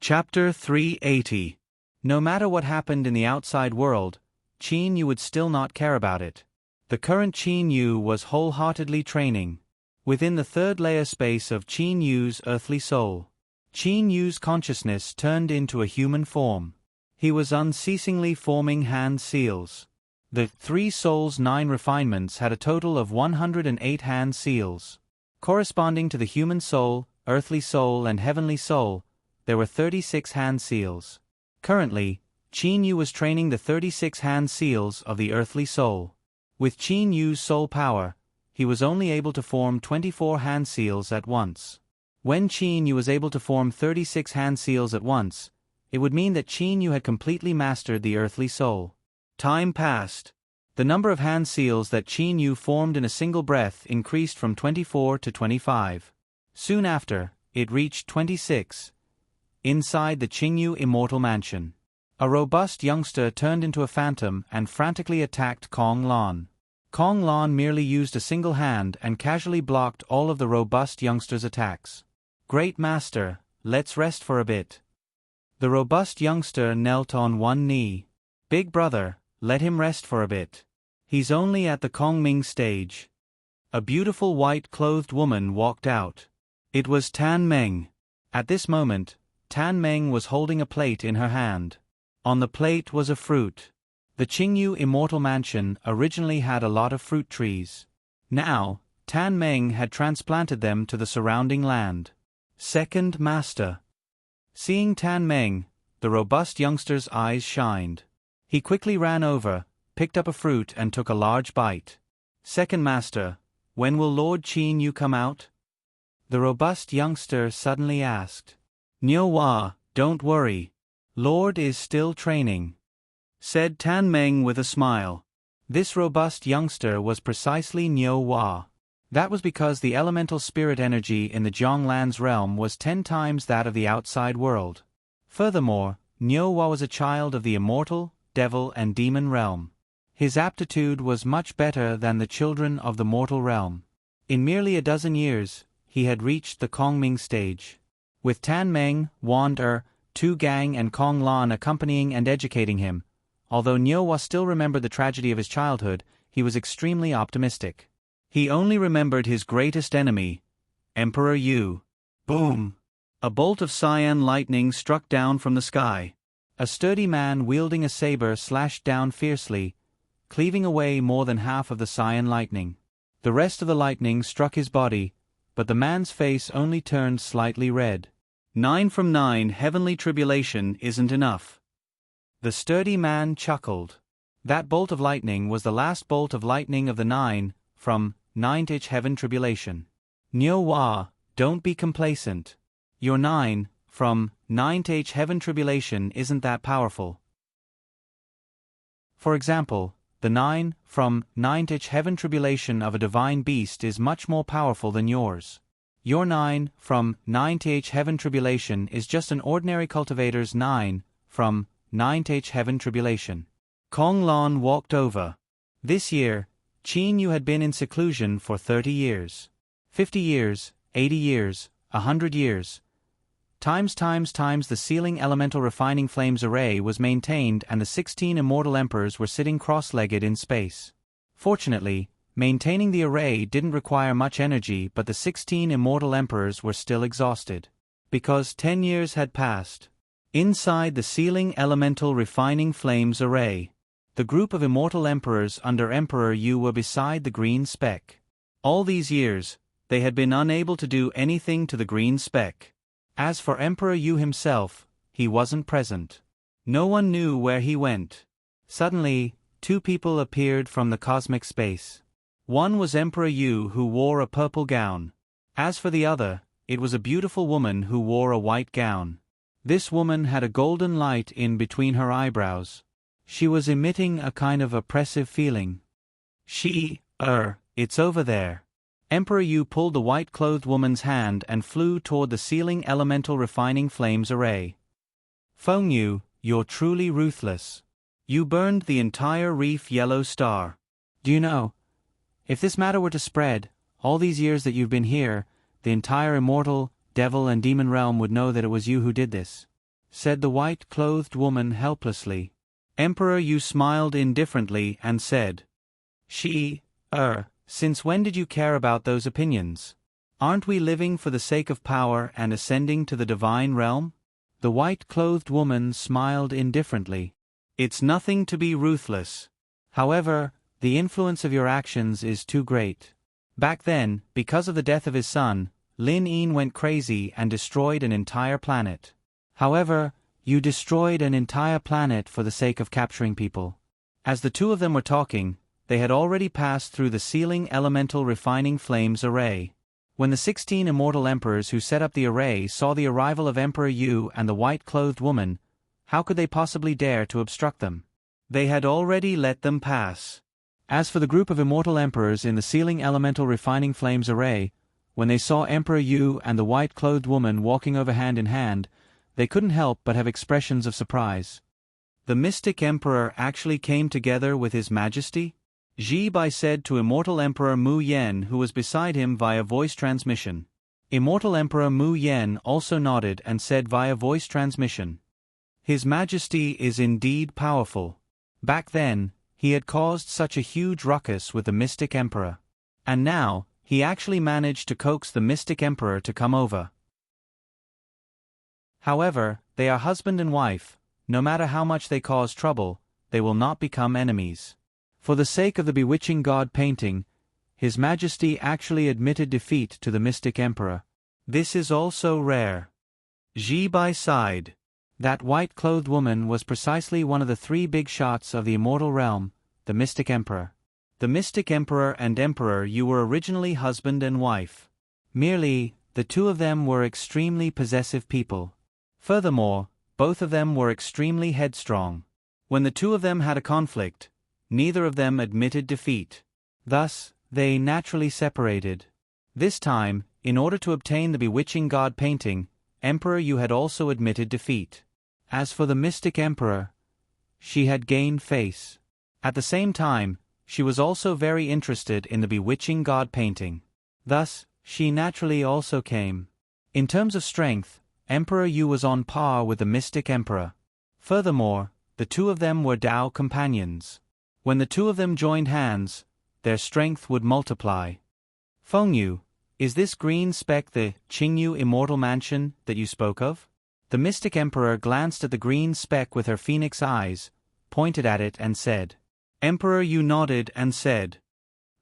Chapter 380. No matter what happened in the outside world, Qin Yu would still not care about it. The current Qin Yu was wholeheartedly training within the third layer space of Qin Yu's earthly soul. Qin Yu's consciousness turned into a human form. He was unceasingly forming hand seals. The three souls' 9 refinements had a total of 108 hand seals. Corresponding to the human soul, earthly soul and heavenly soul, there were 36 hand seals. Currently, Qin Yu was training the 36 hand seals of the earthly soul. With Qin Yu's soul power, he was only able to form 24 hand seals at once. When Qin Yu was able to form 36 hand seals at once, it would mean that Qin Yu had completely mastered the earthly soul. Time passed. The number of hand seals that Qin Yu formed in a single breath increased from 24 to 25. Soon after, it reached 26. Inside the Qingyu Immortal Mansion, a robust youngster turned into a phantom and frantically attacked Kong Lan. Kong Lan merely used a single hand and casually blocked all of the robust youngster's attacks. "Great Master, let's rest for a bit." The robust youngster knelt on one knee. "Big brother, let him rest for a bit. He's only at the Kongming stage." A beautiful white-clothed woman walked out. It was Tan Meng. At this moment, Tan Meng was holding a plate in her hand. On the plate was a fruit. The Qingyu Immortal Mansion originally had a lot of fruit trees. Now, Tan Meng had transplanted them to the surrounding land. "Second Master." Seeing Tan Meng, the robust youngster's eyes shined. He quickly ran over, picked up a fruit and took a large bite. "Second Master, when will Lord Qin Yu come out?" the robust youngster suddenly asked. "Niuhua, don't worry. Lord is still training," said Tan Meng with a smile. This robust youngster was precisely Niuhua. That was because the elemental spirit energy in the Zhonglan's realm was 10 times that of the outside world. Furthermore, Niuhua was a child of the immortal, devil and demon realm. His aptitude was much better than the children of the mortal realm. In merely a dozen years, he had reached the Kongming stage. With Tan Meng, Wand Tu Gang and Kong Lan accompanying and educating him, although Niuhua still remembered the tragedy of his childhood, he was extremely optimistic. He only remembered his greatest enemy, Emperor Yu. Boom! A bolt of cyan lightning struck down from the sky. A sturdy man wielding a saber slashed down fiercely, cleaving away more than half of the cyan lightning. The rest of the lightning struck his body, but the man's face only turned slightly red. 9 from 9 heavenly tribulation isn't enough. The sturdy man chuckled. That bolt of lightning was the last bolt of lightning of the 9 from 9th heaven tribulation. Niuhua, don't be complacent. Your 9 from 9th heaven tribulation isn't that powerful. For example, the 9 from 9th heaven tribulation of a divine beast is much more powerful than yours. Your 9 from 9th heaven tribulation is just an ordinary cultivator's 9 from 9th heaven tribulation. Kong Lan walked over. This year, Qin Yu had been in seclusion for 30 years. 50 years, 80 years, 100 years. Times the sealing elemental refining flames array was maintained and the 16 immortal emperors were sitting cross-legged in space. Fortunately, maintaining the array didn't require much energy, but the 16 immortal emperors were still exhausted. Because 10 years had passed. Inside the sealing elemental refining flames array, the group of immortal emperors under Emperor Yu were beside the green speck. All these years, they had been unable to do anything to the green speck. As for Emperor Yu himself, he wasn't present. No one knew where he went. Suddenly, 2 people appeared from the cosmic space. One was Emperor Yu, who wore a purple gown. As for the other, it was a beautiful woman who wore a white gown. This woman had a golden light in between her eyebrows. She was emitting a kind of oppressive feeling. It's over there." Emperor Yu pulled the white-clothed woman's hand and flew toward the sealing elemental refining flames array. "Feng Yu, you're truly ruthless. You burned the entire reef yellow star. Do you know, if this matter were to spread, all these years that you've been here, the entire immortal, devil and demon realm would know that it was you who did this. said the white-clothed woman helplessly. Emperor Yu smiled indifferently and said, since when did you care about those opinions? Aren't we living for the sake of power and ascending to the divine realm? The white-clothed woman smiled indifferently. It's nothing to be ruthless. However, the influence of your actions is too great. Back then, because of the death of his son, Lin Yin went crazy and destroyed an entire planet. However, you destroyed an entire planet for the sake of capturing people. As the two of them were talking, they had already passed through the sealing elemental refining flames array. When the 16 immortal emperors who set up the array saw the arrival of Emperor Yu and the white-clothed woman, how could they possibly dare to obstruct them? They had already let them pass. As for the group of immortal emperors in the sealing elemental refining flames array, when they saw Emperor Yu and the white-clothed woman walking over hand in hand, they couldn't help but have expressions of surprise. The mystic emperor actually came together with his majesty? Ji Bai said to Immortal Emperor Mu Yen, who was beside him via voice transmission. Immortal Emperor Mu Yen also nodded and said via voice transmission, His Majesty is indeed powerful. Back then, he had caused such a huge ruckus with the mystic emperor. And now, he actually managed to coax the mystic emperor to come over. However, they are husband and wife. No matter how much they cause trouble, they will not become enemies. For the sake of the bewitching god painting, His Majesty actually admitted defeat to the mystic emperor. This is also rare. Ji Bai sighed. That white-clothed woman was precisely one of the 3 big shots of the immortal realm, the mystic emperor. The mystic emperor and emperor Yu were originally husband and wife. Merely, the two of them were extremely possessive people. Furthermore, both of them were extremely headstrong. When the two of them had a conflict, neither of them admitted defeat. Thus, they naturally separated. This time, in order to obtain the bewitching god painting, Emperor Yu had also admitted defeat. As for the mystic emperor, she had gained face. At the same time, she was also very interested in the bewitching god painting. Thus, she naturally also came. In terms of strength, Emperor Yu was on par with the mystic emperor. Furthermore, the two of them were Tao companions. When the two of them joined hands, their strength would multiply. Fengyu, is this green speck the Qingyu immortal mansion that you spoke of? The mystic emperor glanced at the green speck with her phoenix eyes, pointed at it and said. Emperor Yu nodded and said,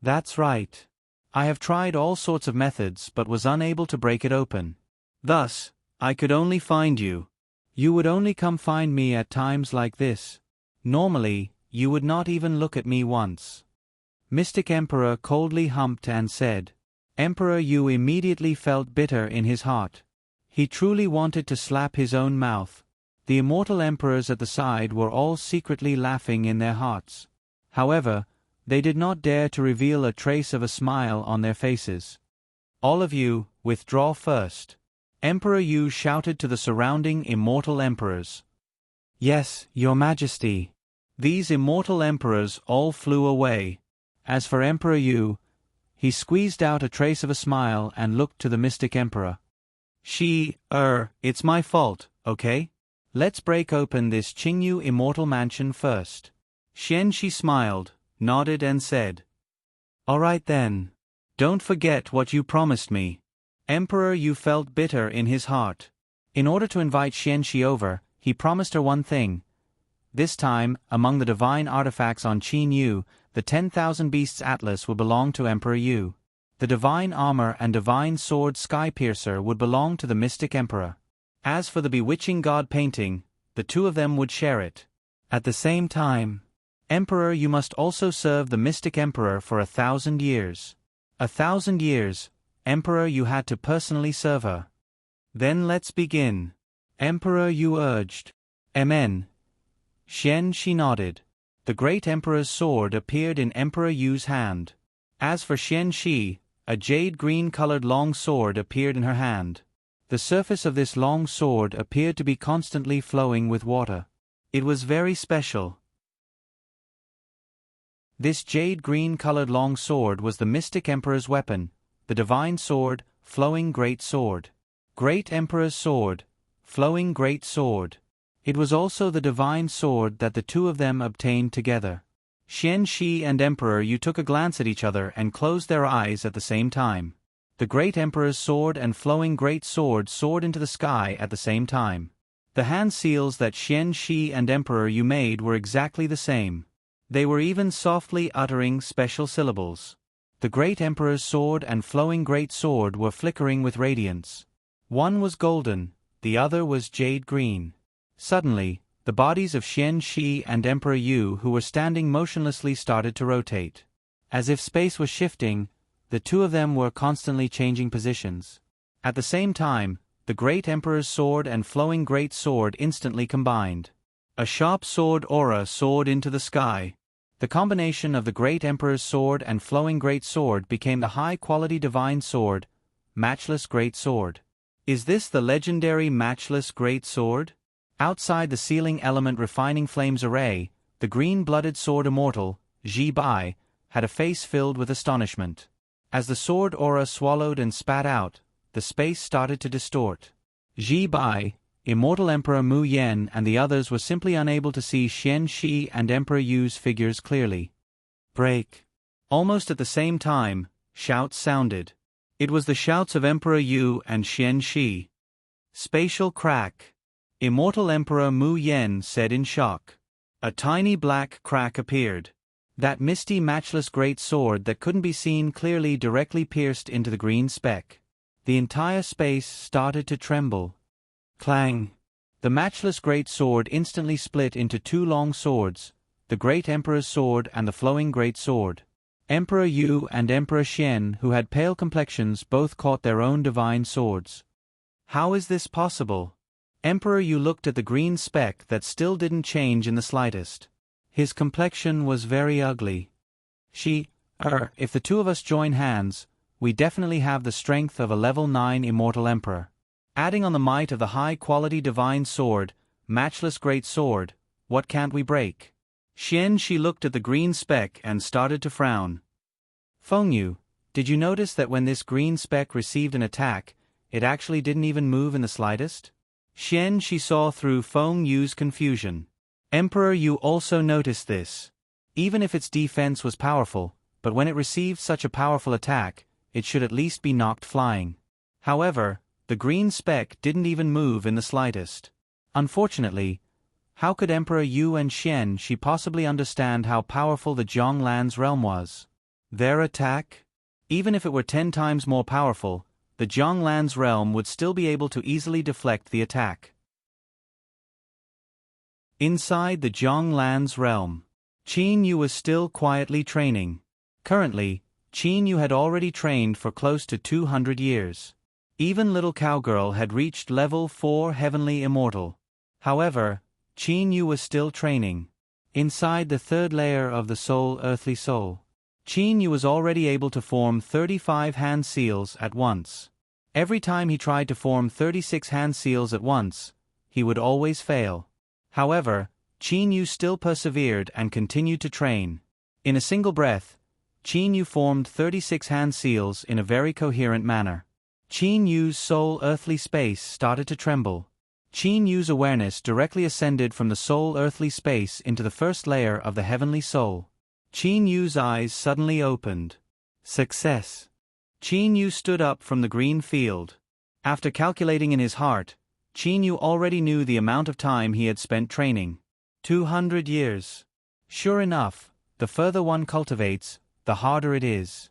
That's right. I have tried all sorts of methods but was unable to break it open. Thus, I could only find you. You would only come find me at times like this. Normally, you would not even look at me once. Mystic Emperor coldly humped and said. Emperor Yu immediately felt bitter in his heart. He truly wanted to slap his own mouth. The immortal emperors at the side were all secretly laughing in their hearts. However, they did not dare to reveal a trace of a smile on their faces. All of you, withdraw first. Emperor Yu shouted to the surrounding immortal emperors. Yes, your majesty. These immortal emperors all flew away. As for Emperor Yu, he squeezed out a trace of a smile and looked to the mystic emperor. It's my fault, okay? Let's break open this Qingyu immortal mansion first. Xianxi smiled, nodded and said. All right then. Don't forget what you promised me. Emperor Yu felt bitter in his heart. In order to invite Xianxi over, he promised her one thing. This time, among the divine artifacts on Qin Yu, the 10,000 Beasts Atlas would belong to Emperor Yu. The divine armor and divine sword Skypiercer would belong to the mystic emperor. As for the bewitching god painting, the two of them would share it. At the same time, Emperor Yu must also serve the mystic emperor for 1,000 years. 1,000 years, Emperor Yu had to personally serve her. Then let's begin. Emperor Yu urged. Amen. Xianxi nodded. The great emperor's sword appeared in Emperor Yu's hand. As for Xianxi, a jade green-colored long sword appeared in her hand. The surface of this long sword appeared to be constantly flowing with water. It was very special. This jade green-colored long sword was the mystic emperor's weapon, the divine sword, flowing great sword. Great emperor's sword, flowing great sword. It was also the divine sword that the two of them obtained together. Xian Shi and Emperor Yu took a glance at each other and closed their eyes at the same time. The great Emperor's sword and flowing great sword soared into the sky at the same time. The hand seals that Xian Shi and Emperor Yu made were exactly the same. They were even softly uttering special syllables. The great Emperor's sword and flowing great sword were flickering with radiance. One was golden, the other was jade green. Suddenly, the bodies of Xian Shi and Emperor Yu who were standing motionlessly started to rotate. As if space was shifting, the two of them were constantly changing positions. At the same time, the great Emperor's sword and flowing great sword instantly combined. A sharp sword aura soared into the sky. The combination of the great Emperor's sword and flowing great sword became the high-quality divine sword, Matchless Great Sword. Is this the legendary Matchless Great Sword? Outside the sealing element refining flames array, the green-blooded sword immortal, Ji Bai, had a face filled with astonishment. As the sword aura swallowed and spat out, the space started to distort. Ji Bai, Immortal Emperor Mu Yen and the others were simply unable to see Xian Shi and Emperor Yu's figures clearly. Break. Almost at the same time, shouts sounded. It was the shouts of Emperor Yu and Xian Shi. Spatial crack. Immortal Emperor Mu Yen said in shock. A tiny black crack appeared. That misty matchless great sword that couldn't be seen clearly directly pierced into the green speck. The entire space started to tremble. Clang! The matchless great sword instantly split into two long swords, the great Emperor's sword and the flowing great sword. Emperor Yu and Emperor Xian, who had pale complexions, both caught their own divine swords. How is this possible? Emperor Yu looked at the green speck that still didn't change in the slightest. His complexion was very ugly. If the two of us join hands, we definitely have the strength of a level 9 immortal emperor. Adding on the might of the high-quality divine sword, Matchless Great Sword, what can't we break? Xian Shi looked at the green speck and started to frown. Fengyu, did you notice that when this green speck received an attack, it actually didn't even move in the slightest? Xian Shi saw through Fengyu's confusion. Emperor Yu also noticed this. Even if its defense was powerful, but when it received such a powerful attack, it should at least be knocked flying. However, the green speck didn't even move in the slightest. Unfortunately, how could Emperor Yu and Xian Shi possibly understand how powerful the Zhonglan's realm was? Their attack? Even if it were 10 times more powerful, the Zhonglan's realm would still be able to easily deflect the attack. Inside the Zhonglan's realm, Qin Yu was still quietly training. Currently, Qin Yu had already trained for close to 200 years. Even little cowgirl had reached level 4 heavenly immortal. However, Qin Yu was still training. Inside the third layer of the soul earthly soul, Qin Yu was already able to form 35 hand seals at once. Every time he tried to form 36 hand seals at once, he would always fail. However, Qin Yu still persevered and continued to train. In a single breath, Qin Yu formed 36 hand seals in a very coherent manner. Qin Yu's soul earthly space started to tremble. Qin Yu's awareness directly ascended from the soul earthly space into the first layer of the heavenly soul. Qin Yu's eyes suddenly opened. Success! Qin Yu stood up from the green field. After calculating in his heart, Qin Yu already knew the amount of time he had spent training. 200 years. Sure enough, the further one cultivates, the harder it is.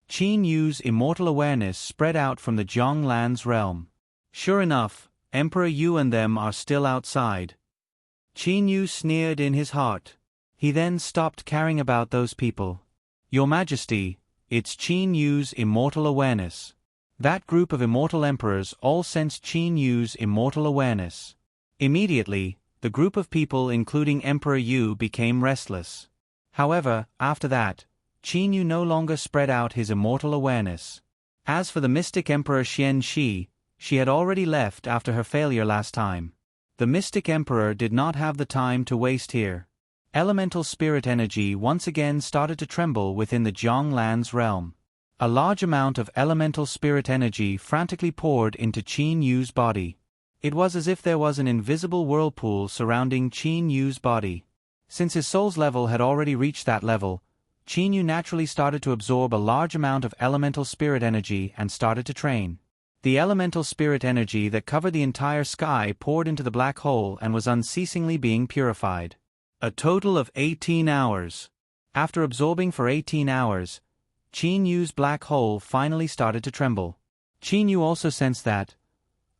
Qin Yu's immortal awareness spread out from the Zhonglan's realm. Sure enough, Emperor Yu and them are still outside. Qin Yu sneered in his heart. He then stopped caring about those people. Your Majesty, it's Qin Yu's immortal awareness. That group of immortal emperors all sensed Qin Yu's immortal awareness. Immediately, the group of people including Emperor Yu became restless. However, after that, Qin Yu no longer spread out his immortal awareness. As for the mystic Emperor Xian Shi, she had already left after her failure last time. The mystic Emperor did not have the time to waste here. Elemental spirit energy once again started to tremble within the Zhonglan's realm. A large amount of elemental spirit energy frantically poured into Qin Yu's body. It was as if there was an invisible whirlpool surrounding Qin Yu's body. Since his soul's level had already reached that level, Qin Yu naturally started to absorb a large amount of elemental spirit energy and started to train. The elemental spirit energy that covered the entire sky poured into the black hole and was unceasingly being purified. A total of 18 hours. After absorbing for 18 hours, Qin Yu's black hole finally started to tremble. Qin Yu also sensed that,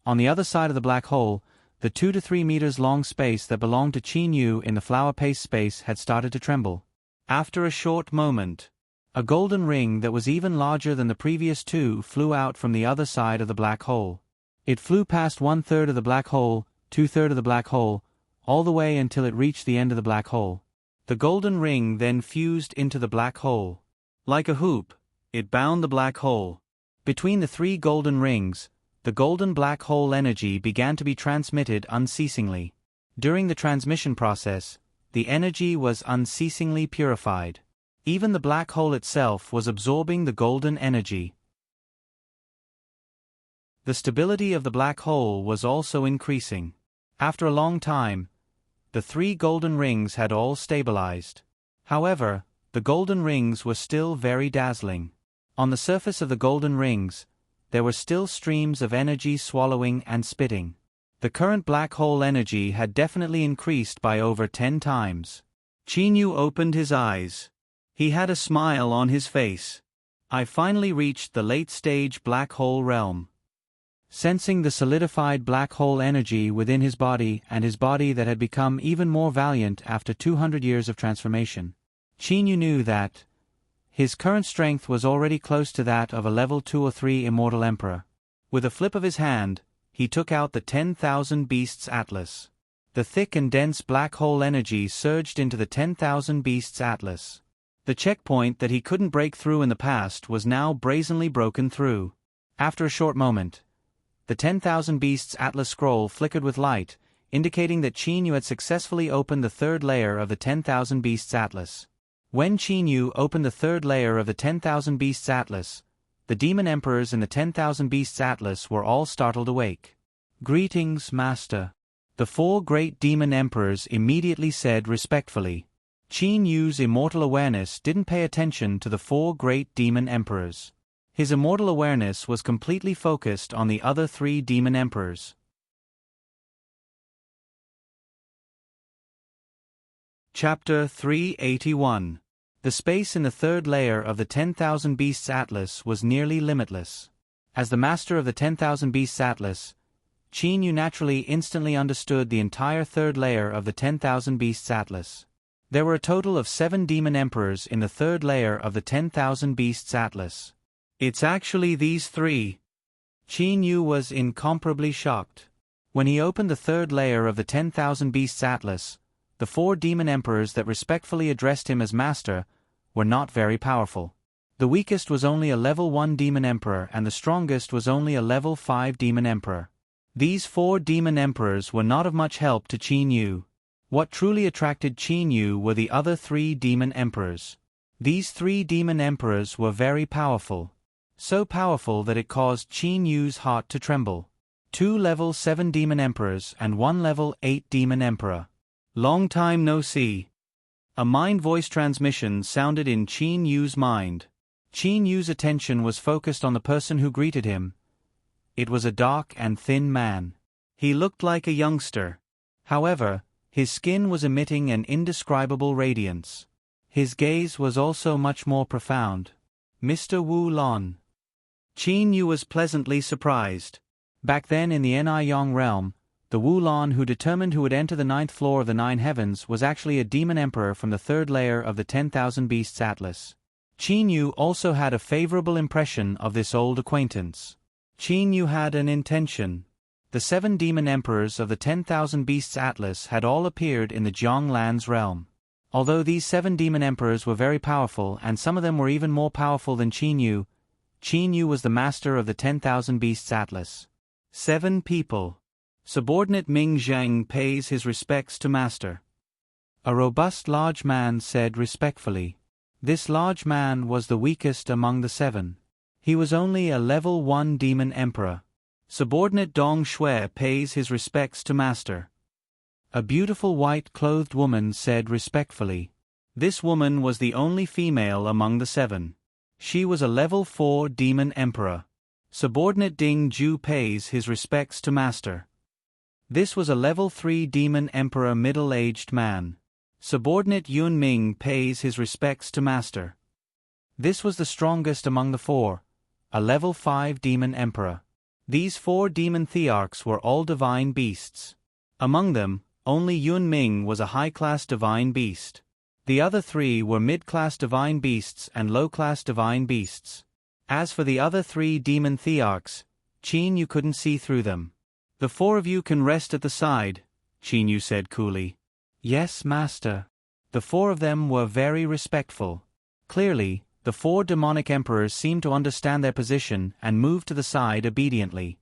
on the other side of the black hole, the 2 to 3 meters long space that belonged to Qin Yu in the flower paste space had started to tremble. After a short moment, a golden ring that was even larger than the previous two flew out from the other side of the black hole. It flew past 1/3 of the black hole, 2/3 of the black hole, all the way until it reached the end of the black hole. The golden ring then fused into the black hole. Like a hoop, it bound the black hole. Between the 3 golden rings, the golden black hole energy began to be transmitted unceasingly. During the transmission process, the energy was unceasingly purified. Even the black hole itself was absorbing the golden energy. The stability of the black hole was also increasing. After a long time, the 3 golden rings had all stabilized. However, the golden rings were still very dazzling. On the surface of the golden rings, there were still streams of energy swallowing and spitting. The current black hole energy had definitely increased by over 10 times. Qin Yu opened his eyes. He had a smile on his face. I finally reached the late-stage black hole realm. Sensing the solidified black hole energy within his body and his body that had become even more valiant after 200 years of transformation, Qin Yu knew that his current strength was already close to that of a level 2 or 3 immortal emperor. With a flip of his hand, he took out the 10,000 Beasts Atlas. The thick and dense black hole energy surged into the 10,000 Beasts Atlas. The checkpoint that he couldn't break through in the past was now brazenly broken through. After a short moment, the 10,000 Beasts Atlas scroll flickered with light, indicating that Qin Yu had successfully opened the 3rd layer of the 10,000 Beasts Atlas. When Qin Yu opened the 3rd layer of the 10,000 Beasts Atlas, the demon emperors in the 10,000 Beasts Atlas were all startled awake. "Greetings, Master." The 4 great demon emperors immediately said respectfully. Qin Yu's immortal awareness didn't pay attention to the 4 great demon emperors. His immortal awareness was completely focused on the other 3 demon emperors. Chapter 381. The space in the 3rd layer of the 10,000 Beasts Atlas was nearly limitless. As the master of the 10,000 Beasts Atlas, Qin Yu naturally instantly understood the entire 3rd layer of the 10,000 Beasts Atlas. There were a total of 7 demon emperors in the 3rd layer of the 10,000 Beasts Atlas. It's actually these 3. Qin Yu was incomparably shocked. When he opened the 3rd layer of the 10,000 Beasts Atlas, the 4 demon emperors that respectfully addressed him as master were not very powerful. The weakest was only a level 1 demon emperor and the strongest was only a level 5 demon emperor. These 4 demon emperors were not of much help to Qin Yu. What truly attracted Qin Yu were the other 3 demon emperors. These 3 demon emperors were very powerful. So powerful that it caused Qin Yu's heart to tremble. 2 level 7 demon emperors and 1 level 8 demon emperor. Long time no see. A mind-voice transmission sounded in Qin Yu's mind. Qin Yu's attention was focused on the person who greeted him. It was a dark and thin man. He looked like a youngster. However, his skin was emitting an indescribable radiance. His gaze was also much more profound. Mr. Wu Lon. Qin Yu was pleasantly surprised. Back then in the Niyong realm, the Wu Lon who determined who would enter the 9th floor of the 9 heavens was actually a demon emperor from the 3rd layer of the 10,000 Beasts Atlas. Qin Yu also had a favorable impression of this old acquaintance. Qin Yu had an intention. The 7 demon emperors of the 10,000 Beasts Atlas had all appeared in the Jianglan's realm. Although these 7 demon emperors were very powerful and some of them were even more powerful than Qin Yu was the master of the 10,000 Beasts Atlas. 7 people. Subordinate Ming Zhang pays his respects to master. A robust large man said respectfully. This large man was the weakest among the 7. He was only a level 1 demon emperor. Subordinate Dong Shui pays his respects to master. A beautiful white-clothed woman said respectfully. This woman was the only female among the 7. She was a level 4 demon emperor. Subordinate Ding Ju pays his respects to master. This was a level 3 demon emperor middle-aged man. Subordinate Yun Ming pays his respects to master. This was the strongest among the 4, a level 5 demon emperor. These 4 demon thearchs were all divine beasts. Among them, only Yun Ming was a high-class divine beast. The other 3 were mid-class divine beasts and low-class divine beasts. As for the other 3 demon thearchs, Qin Yu couldn't see through them. The 4 of you can rest at the side, Qin Yu said coolly. Yes, master. The 4 of them were very respectful. Clearly, the 4 demonic emperors seemed to understand their position and moved to the side obediently.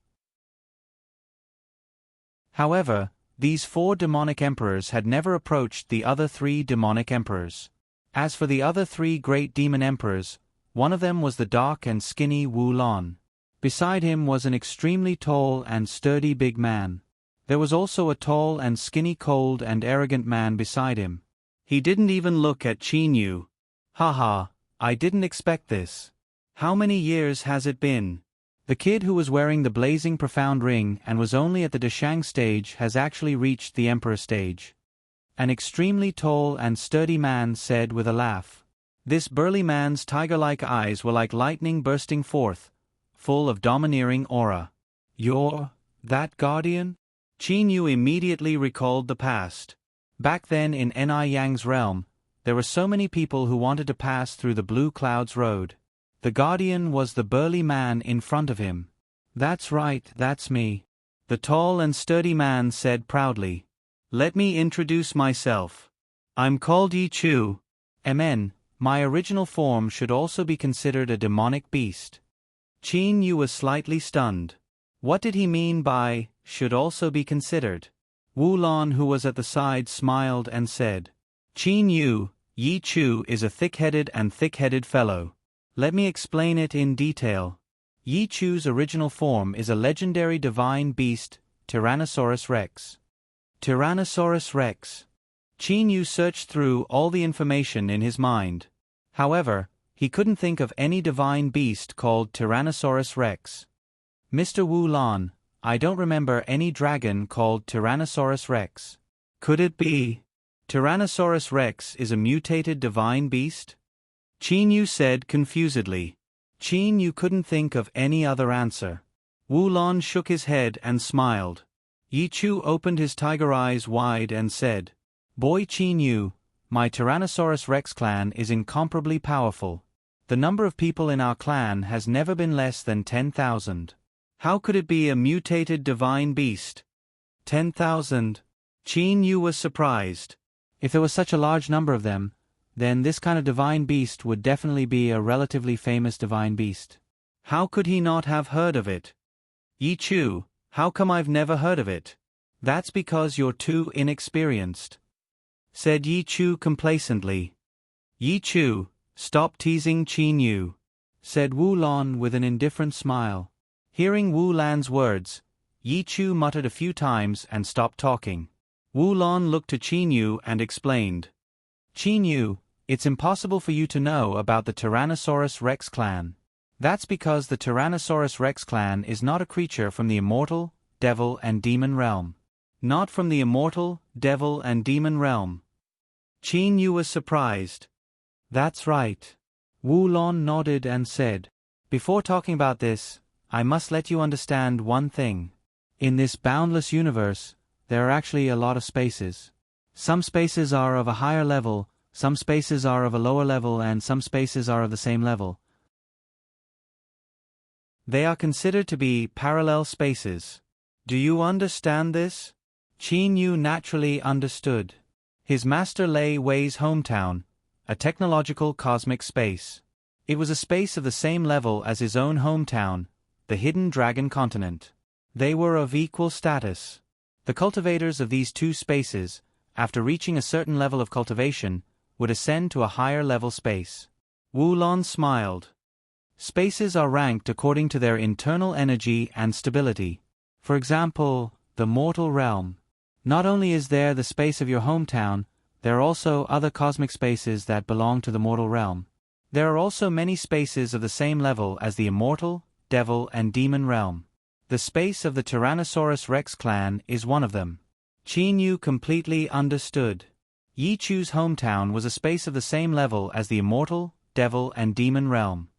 However, these 4 demonic emperors had never approached the other 3 demonic emperors. As for the other 3 great demon emperors, one of them was the dark and skinny Wu Lan. Beside him was an extremely tall and sturdy big man. There was also a tall and skinny cold and arrogant man beside him. He didn't even look at Qin Yu. Haha, I didn't expect this. How many years has it been? The kid who was wearing the blazing profound ring and was only at the Deshang stage has actually reached the Emperor stage. An extremely tall and sturdy man said with a laugh. This burly man's tiger-like eyes were like lightning bursting forth, full of domineering aura. You're that guardian? Qin Yu immediately recalled the past. Back then in Ni Yang's realm, there were so many people who wanted to pass through the Blue Clouds Road. The guardian was the burly man in front of him. That's right, that's me. The tall and sturdy man said proudly. Let me introduce myself. I'm called Yi Chu. MN, my original form should also be considered a demonic beast. Qin Yu was slightly stunned. What did he mean by, should also be considered? Wu Lan, who was at the side, smiled and said, Qin Yu, Yi Chu is a thick-headed fellow. Let me explain it in detail. Yi Chu's original form is a legendary divine beast, Tyrannosaurus Rex. Tyrannosaurus Rex. Qin Yu searched through all the information in his mind. However, he couldn't think of any divine beast called Tyrannosaurus Rex. Mr. Wu Lan, I don't remember any dragon called Tyrannosaurus Rex. Could it be? Tyrannosaurus Rex is a mutated divine beast? Qin Yu said confusedly. Qin Yu couldn't think of any other answer. Wu Lan shook his head and smiled. Yi Chu opened his tiger eyes wide and said, Boy Qin Yu, my Tyrannosaurus Rex clan is incomparably powerful. The number of people in our clan has never been less than 10,000. How could it be a mutated divine beast? 10,000. Qin Yu was surprised. If there was such a large number of them, then this kind of divine beast would definitely be a relatively famous divine beast. How could he not have heard of it? Yi Chu, how come I've never heard of it? That's because you're too inexperienced, said Yi Chu complacently. Yi Chu, stop teasing Qin Yu, said Wu Lan with an indifferent smile. Hearing Wu Lan's words, Yi Chu muttered a few times and stopped talking. Wu Lan looked to Qin Yu and explained. Qin Yu, it's impossible for you to know about the Tyrannosaurus Rex clan. That's because the Tyrannosaurus Rex clan is not a creature from the immortal, devil and demon realm. Not from the immortal, devil and demon realm. Qin Yu was surprised. That's right. Wu Lan nodded and said, Before talking about this, I must let you understand one thing. In this boundless universe, there are actually a lot of spaces. Some spaces are of a higher level, some spaces are of a lower level, and some spaces are of the same level. They are considered to be parallel spaces. Do you understand this? Qin Yu naturally understood. His master Lei Wei's hometown, a technological cosmic space. It was a space of the same level as his own hometown, the Hidden Dragon Continent. They were of equal status. The cultivators of these two spaces, after reaching a certain level of cultivation, would ascend to a higher level space. Wu Lan smiled. Spaces are ranked according to their internal energy and stability. For example, the mortal realm. Not only is there the space of your hometown, there are also other cosmic spaces that belong to the mortal realm. There are also many spaces of the same level as the immortal, devil, and demon realm. The space of the Tyrannosaurus Rex clan is one of them. Qin Yu completely understood. Yi Chu's hometown was a space of the same level as the immortal, devil, and demon realm.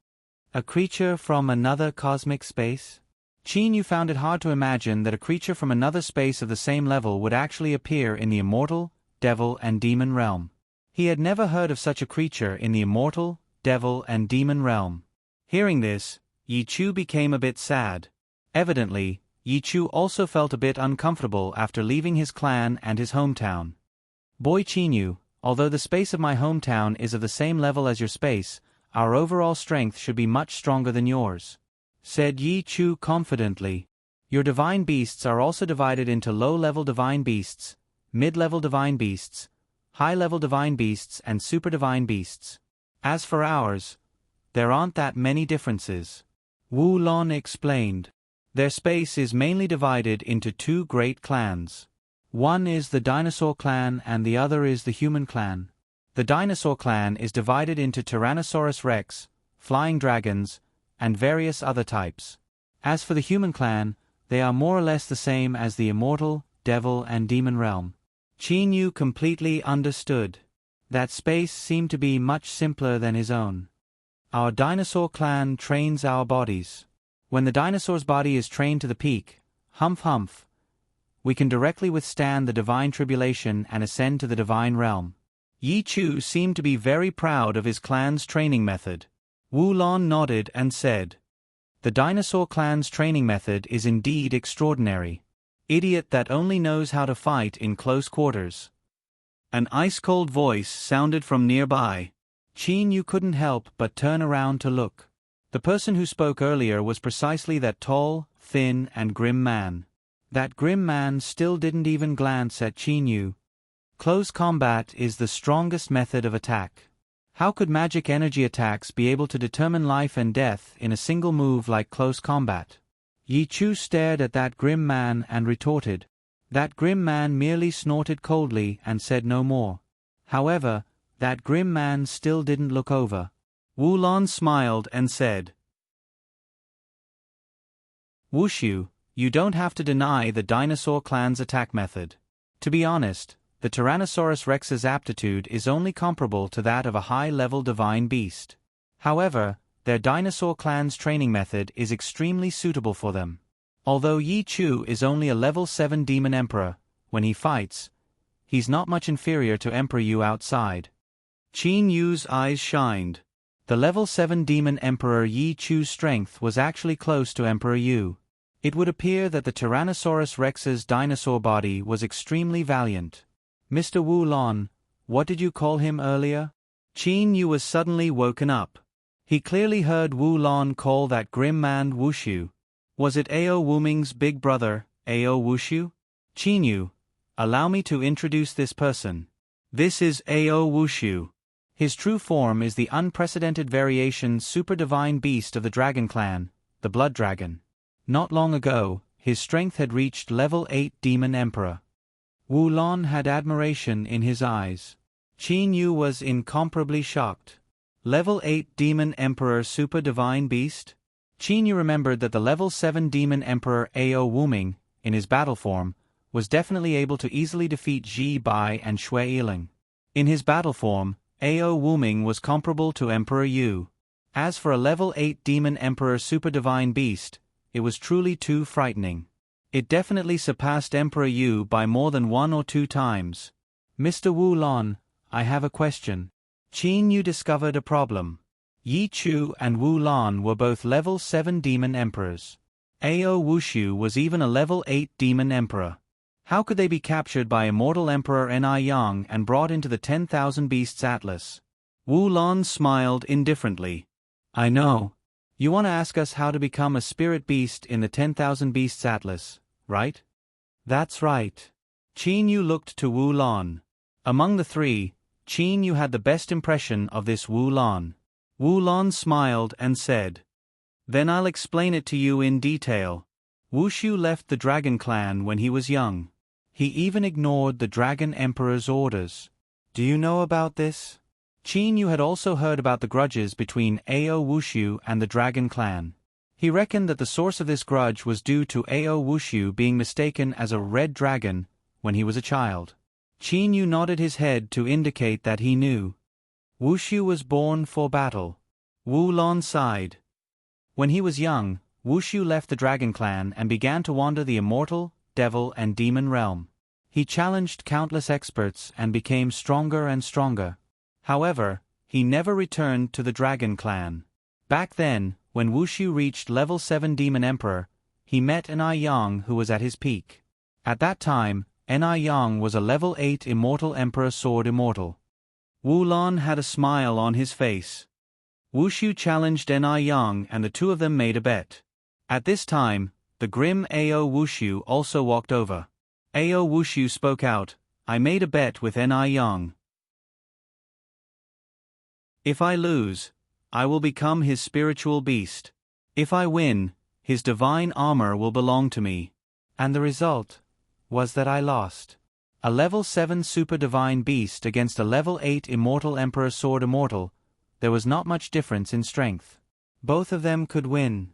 A creature from another cosmic space? Qin Yu found it hard to imagine that a creature from another space of the same level would actually appear in the immortal, devil, and demon realm. He had never heard of such a creature in the immortal, devil, and demon realm. Hearing this, Yi Chu became a bit sad. Evidently, Yi Chu also felt a bit uncomfortable after leaving his clan and his hometown. Boy Qin Yu, although the space of my hometown is of the same level as your space, our overall strength should be much stronger than yours, said Yi Chu confidently. Your divine beasts are also divided into low-level divine beasts, mid-level divine beasts, high-level divine beasts, and super-divine beasts. As for ours, there aren't that many differences. Wu Lon explained. Their space is mainly divided into two great clans. One is the dinosaur clan and the other is the human clan. The dinosaur clan is divided into Tyrannosaurus Rex, flying dragons, and various other types. As for the human clan, they are more or less the same as the immortal, devil, and demon realm. Qin Yu completely understood. That space seemed to be much simpler than his own. Our dinosaur clan trains our bodies. When the dinosaur's body is trained to the peak, humph humph, we can directly withstand the divine tribulation and ascend to the divine realm. Yi Chu seemed to be very proud of his clan's training method. Wu Lon nodded and said, "The dinosaur clan's training method is indeed extraordinary. Idiot that only knows how to fight in close quarters." An ice-cold voice sounded from nearby. Qin Yu couldn't help but turn around to look. The person who spoke earlier was precisely that tall, thin, and grim man. That grim man still didn't even glance at Qin Yu. Close combat is the strongest method of attack. How could magic energy attacks be able to determine life and death in a single move like close combat? Yi Chu stared at that grim man and retorted. That grim man merely snorted coldly and said no more. However, that grim man still didn't look over. Wu Lon smiled and said, "Wushu, you don't have to deny the dinosaur clan's attack method. To be honest, the Tyrannosaurus Rex's aptitude is only comparable to that of a high-level divine beast. However, their dinosaur clan's training method is extremely suitable for them. Although Yi Chu is only a level 7 demon emperor, when he fights, he's not much inferior to Emperor Yu outside." Qin Yu's eyes shined. The level 7 demon emperor Yi Chu's strength was actually close to Emperor Yu. It would appear that the Tyrannosaurus Rex's dinosaur body was extremely valiant. "Mr. Wu Lon, what did you call him earlier?" Qin Yu was suddenly woken up. He clearly heard Wu Lon call that grim man Wushu. Was it Ao Wuming's big brother, Ao Wushu? "Qin Yu, allow me to introduce this person. This is Ao Wushu. His true form is the unprecedented variation super divine beast of the dragon clan, the blood dragon. Not long ago, his strength had reached level 8 demon emperor." Wu Lon had admiration in his eyes. Qin Yu was incomparably shocked. Level 8 demon emperor super divine beast? Qin Yu remembered that the level 7 demon emperor Ao Wuming, in his battle form, was definitely able to easily defeat Ji Bai and Shui Yiling. In his battle form, Ao Wuming was comparable to Emperor Yu. As for a level 8 demon emperor super divine beast, it was truly too frightening. It definitely surpassed Emperor Yu by more than 1 or 2 times. "Mr. Wu Lon, I have a question." Qin Yu discovered a problem. Yi Chu and Wu Lon were both level 7 demon emperors. Ao Wushu was even a level 8 demon emperor. How could they be captured by immortal Emperor Ni Yang and brought into the 10,000 Beasts Atlas? Wu Lon smiled indifferently. "I know. You want to ask us how to become a spirit beast in the 10,000 Beasts Atlas, right?" "That's right." Qin Yu looked to Wu Lon. Among the three, Qin Yu had the best impression of this Wu Lon. Wu Lon smiled and said, Then I'll explain it to you in detail. Wushu left the Dragon Clan when he was young. He even ignored the Dragon Emperor's orders. Do you know about this? Qin Yu had also heard about the grudges between Ao Wushu and the Dragon Clan. He reckoned that the source of this grudge was due to Ao Wushu being mistaken as a red dragon when he was a child. Qin Yu nodded his head to indicate that he knew. Wushu was born for battle. Wu Lon sighed. When he was young, Wushu left the Dragon Clan and began to wander the immortal, devil and demon realm. He challenged countless experts and became stronger and stronger. However, he never returned to the Dragon Clan. Back then, when Wushu reached level 7 Demon Emperor, he met Enai Yang who was at his peak. At that time, Enai Yang was a level 8 Immortal Emperor Sword Immortal. Wu Lon had a smile on his face. Wushu challenged Enai Yang and the two of them made a bet. At this time, the grim Ao Wushu also walked over. Ao Wushu spoke out, "I made a bet with Enai Yang. If I lose, I will become his spiritual beast. If I win, his divine armor will belong to me." And the result was that I lost. A level 7 super divine beast against a level 8 immortal emperor sword immortal, there was not much difference in strength. Both of them could win.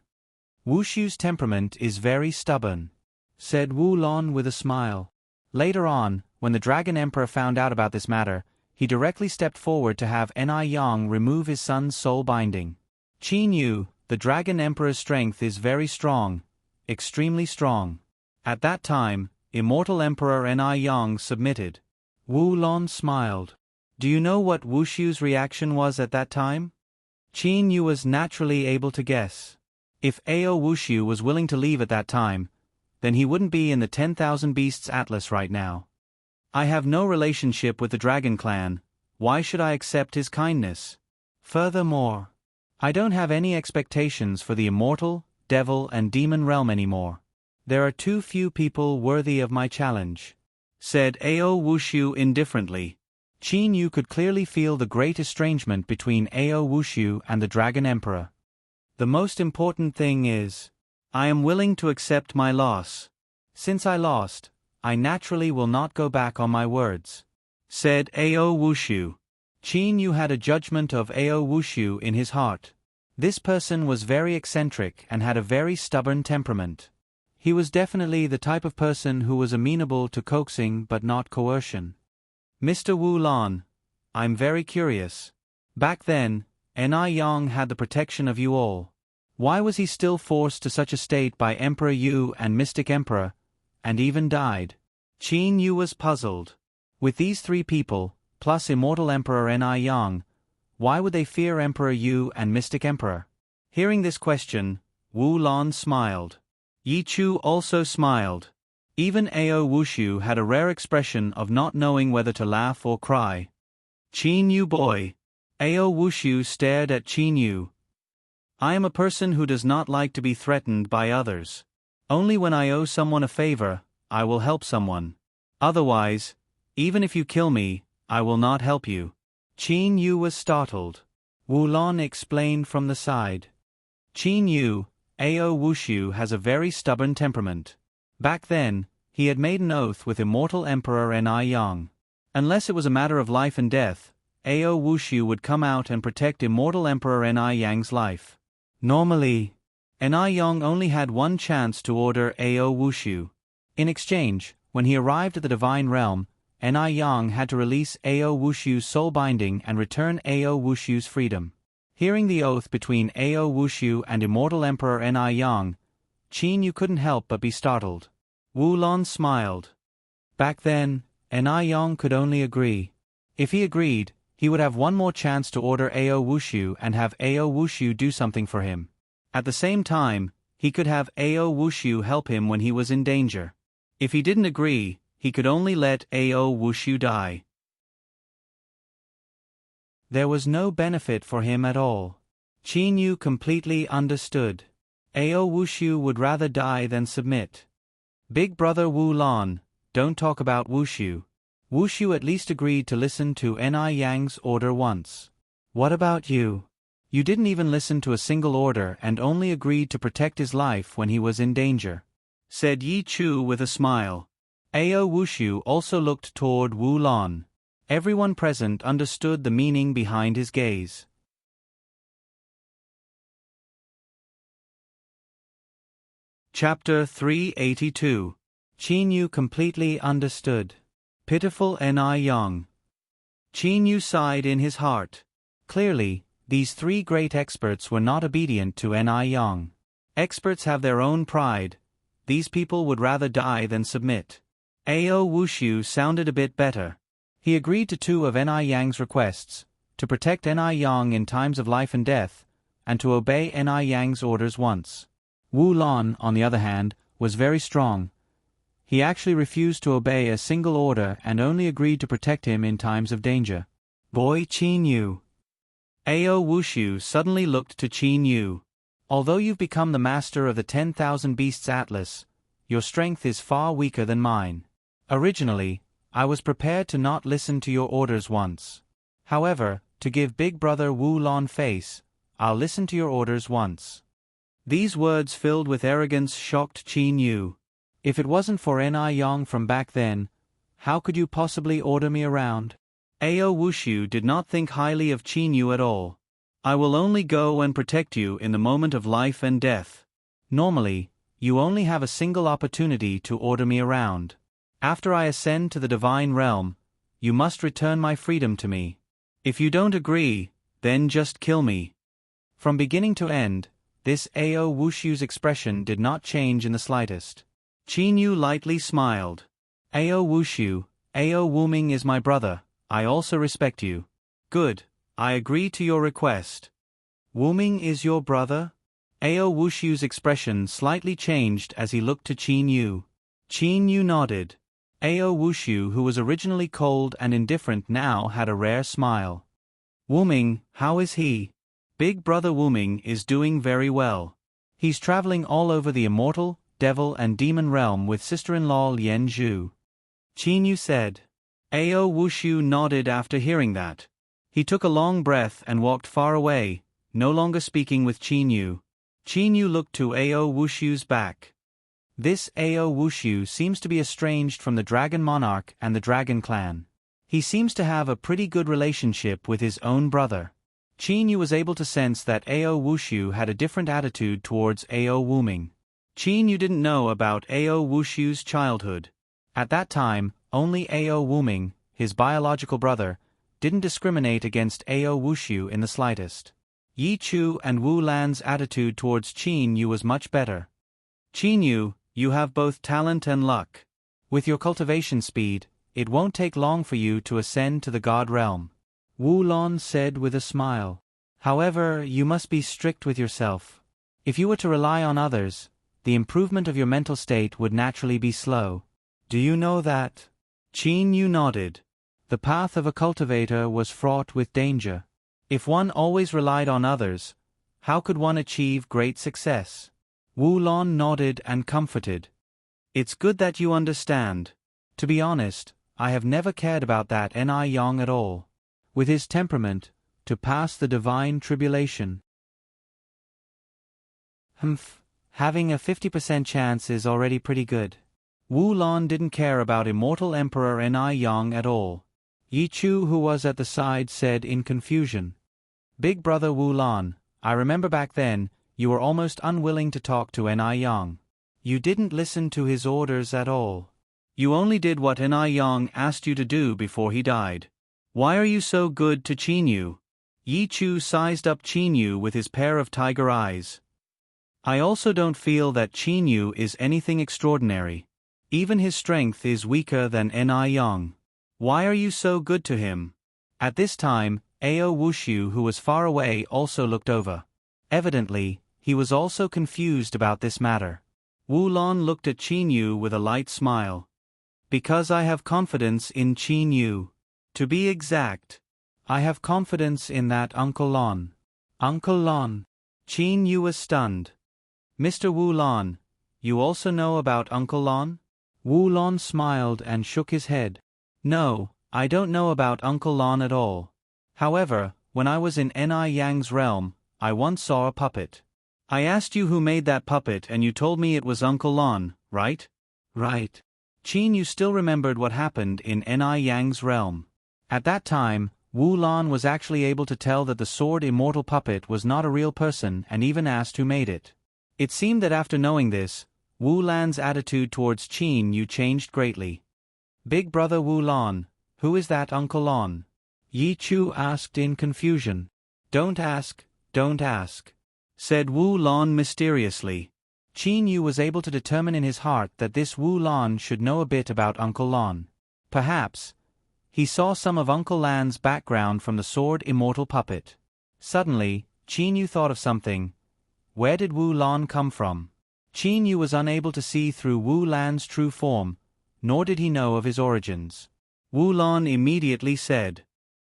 Wushu's temperament is very stubborn, said Wu Lon with a smile. Later on, when the Dragon Emperor found out about this matter, he directly stepped forward to have Enai Yang remove his son's soul binding. Qin Yu, the Dragon Emperor's strength is very strong, extremely strong. At that time, Immortal Emperor Enai Yang submitted. Wu Lon smiled. Do you know what Wushu's reaction was at that time? Qin Yu was naturally able to guess. If Ao Wushu was willing to leave at that time, then he wouldn't be in the 10,000 Beasts Atlas right now. I have no relationship with the Dragon Clan, why should I accept his kindness? Furthermore, I don't have any expectations for the immortal, devil and demon realm anymore. There are too few people worthy of my challenge, said Ao Wushu indifferently. Qin Yu could clearly feel the great estrangement between Ao Wushu and the Dragon Emperor. The most important thing is, I am willing to accept my loss. Since I lost, I naturally will not go back on my words, said Ao Wushu. Qin Yu had a judgment of Ao Wushu in his heart. This person was very eccentric and had a very stubborn temperament. He was definitely the type of person who was amenable to coaxing but not coercion. Mr. Wu Lon, I'm very curious. Back then, Enai Yang had the protection of you all. Why was he still forced to such a state by Emperor Yu and Mystic Emperor, and even died? Qin Yu was puzzled. With these three people, plus Immortal Emperor Enai Yang, why would they fear Emperor Yu and Mystic Emperor? Hearing this question, Wu Lon smiled. Yi Chu also smiled. Even Ao Wushu had a rare expression of not knowing whether to laugh or cry. Qin Yu boy. Ao Wushu stared at Qin Yu. I am a person who does not like to be threatened by others. Only when I owe someone a favor, I will help someone. Otherwise, even if you kill me, I will not help you. Qin Yu was startled. Wu Lon explained from the side. Qin Yu, Ao Wushu has a very stubborn temperament. Back then, he had made an oath with Immortal Emperor Enai Yang. Unless it was a matter of life and death, Ao Wushu would come out and protect Immortal Emperor Enai Yang's life. Normally, Enai Yang only had one chance to order Ao Wushu. In exchange, when he arrived at the Divine Realm, Enai Yang had to release Ao Wushu's soul binding and return Ao Wushu's freedom. Hearing the oath between Ao Wushu and Immortal Emperor Enai Yang, Qin Yu couldn't help but be startled. Wu Lon smiled. Back then, Enai Yang could only agree. If he agreed, he would have one more chance to order Ao Wushu and have Ao Wushu do something for him. At the same time, he could have Ao Wushu help him when he was in danger. If he didn't agree, he could only let Ao Wushu die. There was no benefit for him at all. Qin Yu completely understood. Ao Wushu would rather die than submit. Big brother Wu Lon, don't talk about Wushu. Wushu at least agreed to listen to Enai Yang's order once. What about you? You didn't even listen to a single order and only agreed to protect his life when he was in danger," said Yi Chu with a smile. Ao Wushu also looked toward Wu Lon. Everyone present understood the meaning behind his gaze. Chapter 382. Qin Yu completely understood. Pitiful Ni Yang. Qin Yu sighed in his heart. Clearly, these three great experts were not obedient to Ni Yang. Experts have their own pride. These people would rather die than submit. Ao Wushu sounded a bit better. He agreed to two of Ni Yang's requests, to protect Ni Yang in times of life and death, and to obey Ni Yang's orders once. Wu Lon, on the other hand, was very strong. He actually refused to obey a single order and only agreed to protect him in times of danger. Boy Qin Yu. Ao Wushu suddenly looked to Qin Yu. Although you've become the master of the 10,000 Beasts Atlas, your strength is far weaker than mine. Originally, I was prepared to not listen to your orders once. However, to give Big Brother Wu Lon face, I'll listen to your orders once. These words filled with arrogance shocked Qin Yu. If it wasn't for Ni Yang from back then, how could you possibly order me around? Ao Wushu did not think highly of Qin Yu at all. I will only go and protect you in the moment of life and death. Normally, you only have a single opportunity to order me around. After I ascend to the divine realm, you must return my freedom to me. If you don't agree, then just kill me. From beginning to end, this Ao Wushu's expression did not change in the slightest. Qin Yu lightly smiled. Ao Wushu, Ao Wuming is my brother, I also respect you. Good, I agree to your request. Wuming is your brother? Ao Wushu's expression slightly changed as he looked to Qin Yu. Qin Yu nodded. Ao Wushu, who was originally cold and indifferent, now had a rare smile. Wuming, how is he? Big brother Wuming is doing very well. He's traveling all over the immortal, devil and demon realm with sister-in-law Lien Zhu. Qin Yu said. Ao Wushu nodded after hearing that. He took a long breath and walked far away, no longer speaking with Qin Yu. Qin Yu looked to Ao Wushu's back. This Ao Wushu seems to be estranged from the Dragon Monarch and the Dragon Clan. He seems to have a pretty good relationship with his own brother. Qin Yu was able to sense that Ao Wushu had a different attitude towards Ao Wuming. Qin Yu didn't know about Ao Wushu's childhood. At that time, only Ao Wuming, his biological brother, didn't discriminate against Ao Wushu in the slightest. Yi Chu and Wu Lan's attitude towards Qin Yu was much better. Qin Yu, you have both talent and luck. With your cultivation speed, it won't take long for you to ascend to the God realm. Wu Lon said with a smile. However, you must be strict with yourself. If you were to rely on others, the improvement of your mental state would naturally be slow. Do you know that? Qin Yu nodded. The path of a cultivator was fraught with danger. If one always relied on others, how could one achieve great success? Wu Lon nodded and comforted. It's good that you understand. To be honest, I have never cared about that Ni Yang at all. With his temperament, to pass the divine tribulation. Having a 50% chance is already pretty good. Wu Lon didn't care about immortal Emperor Ni Yang at all. Yi Chu, who was at the side, said in confusion. Big brother Wu Lon, I remember back then, you were almost unwilling to talk to Ni Yang. You didn't listen to his orders at all. You only did what Ni Yang asked you to do before he died. Why are you so good to Qin Yu? Yi Chu sized up Qin Yu with his pair of tiger eyes. I also don't feel that Qin Yu is anything extraordinary. Even his strength is weaker than Ni Yang. Why are you so good to him? At this time, Ao Wushu, who was far away, also looked over. Evidently, he was also confused about this matter. Wu Lon looked at Qin Yu with a light smile. Because I have confidence in Qin Yu. To be exact, I have confidence in that Uncle Lon. Uncle Lon. Qin Yu was stunned. Mr. Wu Lon, you also know about Uncle Lon? Wu Lon smiled and shook his head. No, I don't know about Uncle Lon at all. However, when I was in Ni Yang's realm, I once saw a puppet. I asked you who made that puppet and you told me it was Uncle Lon, right? Right. Qin Yu still remembered what happened in Ni Yang's realm. At that time, Wu Lan was actually able to tell that the sword immortal puppet was not a real person and even asked who made it. It seemed that after knowing this, Wu Lan's attitude towards Qin Yu changed greatly. Big brother Wu Lan, who is that Uncle Lon? Yi Chu asked in confusion. Don't ask, said Wu Lan mysteriously. Qin Yu was able to determine in his heart that this Wu Lan should know a bit about Uncle Lon. Perhaps he saw some of Uncle Lan's background from the sword immortal puppet. Suddenly, Qin Yu thought of something. Where did Wu Lan come from? Qin Yu was unable to see through Wu Lan's true form, nor did he know of his origins. Wu Lan immediately said,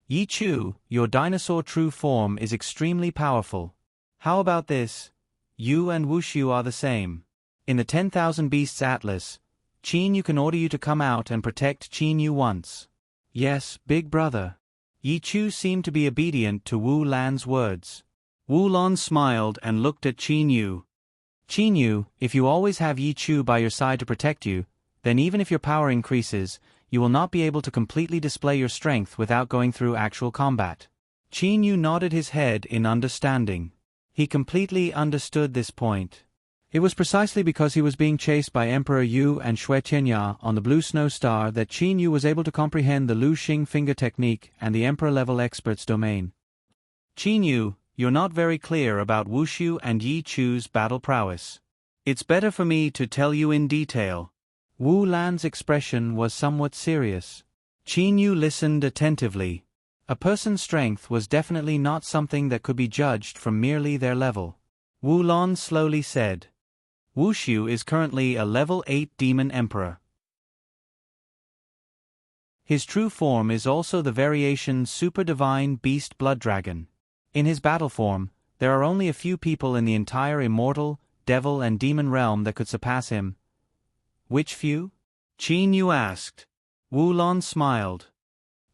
Yi Chu, your dinosaur true form is extremely powerful. How about this? You and Wushu are the same. In the 10,000 Beasts Atlas, Qin Yu can order you to come out and protect Qin Yu once. Yes, big brother. Yi Chu seemed to be obedient to Wu Lan's words. Wu Lan smiled and looked at Qin Yu. Qin Yu, if you always have Yi Chu by your side to protect you, then even if your power increases, you will not be able to completely display your strength without going through actual combat. Qin Yu nodded his head in understanding. He completely understood this point. It was precisely because he was being chased by Emperor Yu and Shui Tianya on the Blue Snow Star that Qin Yu was able to comprehend the Lu Xing finger technique and the Emperor-level expert's domain. Qin Yu, you're not very clear about Wushu and Yi Chu's battle prowess. It's better for me to tell you in detail. Wu Lan's expression was somewhat serious. Qin Yu listened attentively. A person's strength was definitely not something that could be judged from merely their level. Wu Lan slowly said, Wushu is currently a level 8 demon emperor. His true form is also the variation super divine beast blood dragon. In his battle form, there are only a few people in the entire immortal, devil and demon realm that could surpass him. Which few? Qin Yu asked. Wu Lan smiled.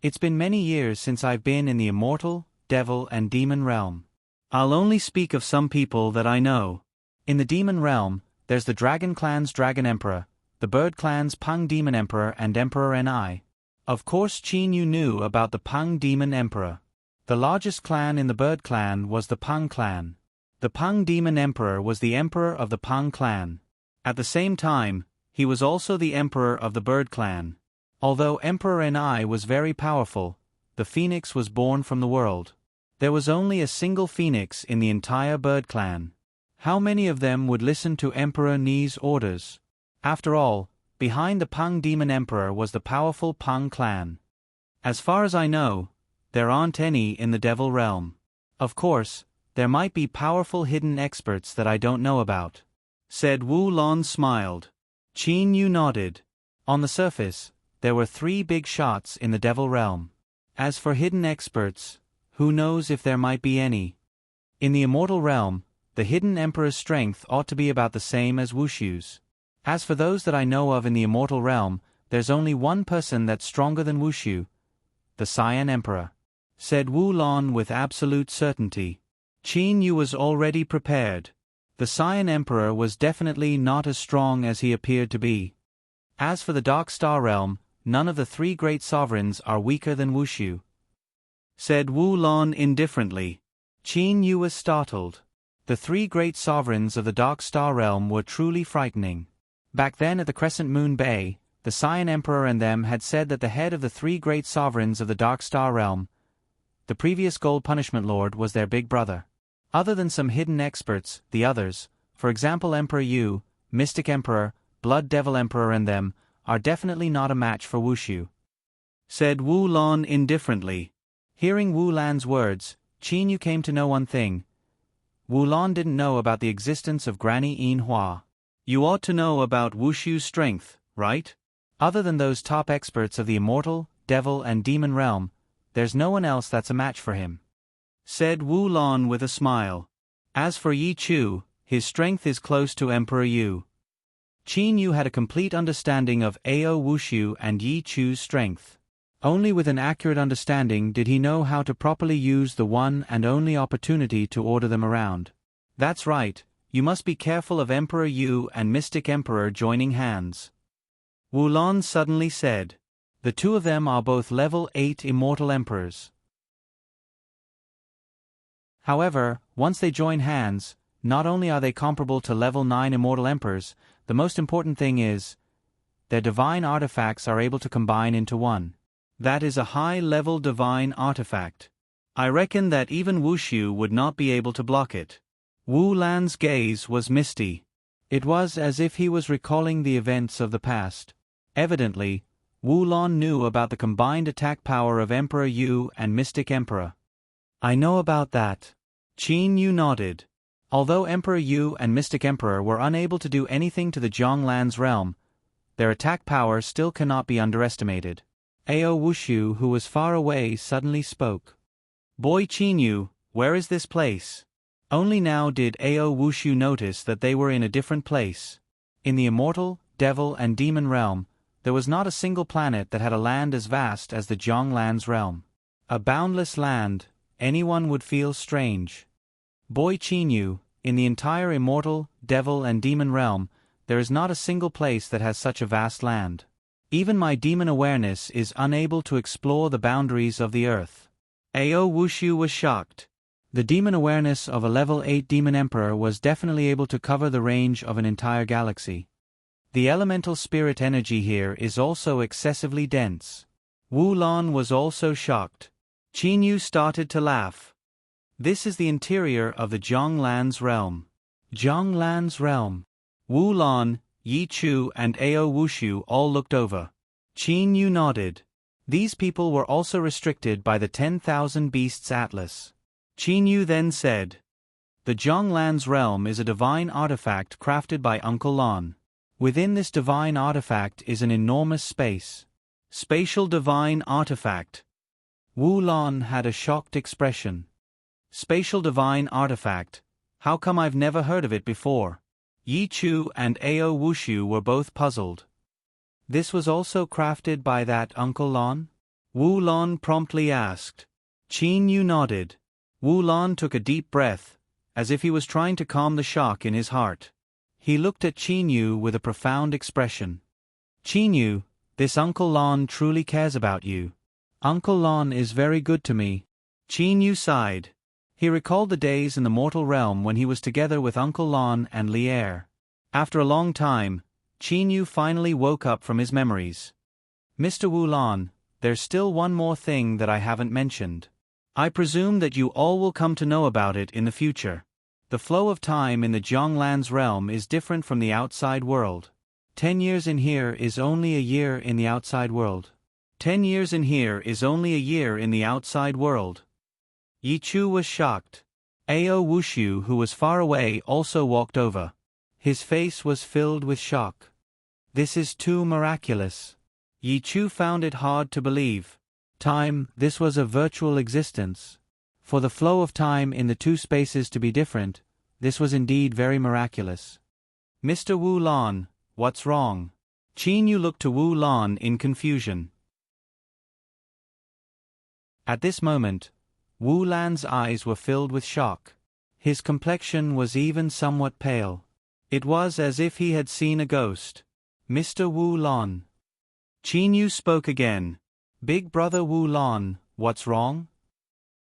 It's been many years since I've been in the immortal, devil and demon realm. I'll only speak of some people that I know. In the demon realm, there's the Dragon Clan's Dragon Emperor, the Bird Clan's Peng Demon Emperor and Emperor Ni. Of course Qin Yu knew about the Peng Demon Emperor. The largest clan in the Bird Clan was the Peng Clan. The Peng Demon Emperor was the emperor of the Peng Clan. At the same time, he was also the emperor of the Bird Clan. Although Emperor Ni was very powerful, the phoenix was born from the world. There was only a single phoenix in the entire Bird Clan. How many of them would listen to Emperor Ni's orders? After all, behind the Peng Demon Emperor was the powerful Peng Clan. As far as I know, there aren't any in the Devil Realm. Of course, there might be powerful hidden experts that I don't know about. Said Wu Lan smiled. Qin Yu nodded. On the surface, there were 3 big shots in the Devil Realm. As for hidden experts, who knows if there might be any? In the Immortal Realm, the hidden Emperor's strength ought to be about the same as Wushu's. As for those that I know of in the Immortal Realm, there's only one person that's stronger than Wushu, the Cyan Emperor. Said Wu Lan with absolute certainty. Qin Yu was already prepared. The Cyan Emperor was definitely not as strong as he appeared to be. As for the Dark Star Realm, none of the 3 great sovereigns are weaker than Wushu. Said Wu Lan indifferently. Qin Yu was startled. The 3 great sovereigns of the Dark Star Realm were truly frightening. Back then at the Crescent Moon Bay, the Cyan Emperor and them had said that the head of the 3 great sovereigns of the Dark Star Realm, the previous Gold Punishment Lord, was their big brother. Other than some hidden experts, the others, for example Emperor Yu, Mystic Emperor, Blood Devil Emperor and them, are definitely not a match for Wushu. Said Wu Lan indifferently. Hearing Wu Lan's words, Qin Yu came to know one thing. Wu Lan didn't know about the existence of Granny Yin Hua. You ought to know about Wushu's strength, right? Other than those top experts of the Immortal, Devil and Demon Realm, there's no one else that's a match for him. Said Wu Lan with a smile. As for Yi Chu, his strength is close to Emperor Yu. Qin Yu had a complete understanding of Ao Wushu and Yi Chu's strength. Only with an accurate understanding did he know how to properly use the one and only opportunity to order them around. That's right, you must be careful of Emperor Yu and Mystic Emperor joining hands. Wu Lan suddenly said. The two of them are both level 8 immortal emperors. However, once they join hands, not only are they comparable to level 9 immortal emperors, the most important thing is, their divine artifacts are able to combine into one. That is a high-level divine artifact. I reckon that even Wushu would not be able to block it. Wu Lan's gaze was misty. It was as if he was recalling the events of the past. Evidently, Wu Lan knew about the combined attack power of Emperor Yu and Mystic Emperor. I know about that. Qin Yu nodded. Although Emperor Yu and Mystic Emperor were unable to do anything to the Zhonglan's realm, their attack power still cannot be underestimated. Ao Wushu, who was far away, suddenly spoke. Boy Qin Yu, where is this place? Only now did Ao Wushu notice that they were in a different place. In the immortal, devil and demon realm, there was not a single planet that had a land as vast as the Zhonglan's realm. A boundless land, anyone would feel strange. Boy Qin Yu, in the entire immortal, devil and demon realm, there is not a single place that has such a vast land. Even my demon awareness is unable to explore the boundaries of the earth. Ao Wushu was shocked. The demon awareness of a level 8 demon emperor was definitely able to cover the range of an entire galaxy. The elemental spirit energy here is also excessively dense. Wu Lan was also shocked. Qin Yu started to laugh. This is the interior of the Zhonglan's realm. Zhonglan's realm. Wu Lan, Yi Chu and Ao Wushu all looked over. Qin Yu nodded. These people were also restricted by the 10,000 Beasts Atlas. Qin Yu then said, the Zhonglan's realm is a divine artifact crafted by Uncle Lan. Within this divine artifact is an enormous space. Spatial divine artifact. Wu Lan had a shocked expression. Spatial divine artifact, how come I've never heard of it before? Yi Chu and Ao Wushu were both puzzled. This was also crafted by that Uncle Lan? Wu Lan promptly asked. Qin Yu nodded. Wu Lan took a deep breath, as if he was trying to calm the shock in his heart. He looked at Qin Yu with a profound expression. Qin Yu, this Uncle Lan truly cares about you. Uncle Lan is very good to me. Qin Yu sighed. He recalled the days in the mortal realm when he was together with Uncle Lan and Lier. After a long time, Qin Yu finally woke up from his memories. Mr. Wu Lan, there's still one more thing that I haven't mentioned. I presume that you all will come to know about it in the future. The flow of time in the Zhonglan's realm is different from the outside world. 10 years in here is only a year in the outside world. 10 years in here is only a year in the outside world. Yi Chu was shocked. Ao Wushu, who was far away, also walked over. His face was filled with shock. This is too miraculous. Yi Chu found it hard to believe. This was a virtual existence. For the flow of time in the two spaces to be different, this was indeed very miraculous. Mr. Wu Lan, what's wrong? Qin Yu looked to Wu Lan in confusion. At this moment, Wu Lan's eyes were filled with shock. His complexion was even somewhat pale. It was as if he had seen a ghost. Mr. Wu Lan. Qin Yu spoke again. Big brother Wu Lan, what's wrong?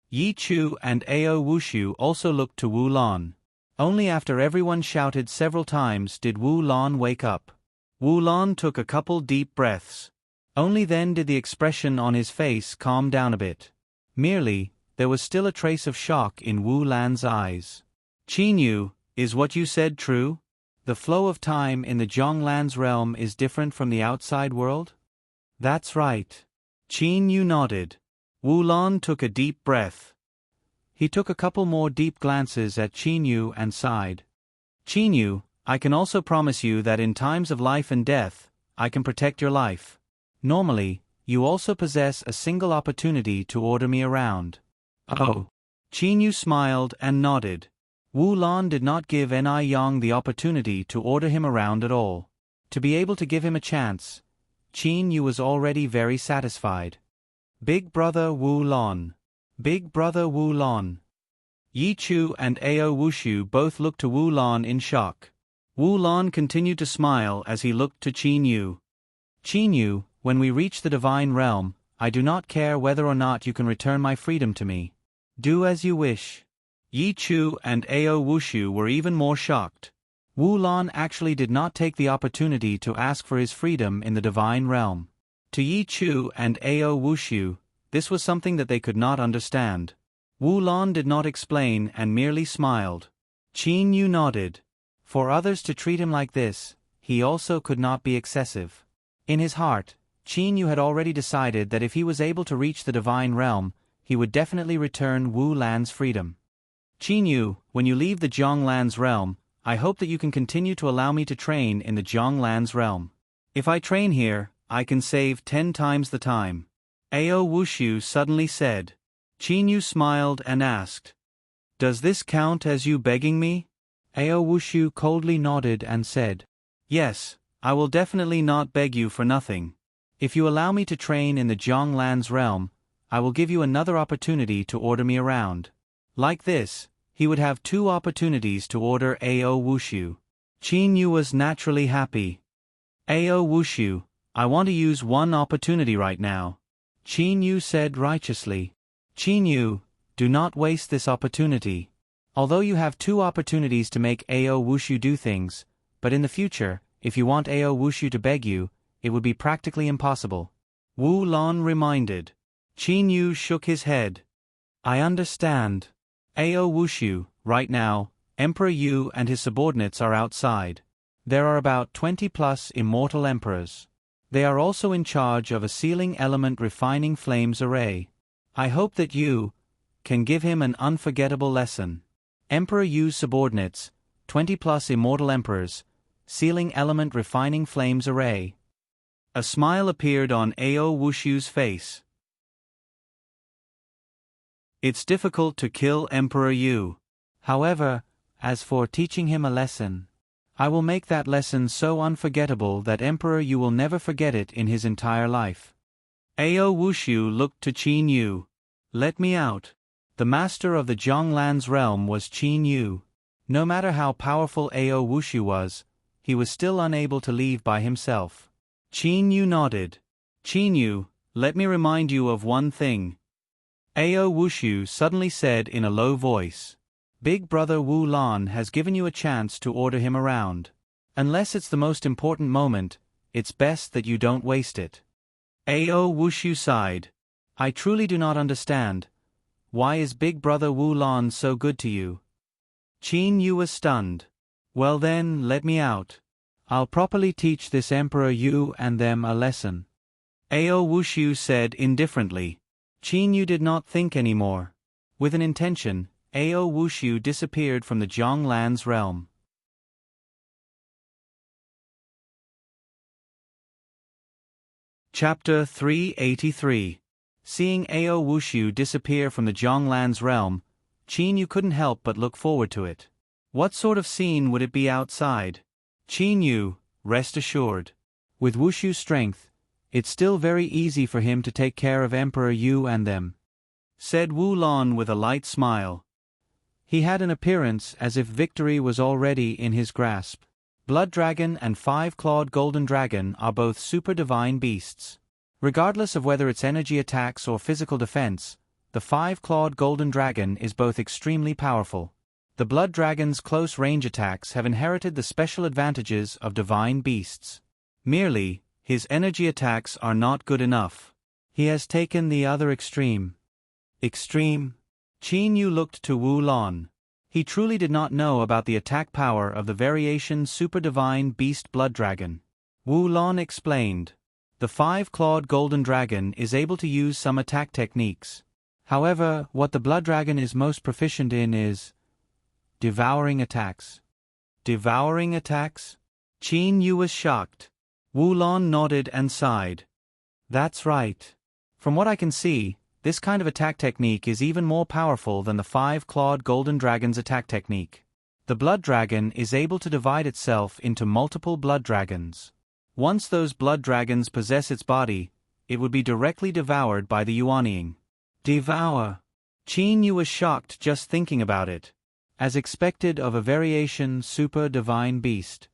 Yi Chu and Ao Wushu also looked to Wu Lan. Only after everyone shouted several times did Wu Lan wake up. Wu Lan took a couple deep breaths. Only then did the expression on his face calm down a bit. Merely, there was still a trace of shock in Wu Lan's eyes. Qin Yu, is what you said true? The flow of time in the Zhonglan's realm is different from the outside world? That's right. Qin Yu nodded. Wu Lan took a deep breath. He took a couple more deep glances at Qin Yu and sighed. Qin Yu, I can also promise you that in times of life and death, I can protect your life. Normally, you also possess a single opportunity to order me around. Oh. Qin Yu smiled and nodded. Wu Lan did not give Ni Yang the opportunity to order him around at all. To be able to give him a chance, Qin Yu was already very satisfied. Big Brother Wu Lon. Big Brother Wu Lon. Yi Chu and Ao Wushu both looked to Wu Lon in shock. Wu Lon continued to smile as he looked to Qin Yu. Qin Yu, when we reach the divine realm, I do not care whether or not you can return my freedom to me. Do as you wish. Yi Chu and Ao Wushu were even more shocked. Wu Lon actually did not take the opportunity to ask for his freedom in the divine realm. To Yi Chu and Ao Wushu, this was something that they could not understand. Wu Lon did not explain and merely smiled. Qin Yu nodded. For others to treat him like this, he also could not be excessive. In his heart, Qin Yu had already decided that if he was able to reach the divine realm, he would definitely return Wu Lan's freedom. Qin Yu, when you leave the Jiang Lan's realm, I hope that you can continue to allow me to train in the Jiang Lan's realm. If I train here, I can save 10 times the time. Ao Wushu suddenly said. Qin Yu smiled and asked, Does this count as you begging me? Ao Wushu coldly nodded and said, Yes, I will definitely not beg you for nothing. If you allow me to train in the Jiang Lan's realm, I will give you another opportunity to order me around. Like this, he would have 2 opportunities to order Ao Wushu. Qin Yu was naturally happy. Ao Wushu, I want to use 1 opportunity right now. Qin Yu said righteously. Qin Yu, do not waste this opportunity. Although you have 2 opportunities to make Ao Wushu do things, but in the future, if you want Ao Wushu to beg you, it would be practically impossible. Wu Lon reminded. Qin Yu shook his head. I understand. Ao Wushu, right now, Emperor Yu and his subordinates are outside. There are about 20+ immortal emperors. They are also in charge of a sealing element refining flames array. I hope that you can give him an unforgettable lesson. Emperor Yu's subordinates, 20+ immortal emperors, sealing element refining flames array. A smile appeared on Ao Wushu's face. It's difficult to kill Emperor Yu. However, as for teaching him a lesson, I will make that lesson so unforgettable that Emperor Yu will never forget it in his entire life. Ao Wushu looked to Qin Yu. Let me out. The master of the Jiang Lan's realm was Qin Yu. No matter how powerful Ao Wushu was, he was still unable to leave by himself. Qin Yu nodded. Qin Yu, let me remind you of one thing. Ao Wushu suddenly said in a low voice. Big Brother Wu Lon has given you a chance to order him around. Unless it's the most important moment, it's best that you don't waste it. Ao Wushu sighed. I truly do not understand. Why is Big Brother Wu Lon so good to you? Qin Yu was stunned. Well then, let me out. I'll properly teach this Emperor Yu and them a lesson. Ao Wushu said indifferently. Qin Yu did not think anymore. With an intention, Ao Wushu disappeared from the Jiang Lan's realm. Chapter 383. Seeing Ao Wushu disappear from the Jiang Lan's realm, Qin Yu couldn't help but look forward to it. What sort of scene would it be outside? Qin Yu, rest assured. With Wushu's strength, it's still very easy for him to take care of Emperor Yu and them, said Wu Lon with a light smile. He had an appearance as if victory was already in his grasp. Blood Dragon and 5-clawed Golden Dragon are both super divine beasts. Regardless of whether it's energy attacks or physical defense, the 5-clawed Golden Dragon is both extremely powerful. The Blood Dragon's close-range attacks have inherited the special advantages of divine beasts. Merely, his energy attacks are not good enough. He has taken the other extreme. Extreme? Qin Yu looked to Wu Lon. He truly did not know about the attack power of the variation Super Divine Beast Blood Dragon. Wu Lon explained. The 5-clawed Golden Dragon is able to use some attack techniques. However, what the Blood Dragon is most proficient in is devouring attacks. Devouring attacks? Qin Yu was shocked. Wu Lon nodded and sighed. That's right. From what I can see, this kind of attack technique is even more powerful than the 5-clawed Golden Dragon's attack technique. The Blood Dragon is able to divide itself into multiple Blood Dragons. Once those Blood Dragons possess its body, it would be directly devoured by the Yuanying. Devour. Qin Yu was shocked just thinking about it. As expected of a variation super divine beast.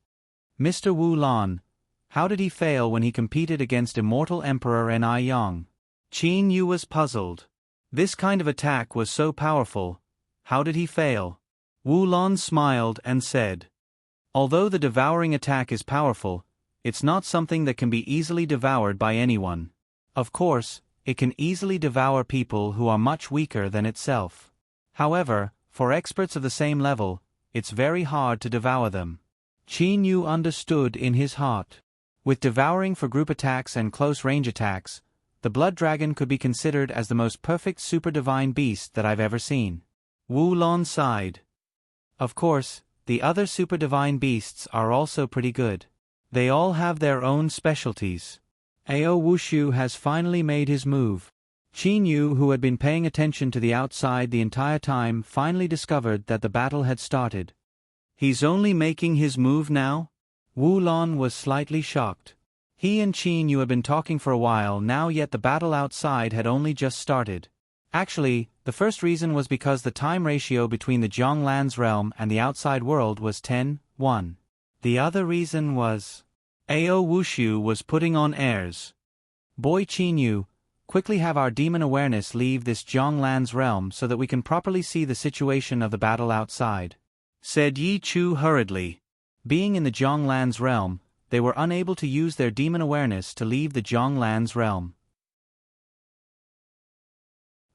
Mr. Wu Lan, how did he fail when he competed against immortal Emperor Ni Yang? Qin Yu was puzzled. This kind of attack was so powerful, how did he fail? Wu Lan smiled and said, although the devouring attack is powerful, it's not something that can be easily devoured by anyone. Of course, it can easily devour people who are much weaker than itself. However, for experts of the same level, it's very hard to devour them. Qin Yu understood in his heart. With devouring for group attacks and close-range attacks, the blood dragon could be considered as the most perfect super divine beast that I've ever seen. Wu Lan sighed. Of course, the other super divine beasts are also pretty good. They all have their own specialties. Ao Wushu has finally made his move. Qin Yu, who had been paying attention to the outside the entire time, finally discovered that the battle had started. He's only making his move now? Wu Lan was slightly shocked. He and Qin Yu had been talking for a while now, yet the battle outside had only just started. Actually, the first reason was because the time ratio between the Zhonglan's realm and the outside world was 10:1. The other reason was Ao Wushu was putting on airs. Boy Qin Yu, quickly have our demon awareness leave this Zhonglan's realm so that we can properly see the situation of the battle outside, said Yi Chu hurriedly. Being in the Zhonglan's realm, they were unable to use their demon awareness to leave the Zhonglan's realm.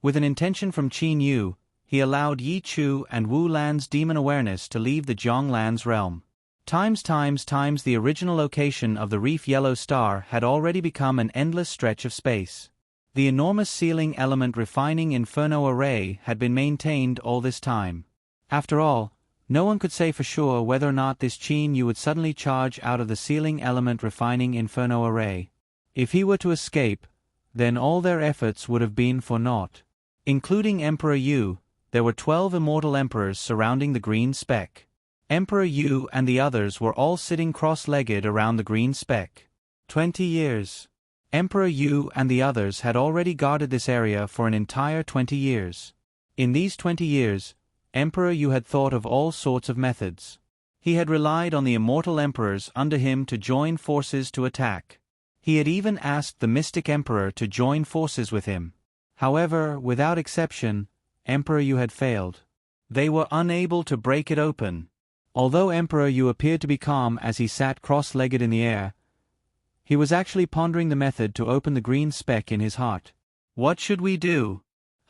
With an intention from Qin Yu, he allowed Yi Chu and Wu Lan's demon awareness to leave the Zhonglan's realm. Times the original location of the reef yellow star had already become an endless stretch of space. The enormous sealing element refining inferno array had been maintained all this time. After all, no one could say for sure whether or not this Qin Yu would suddenly charge out of the sealing element refining inferno array. If he were to escape, then all their efforts would have been for naught. Including Emperor Yu, there were 12 immortal emperors surrounding the green speck. Emperor Yu and the others were all sitting cross-legged around the green speck. 20 years. Emperor Yu and the others had already guarded this area for an entire 20 years. In these 20 years, Emperor Yu had thought of all sorts of methods. He had relied on the immortal emperors under him to join forces to attack. He had even asked the mystic emperor to join forces with him. However, without exception, Emperor Yu had failed. They were unable to break it open. Although Emperor Yu appeared to be calm as he sat cross-legged in the air, he was actually pondering the method to open the green speck in his heart. What should we do?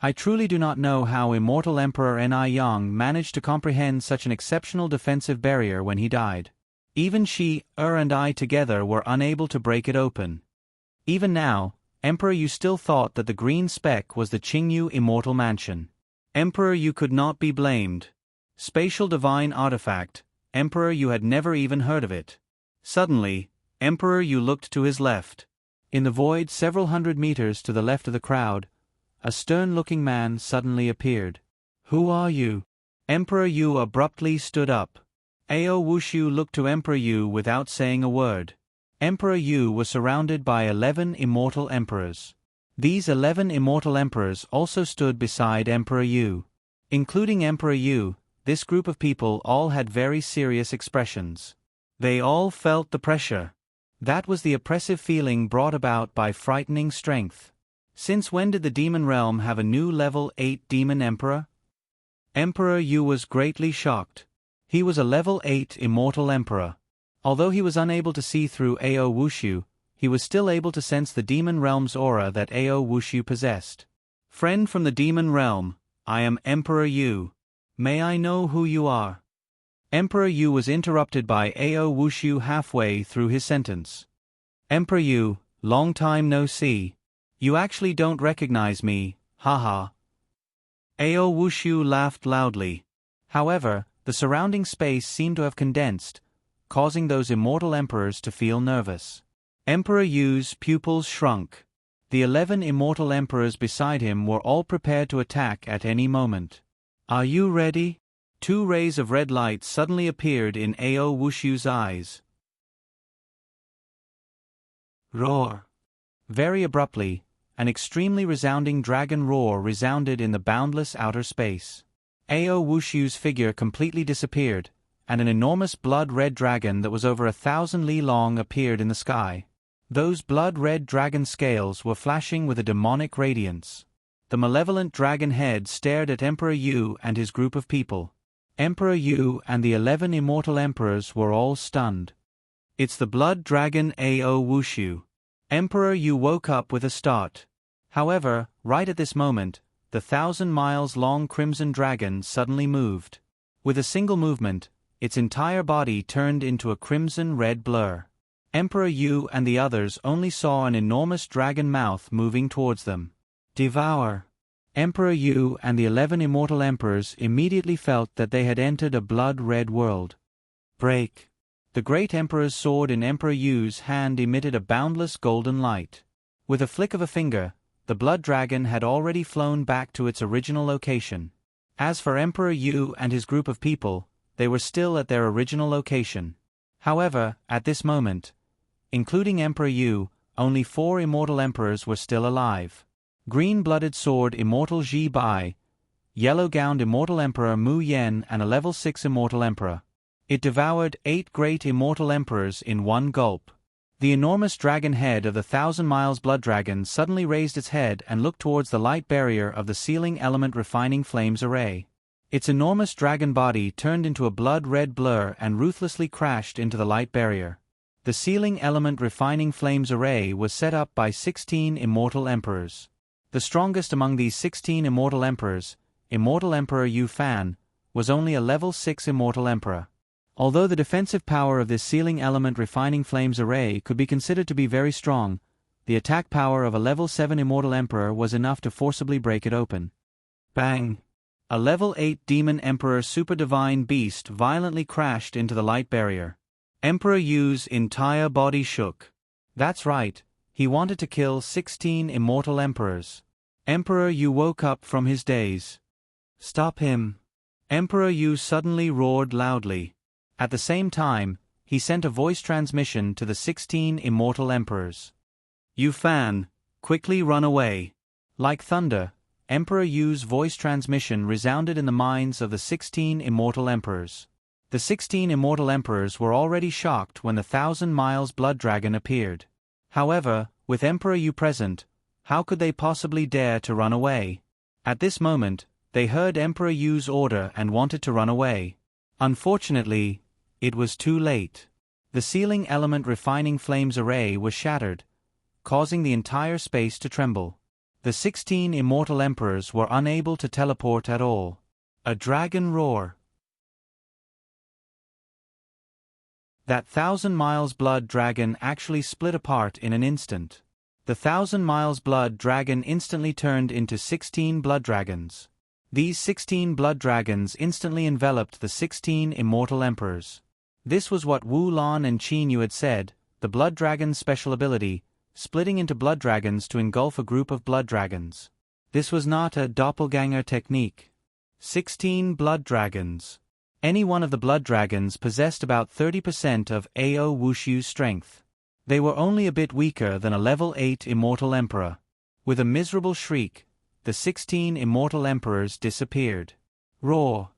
I truly do not know how immortal Emperor Ni Yang managed to comprehend such an exceptional defensive barrier when he died. Even she, and I together were unable to break it open. Even now, Emperor Yu still thought that the green speck was the Qingyu Immortal Mansion. Emperor Yu could not be blamed. Spatial divine artifact, Emperor Yu had never even heard of it. Suddenly, Emperor Yu looked to his left. In the void several hundred meters to the left of the crowd, a stern-looking man suddenly appeared. Who are you? Emperor Yu abruptly stood up. Ao Wushu looked to Emperor Yu without saying a word. Emperor Yu was surrounded by 11 immortal emperors. These 11 immortal emperors also stood beside Emperor Yu. Including Emperor Yu, this group of people all had very serious expressions. They all felt the pressure. That was the oppressive feeling brought about by frightening strength. Since when did the demon realm have a new level 8 demon emperor? Emperor Yu was greatly shocked. He was a level 8 immortal emperor. Although he was unable to see through Ao Wushu, he was still able to sense the demon realm's aura that Ao Wushu possessed. Friend from the demon realm, I am Emperor Yu. May I know who you are? Emperor Yu was interrupted by Ao Wushu halfway through his sentence. Emperor Yu, long time no see. You actually don't recognize me, haha. Ao Wushu laughed loudly. However, the surrounding space seemed to have condensed, causing those immortal emperors to feel nervous. Emperor Yu's pupils shrunk. The 11 immortal emperors beside him were all prepared to attack at any moment. Are you ready? 2 rays of red light suddenly appeared in Ao Wushu's eyes. Roar! Very abruptly, an extremely resounding dragon roar resounded in the boundless outer space. Ao Wushu's figure completely disappeared, and an enormous blood-red dragon that was over 1,000 li long appeared in the sky. Those blood-red dragon scales were flashing with a demonic radiance. The malevolent dragon head stared at Emperor Yu and his group of people. Emperor Yu and the 11 immortal emperors were all stunned. It's the blood dragon Ao Wushu. Emperor Yu woke up with a start. However, right at this moment, the 1,000 miles long crimson dragon suddenly moved. With a single movement, its entire body turned into a crimson-red blur. Emperor Yu and the others only saw an enormous dragon mouth moving towards them. Devour! Emperor Yu and the 11 immortal emperors immediately felt that they had entered a blood-red world. Break! The great emperor's sword in Emperor Yu's hand emitted a boundless golden light. With a flick of a finger, the blood dragon had already flown back to its original location. As for Emperor Yu and his group of people, they were still at their original location. However, at this moment, including Emperor Yu, only 4 immortal emperors were still alive. Green-blooded sword Immortal Ji Bai, yellow-gowned immortal emperor Mu Yen and a level 6 immortal emperor. It devoured 8 great immortal emperors in one gulp. The enormous dragon head of the 1,000 miles blood dragon suddenly raised its head and looked towards the light barrier of the sealing element refining flames array. Its enormous dragon body turned into a blood-red blur and ruthlessly crashed into the light barrier. The sealing element refining flames array was set up by 16 immortal emperors. The strongest among these 16 immortal emperors, Immortal Emperor Yu Fan, was only a level 6 immortal emperor. Although the defensive power of this sealing element refining flames array could be considered to be very strong, the attack power of a level 7 immortal emperor was enough to forcibly break it open. Bang! A level 8 demon emperor super divine beast violently crashed into the light barrier. Emperor Yu's entire body shook. That's right, he wanted to kill 16 immortal emperors. Emperor Yu woke up from his daze. Stop him! Emperor Yu suddenly roared loudly. At the same time, he sent a voice transmission to the 16 immortal emperors. Yu Fan, quickly run away. Like thunder, Emperor Yu's voice transmission resounded in the minds of the 16 immortal emperors. The 16 immortal emperors were already shocked when the 1,000 miles blood dragon appeared. However, with Emperor Yu present, how could they possibly dare to run away? At this moment, they heard Emperor Yu's order and wanted to run away. Unfortunately, it was too late. The sealing element refining flames array was shattered, causing the entire space to tremble. The 16 immortal emperors were unable to teleport at all. A dragon roar. That 1,000 miles blood dragon actually split apart in an instant. The 1,000 miles blood dragon instantly turned into 16 blood dragons. These 16 blood dragons instantly enveloped the 16 immortal emperors. This was what Wu Lan and Qin Yu had said, the blood dragon's special ability, splitting into blood dragons to engulf a group of blood dragons. This was not a doppelganger technique. 16 blood dragons. Any one of the blood dragons possessed about 30% of Ao Wushu's strength. They were only a bit weaker than a level 8 immortal emperor. With a miserable shriek, the 16 immortal emperors disappeared. Roar!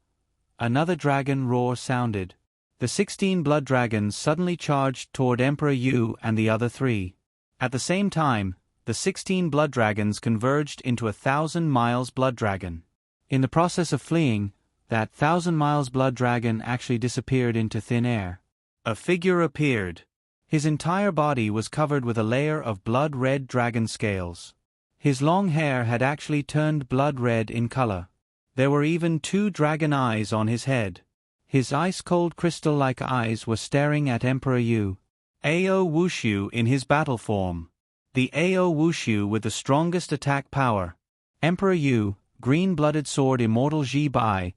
Another dragon roar sounded. The 16 blood dragons suddenly charged toward Emperor Yu and the other 3. At the same time, the 16 blood dragons converged into a 1,000 miles blood dragon. In the process of fleeing, that 1,000 miles blood dragon actually disappeared into thin air. A figure appeared. His entire body was covered with a layer of blood-red dragon scales. His long hair had actually turned blood-red in color. There were even 2 dragon eyes on his head. His ice-cold crystal-like eyes were staring at Emperor Yu. Ao Wushu in his battle form. The Ao Wushu with the strongest attack power. Emperor Yu, green-blooded sword Immortal Ji Bai,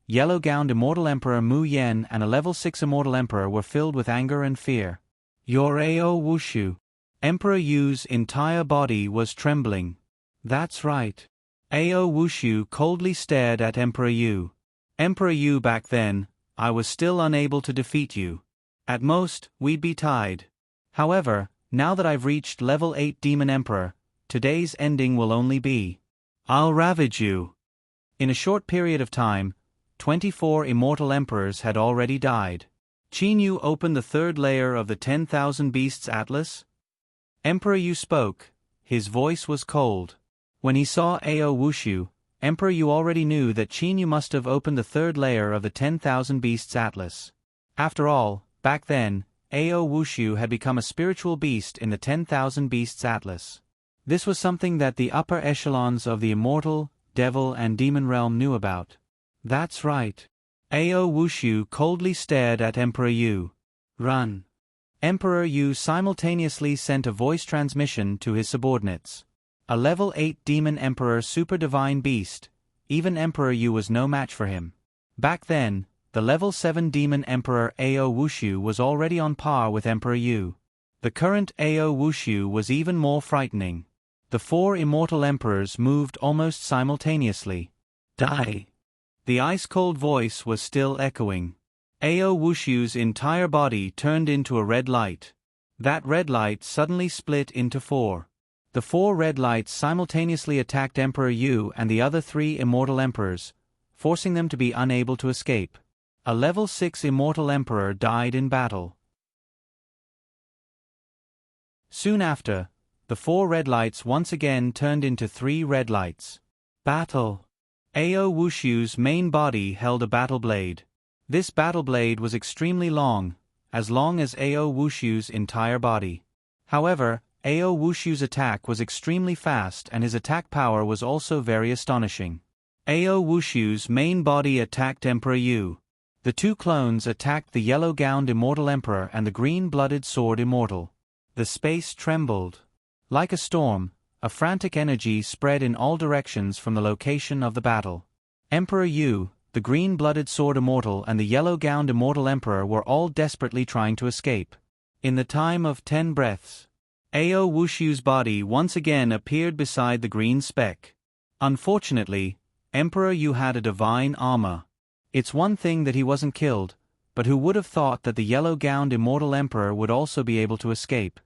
yellow-gowned immortal emperor Mu Yen and a level 6 immortal emperor were filled with anger and fear. Your Ao Wushu. Emperor Yu's entire body was trembling. That's right. Ao Wushu coldly stared at Emperor Yu. Emperor Yu, back then, I was still unable to defeat you. At most, we'd be tied. However, Now that I've reached level 8 Demon Emperor, today's ending will only be, I'll ravage you. In a short period of time, 24 immortal emperors had already died. Qin Yu opened the third layer of the 10,000 Beasts Atlas. Emperor Yu spoke. His voice was cold. When he saw Ao Wushu, Emperor Yu already knew that Qin Yu must have opened the third layer of the 10,000 Beasts Atlas. After all, back then, Ao Wushu had become a spiritual beast in the 10,000 Beasts Atlas. This was something that the upper echelons of the immortal, devil and demon realm knew about. That's right. Ao Wushu coldly stared at Emperor Yu. Run. Emperor Yu simultaneously sent a voice transmission to his subordinates. A level 8 Demon Emperor super divine beast, even Emperor Yu was no match for him. Back then, the level 7 Demon Emperor Ao Wushu was already on par with Emperor Yu. The current Ao Wushu was even more frightening. The 4 immortal emperors moved almost simultaneously. Die! The ice-cold voice was still echoing. Ao Wushu's entire body turned into a red light. That red light suddenly split into 4. The 4 red lights simultaneously attacked Emperor Yu and the other 3 immortal emperors, forcing them to be unable to escape. A level 6 immortal emperor died in battle. Soon after, the 4 red lights once again turned into 3 red lights. Battle. Ao Wushu's main body held a battle blade. This battle blade was extremely long as Ao Wushu's entire body. However, Ao Wushu's attack was extremely fast and his attack power was also very astonishing. Ao Wushu's main body attacked Emperor Yu. The 2 clones attacked the yellow-gowned Immortal Emperor and the green-blooded Sword Immortal. The space trembled. Like a storm, a frantic energy spread in all directions from the location of the battle. Emperor Yu, the green-blooded Sword Immortal and the yellow-gowned Immortal Emperor were all desperately trying to escape. In the time of 10 breaths, Ao Wushu's body once again appeared beside the green speck. Unfortunately, Emperor Yu had a divine armor. It's one thing that he wasn't killed, but who would have thought that the yellow-gowned Immortal Emperor would also be able to escape?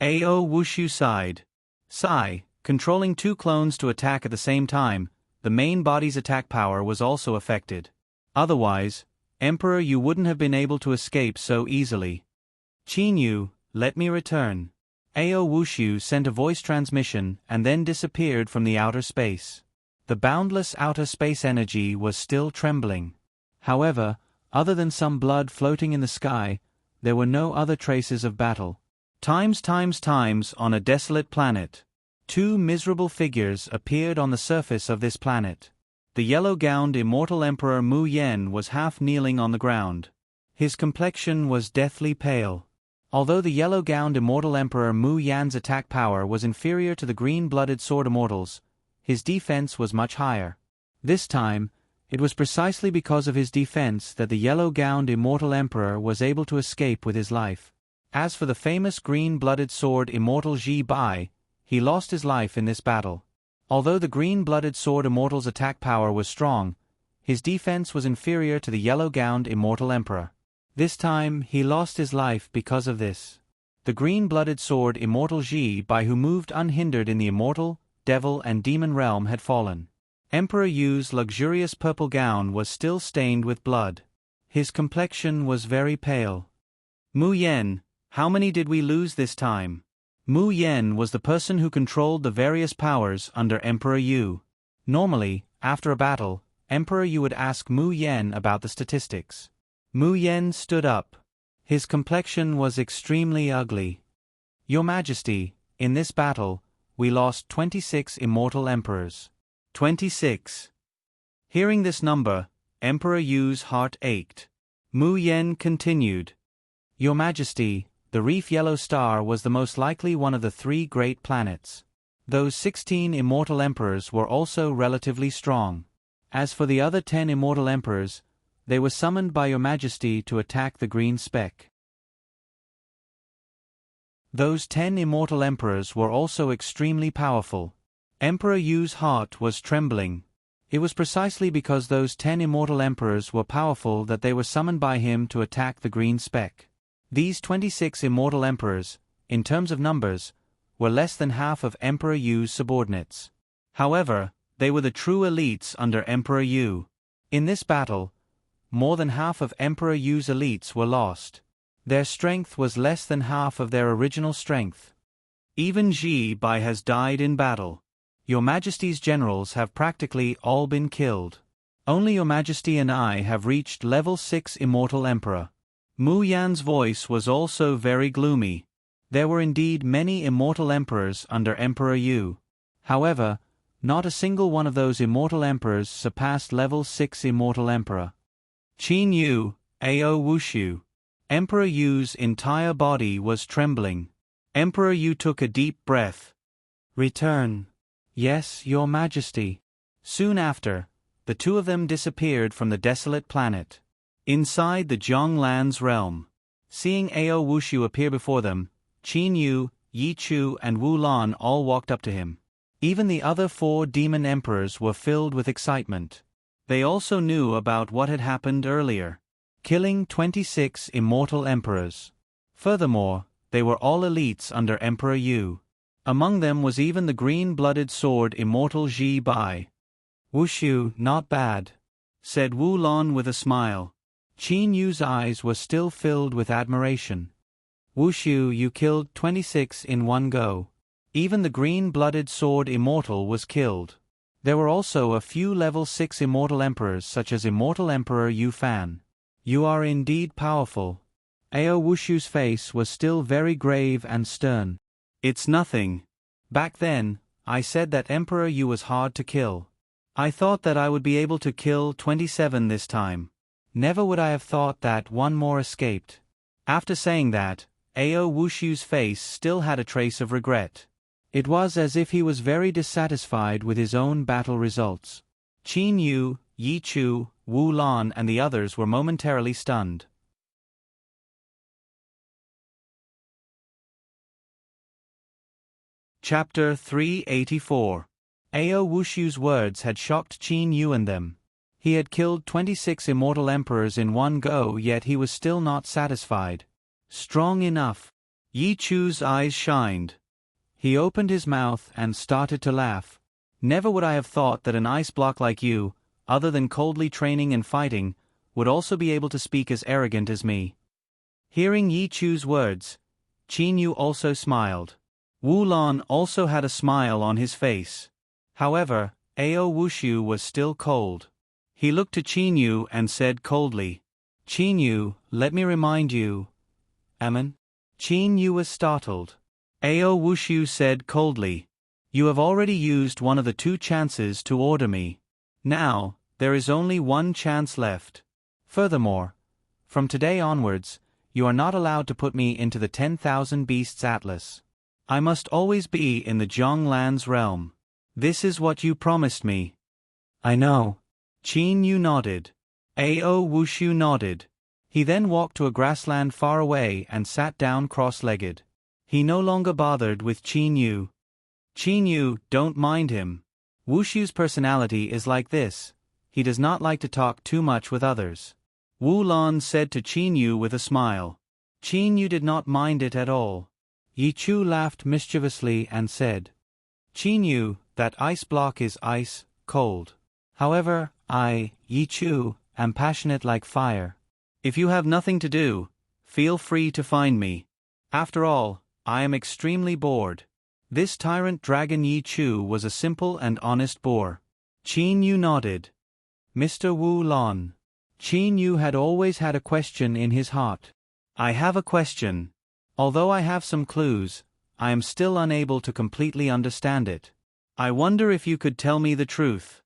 Ao Wushu sighed. Sigh, controlling 2 clones to attack at the same time, the main body's attack power was also affected. Otherwise, Emperor Yu wouldn't have been able to escape so easily. Qin Yu, let me return. Ao Wushu sent a voice transmission and then disappeared from the outer space. The boundless outer space energy was still trembling. However, other than some blood floating in the sky, there were no other traces of battle. Times on a desolate planet. 2 miserable figures appeared on the surface of this planet. The yellow-gowned Immortal Emperor Mu Yen was half kneeling on the ground. His complexion was deathly pale. Although the yellow-gowned Immortal Emperor Mu Yan's attack power was inferior to the green-blooded Sword Immortals, his defense was much higher. This time, it was precisely because of his defense that the yellow-gowned Immortal Emperor was able to escape with his life. As for the famous green-blooded Sword Immortal Ji Bai, he lost his life in this battle. Although the green-blooded Sword Immortal's attack power was strong, his defense was inferior to the yellow-gowned Immortal Emperor. This time, he lost his life because of this. The green-blooded Sword Immortal Ji Bai, who moved unhindered in the immortal, devil and demon realm, had fallen. Emperor Yu's luxurious purple gown was still stained with blood. His complexion was very pale. Mu Yen, how many did we lose this time? Mu Yen was the person who controlled the various powers under Emperor Yu. Normally, after a battle, Emperor Yu would ask Mu Yen about the statistics. Mu Yen stood up. His complexion was extremely ugly. Your Majesty, in this battle, we lost 26 immortal emperors. 26. Hearing this number, Emperor Yu's heart ached. Mu Yen continued. Your Majesty, the Reef Yellow Star was the most likely one of the 3 great planets. Those 16 immortal emperors were also relatively strong. As for the other 10 immortal emperors, they were summoned by Your Majesty to attack the green speck. Those 10 immortal emperors were also extremely powerful. Emperor Yu's heart was trembling. It was precisely because those 10 immortal emperors were powerful that they were summoned by him to attack the green speck. These 26 immortal emperors, in terms of numbers, were less than half of Emperor Yu's subordinates. However, they were the true elites under Emperor Yu. In this battle, more than half of Emperor Yu's elites were lost. Their strength was less than half of their original strength. Even Ji Bai has died in battle. Your Majesty's generals have practically all been killed. Only Your Majesty and I have reached level 6 Immortal Emperor. Mu Yan's voice was also very gloomy. There were indeed many immortal emperors under Emperor Yu. However, not a single one of those immortal emperors surpassed level 6 Immortal Emperor. Qin Yu, Ao Wushu. Emperor Yu's entire body was trembling. Emperor Yu took a deep breath. Return. Yes, Your Majesty. Soon after, the two of them disappeared from the desolate planet. Inside the Zhonglan's realm. Seeing Ao Wushu appear before them, Qin Yu, Yi Chu and Wu Lan all walked up to him. Even the other 4 demon emperors were filled with excitement. They also knew about what had happened earlier, killing 26 immortal emperors. Furthermore, they were all elites under Emperor Yu. Among them was even the green-blooded sword immortal Ji Bai. Wushu, not bad, said Wu Lan with a smile. Qin Yu's eyes were still filled with admiration. Wushu, you killed 26 in one go. Even the green-blooded sword immortal was killed. There were also a few level 6 immortal emperors such as Immortal Emperor Yu Fan. You are indeed powerful. Ao Wushu's face was still very grave and stern. It's nothing. Back then, I said that Emperor Yu was hard to kill. I thought that I would be able to kill 27 this time. Never would I have thought that one more escaped. After saying that, Ao Wushu's face still had a trace of regret. It was as if he was very dissatisfied with his own battle results. Qin Yu, Yi Chu, Wu Lan and the others were momentarily stunned. Chapter 384. Ao Wushu's words had shocked Qin Yu and them. He had killed 26 immortal emperors in one go, yet he was still not satisfied. Strong enough. Yi Chu's eyes shined. He opened his mouth and started to laugh. Never would I have thought that an ice block like you, other than coldly training and fighting, would also be able to speak as arrogant as me. Hearing Yi Chu's words, Qin Yu also smiled. Wu Lan also had a smile on his face. However, Ao Wushu was still cold. He looked to Qin Yu and said coldly, Qin Yu, let me remind you. Amen? Qin Yu was startled. Ao Wushu said coldly, you have already used one of the 2 chances to order me. Now, there is only one chance left. Furthermore, from today onwards, you are not allowed to put me into the 10,000 Beasts Atlas. I must always be in the Zhonglan's realm. This is what you promised me. I know. Qin Yu nodded. Ao Wushu nodded. He then walked to a grassland far away and sat down cross-legged. He no longer bothered with Qin Yu. Qin Yu, don't mind him. Wushu's personality is like this. He does not like to talk too much with others. Wu Lan said to Qin Yu with a smile. Qin Yu did not mind it at all. Yi Chu laughed mischievously and said, Qin Yu, that ice block is ice, cold. However, I, Yi Chu, am passionate like fire. If you have nothing to do, feel free to find me. After all, I am extremely bored. This tyrant dragon Yi Chu was a simple and honest boor. Qin Yu nodded. Mr. Wu Lan. Qin Yu had always had a question in his heart. I have a question. Although I have some clues, I am still unable to completely understand it. I wonder if you could tell me the truth.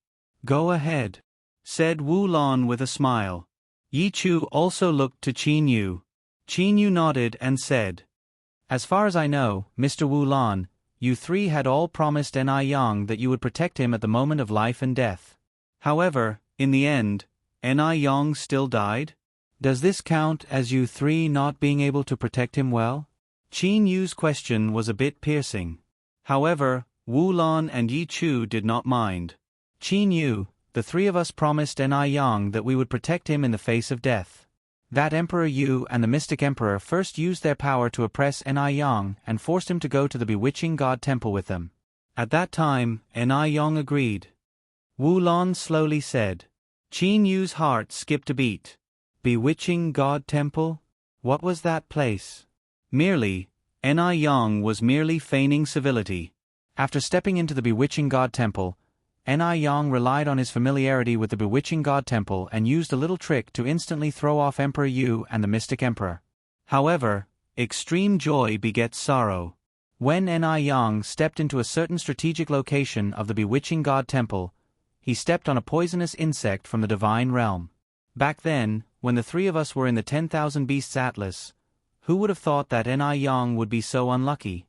Go ahead, said Wu Lan with a smile. Yi Chu also looked to Qin Yu. Qin Yu nodded and said, as far as I know, Mr. Wu Lan, you 3 had all promised Ni Yang that you would protect him at the moment of life and death. However, in the end, Ni Yang still died? Does this count as you 3 not being able to protect him well? Qin Yu's question was a bit piercing. However, Wu Lan and Yi Chu did not mind. Qin Yu, the 3 of us promised Ni Yang that we would protect him in the face of death. That Emperor Yu and the Mystic Emperor first used their power to oppress Enai Yang and forced him to go to the Bewitching God Temple with them. At that time, Enai Yang agreed. Wu Lan slowly said. Qin Yu's heart skipped a beat. Bewitching God Temple? What was that place? Merely, Enai Yang was merely feigning civility. After stepping into the Bewitching God Temple, Enai Yang relied on his familiarity with the Bewitching God Temple and used a little trick to instantly throw off Emperor Yu and the Mystic Emperor. However, extreme joy begets sorrow. When Enai Yang stepped into a certain strategic location of the Bewitching God Temple, he stepped on a poisonous insect from the Divine Realm. Back then, when the three of us were in the 10,000 Beasts Atlas, who would have thought that Enai Yang would be so unlucky?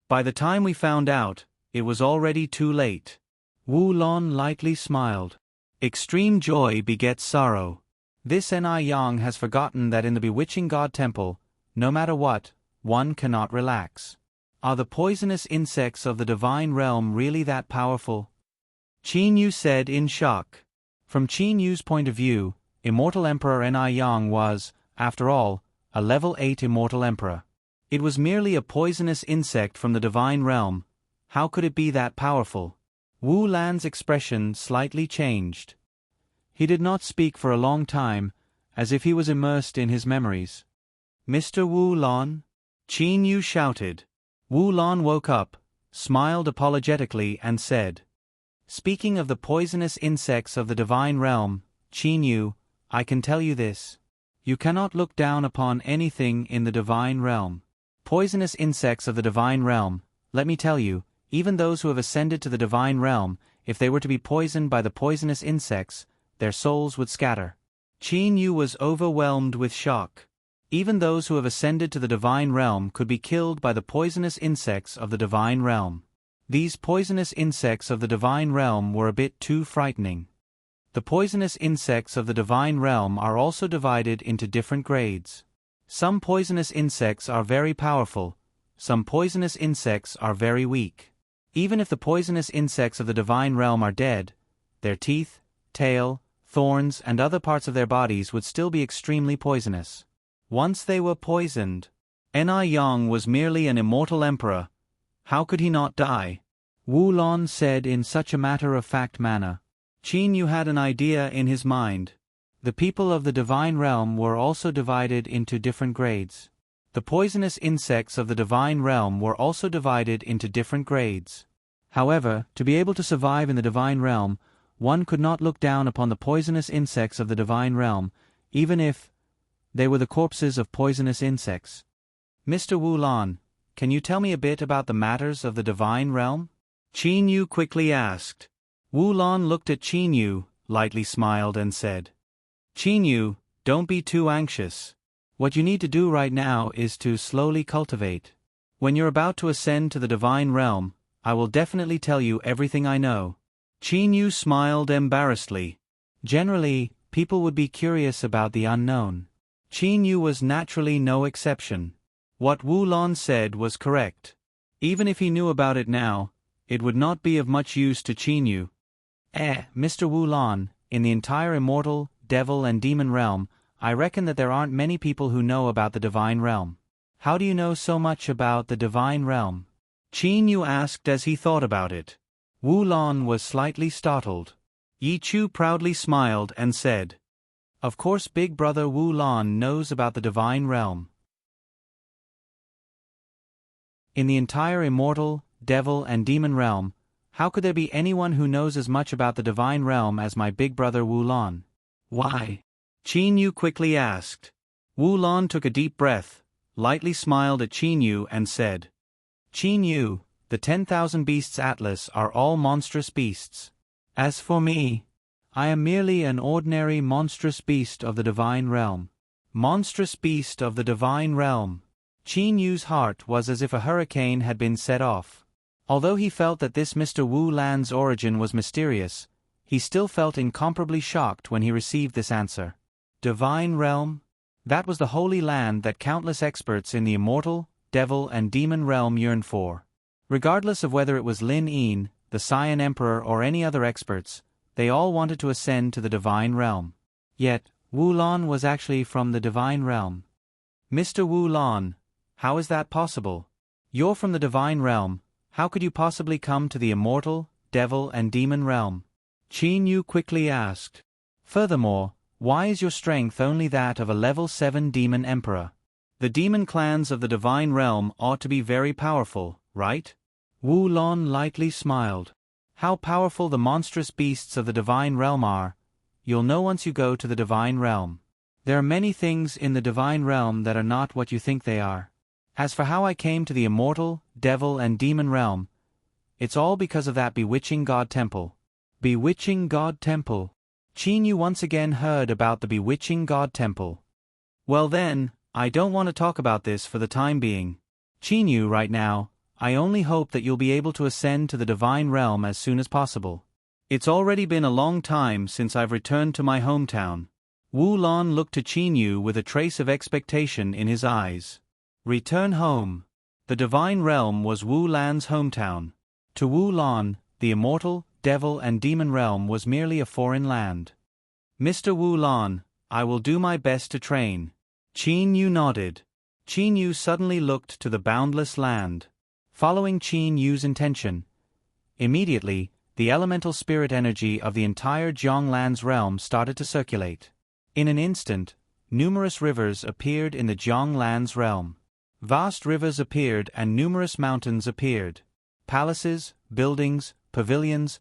By the time we found out, it was already too late. Wu Lan lightly smiled. Extreme joy begets sorrow. This Enai Yang has forgotten that in the Bewitching God Temple, no matter what, one cannot relax. Are the poisonous insects of the Divine Realm really that powerful? Qin Yu said in shock. From Qin Yu's point of view, Immortal Emperor Enai Yang was, after all, a level 8 Immortal Emperor. It was merely a poisonous insect from the Divine Realm. How could it be that powerful? Wu Lan's expression slightly changed. He did not speak for a long time, as if he was immersed in his memories. Mr. Wu Lan? Qin Yu shouted. Wu Lan woke up, smiled apologetically and said, Speaking of the poisonous insects of the Divine Realm, Qin Yu, I can tell you this. You cannot look down upon anything in the Divine Realm. Poisonous insects of the Divine Realm, let me tell you, even those who have ascended to the Divine Realm, if they were to be poisoned by the poisonous insects, their souls would scatter. Qin Yu was overwhelmed with shock. Even those who have ascended to the Divine Realm could be killed by the poisonous insects of the Divine Realm. These poisonous insects of the Divine Realm were a bit too frightening. The poisonous insects of the Divine Realm are also divided into different grades. Some poisonous insects are very powerful, some poisonous insects are very weak. Even if the poisonous insects of the Divine Realm are dead, their teeth, tail, thorns and other parts of their bodies would still be extremely poisonous. Once they were poisoned, Enai Yang was merely an immortal emperor. How could he not die? Wu Lan said in such a matter-of-fact manner. Qin Yu had an idea in his mind. The people of the Divine Realm were also divided into different grades. The poisonous insects of the Divine Realm were also divided into different grades. However, to be able to survive in the Divine Realm, one could not look down upon the poisonous insects of the Divine Realm, even if they were the corpses of poisonous insects. Mr. Wu Lan, can you tell me a bit about the matters of the Divine Realm? Qin Yu quickly asked. Wu Lan looked at Qin Yu, lightly smiled and said, Qin Yu, don't be too anxious. What you need to do right now is to slowly cultivate. When you're about to ascend to the Divine Realm, I will definitely tell you everything I know. Qin Yu smiled embarrassedly. Generally, people would be curious about the unknown. Qin Yu was naturally no exception. What Wu Lan said was correct. Even if he knew about it now, it would not be of much use to Qin Yu. Mr. Wu Lan, in the entire Immortal, Devil and Demon Realm, I reckon that there aren't many people who know about the Divine Realm. How do you know so much about the Divine Realm? Qin Yu asked as he thought about it. Wu Lan was slightly startled. Yi Chu proudly smiled and said, Of course Big Brother Wu Lan knows about the Divine Realm. In the entire Immortal, Devil and Demon Realm, how could there be anyone who knows as much about the Divine Realm as my big brother Wu Lan? Why? Qin Yu quickly asked. Wu Lan took a deep breath, lightly smiled at Qin Yu and said, Qin Yu, the 10,000 Beasts Atlas are all monstrous beasts. As for me, I am merely an ordinary monstrous beast of the Divine Realm. Monstrous beast of the Divine Realm. Qin Yu's heart was as if a hurricane had been set off. Although he felt that this Mr. Wu Lan's origin was mysterious, he still felt incomparably shocked when he received this answer. Divine Realm? That was the holy land that countless experts in the Immortal, Devil and Demon Realm yearned for. Regardless of whether it was Lin Yin, the Saiyan Emperor or any other experts, they all wanted to ascend to the Divine Realm. Yet, Wu Lan was actually from the divine realm. Mr. Wu Lan, how is that possible? You're from the divine realm, how could you possibly come to the immortal, devil and demon realm? Qin Yu quickly asked. Furthermore, why is your strength only that of a level 7 demon emperor? The demon clans of the divine realm ought to be very powerful, right? Wu Lan lightly smiled. How powerful the monstrous beasts of the divine realm are, you'll know once you go to the divine realm. There are many things in the divine realm that are not what you think they are. As for how I came to the immortal, devil and demon realm, it's all because of that bewitching god temple. Bewitching god temple. Qin Yu once again heard about the bewitching god temple. Well then, I don't want to talk about this for the time being. Qin Yu, right now, I only hope that you'll be able to ascend to the divine realm as soon as possible. It's already been a long time since I've returned to my hometown. Wu Lan looked to Qin Yu with a trace of expectation in his eyes. Return home. The divine realm was Wu Lan's hometown. To Wu Lan, the immortal, devil and demon realm was merely a foreign land. Mr. Wu Lan, I will do my best to train. Qin Yu nodded. Qin Yu suddenly looked to the boundless land. Following Qin Yu's intention, immediately, the elemental spirit energy of the entire Jianglan's realm started to circulate. In an instant, numerous rivers appeared in the Jianglan's realm. Vast rivers appeared and numerous mountains appeared. Palaces, buildings, pavilions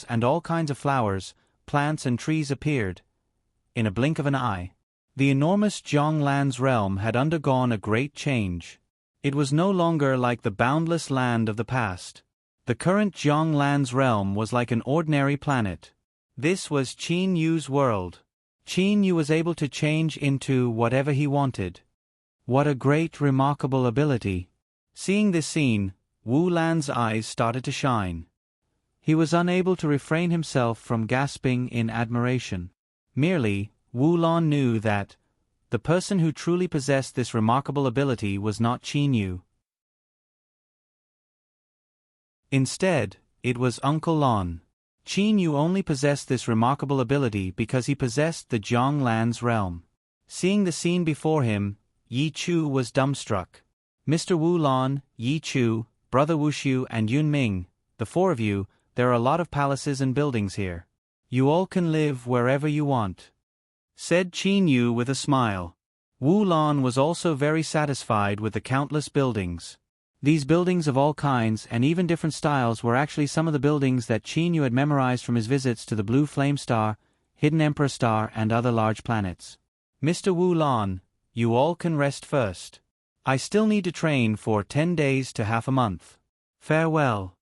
and all kinds of flowers, plants and trees appeared. In a blink of an eye, the enormous Jianglan's realm had undergone a great change. It was no longer like the boundless land of the past. The current Jianglan's realm was like an ordinary planet. This was Qin Yu's world. Qin Yu was able to change into whatever he wanted. What a great, remarkable ability. Seeing this scene, Wu Lan's eyes started to shine. He was unable to refrain himself from gasping in admiration. Merely, Wu Lan knew that the person who truly possessed this remarkable ability was not Qin Yu. Instead, it was Uncle Lan. Qin Yu only possessed this remarkable ability because he possessed the Jianglan's realm. Seeing the scene before him, Yi Chu was dumbstruck. Mr. Wu Lan, Yi Chu, Brother Wushu and Yun Ming, the four of you, there are a lot of palaces and buildings here. You all can live wherever you want, said Qin Yu with a smile. Wu Lan was also very satisfied with the countless buildings. These buildings of all kinds and even different styles were actually some of the buildings that Qin Yu had memorized from his visits to the Blue Flame Star, Hidden Emperor Star and other large planets. Mr. Wu Lan, you all can rest first. I still need to train for 10 days to half a month. Farewell.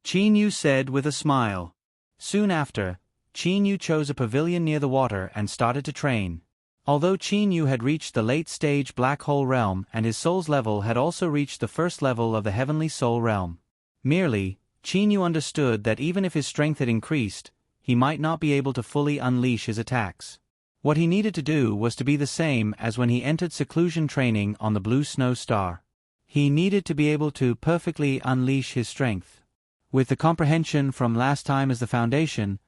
Qin Yu said with a smile. Soon after, Qin Yu chose a pavilion near the water and started to train. Although Qin Yu had reached the late-stage black hole realm and his soul's level had also reached the first level of the heavenly soul realm. Merely, Qin Yu understood that even if his strength had increased, he might not be able to fully unleash his attacks. What he needed to do was to be the same as when he entered seclusion training on the Blue Snow Star. He needed to be able to perfectly unleash his strength. With the comprehension from last time as the foundation,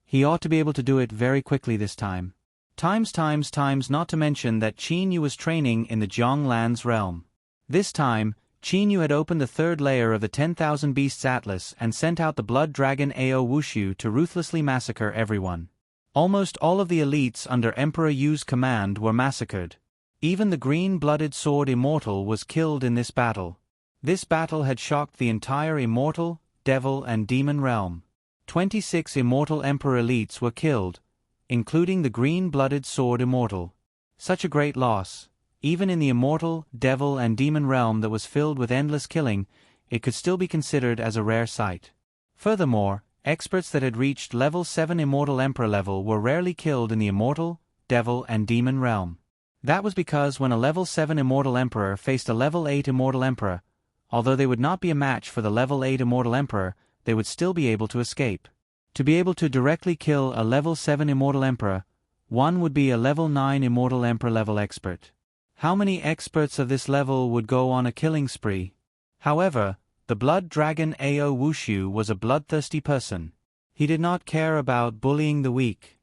he ought to be able to do it very quickly this time. Times, not to mention that Qin Yu was training in the Jianglan's realm. This time, Qin Yu had opened the third layer of the 10,000 Beasts Atlas and sent out the Blood Dragon Ao Wushu to ruthlessly massacre everyone. Almost all of the elites under Emperor Yu's command were massacred. Even the green-blooded sword Immortal was killed in this battle. This battle had shocked the entire Immortal, Devil and Demon realm. 26 Immortal Emperor elites were killed, including the green-blooded sword Immortal. Such a great loss. Even in the Immortal, Devil and Demon realm that was filled with endless killing, it could still be considered as a rare sight. Furthermore, experts that had reached level 7 Immortal Emperor level were rarely killed in the Immortal, Devil and Demon realm. That was because when a level 7 Immortal Emperor faced a level 8 Immortal Emperor, although they would not be a match for the level 8 Immortal Emperor, they would still be able to escape. To be able to directly kill a level 7 Immortal Emperor, one would be a level 9 Immortal Emperor level expert. How many experts of this level would go on a killing spree? However, the Blood Dragon Ao Wushu was a bloodthirsty person. He did not care about bullying the weak.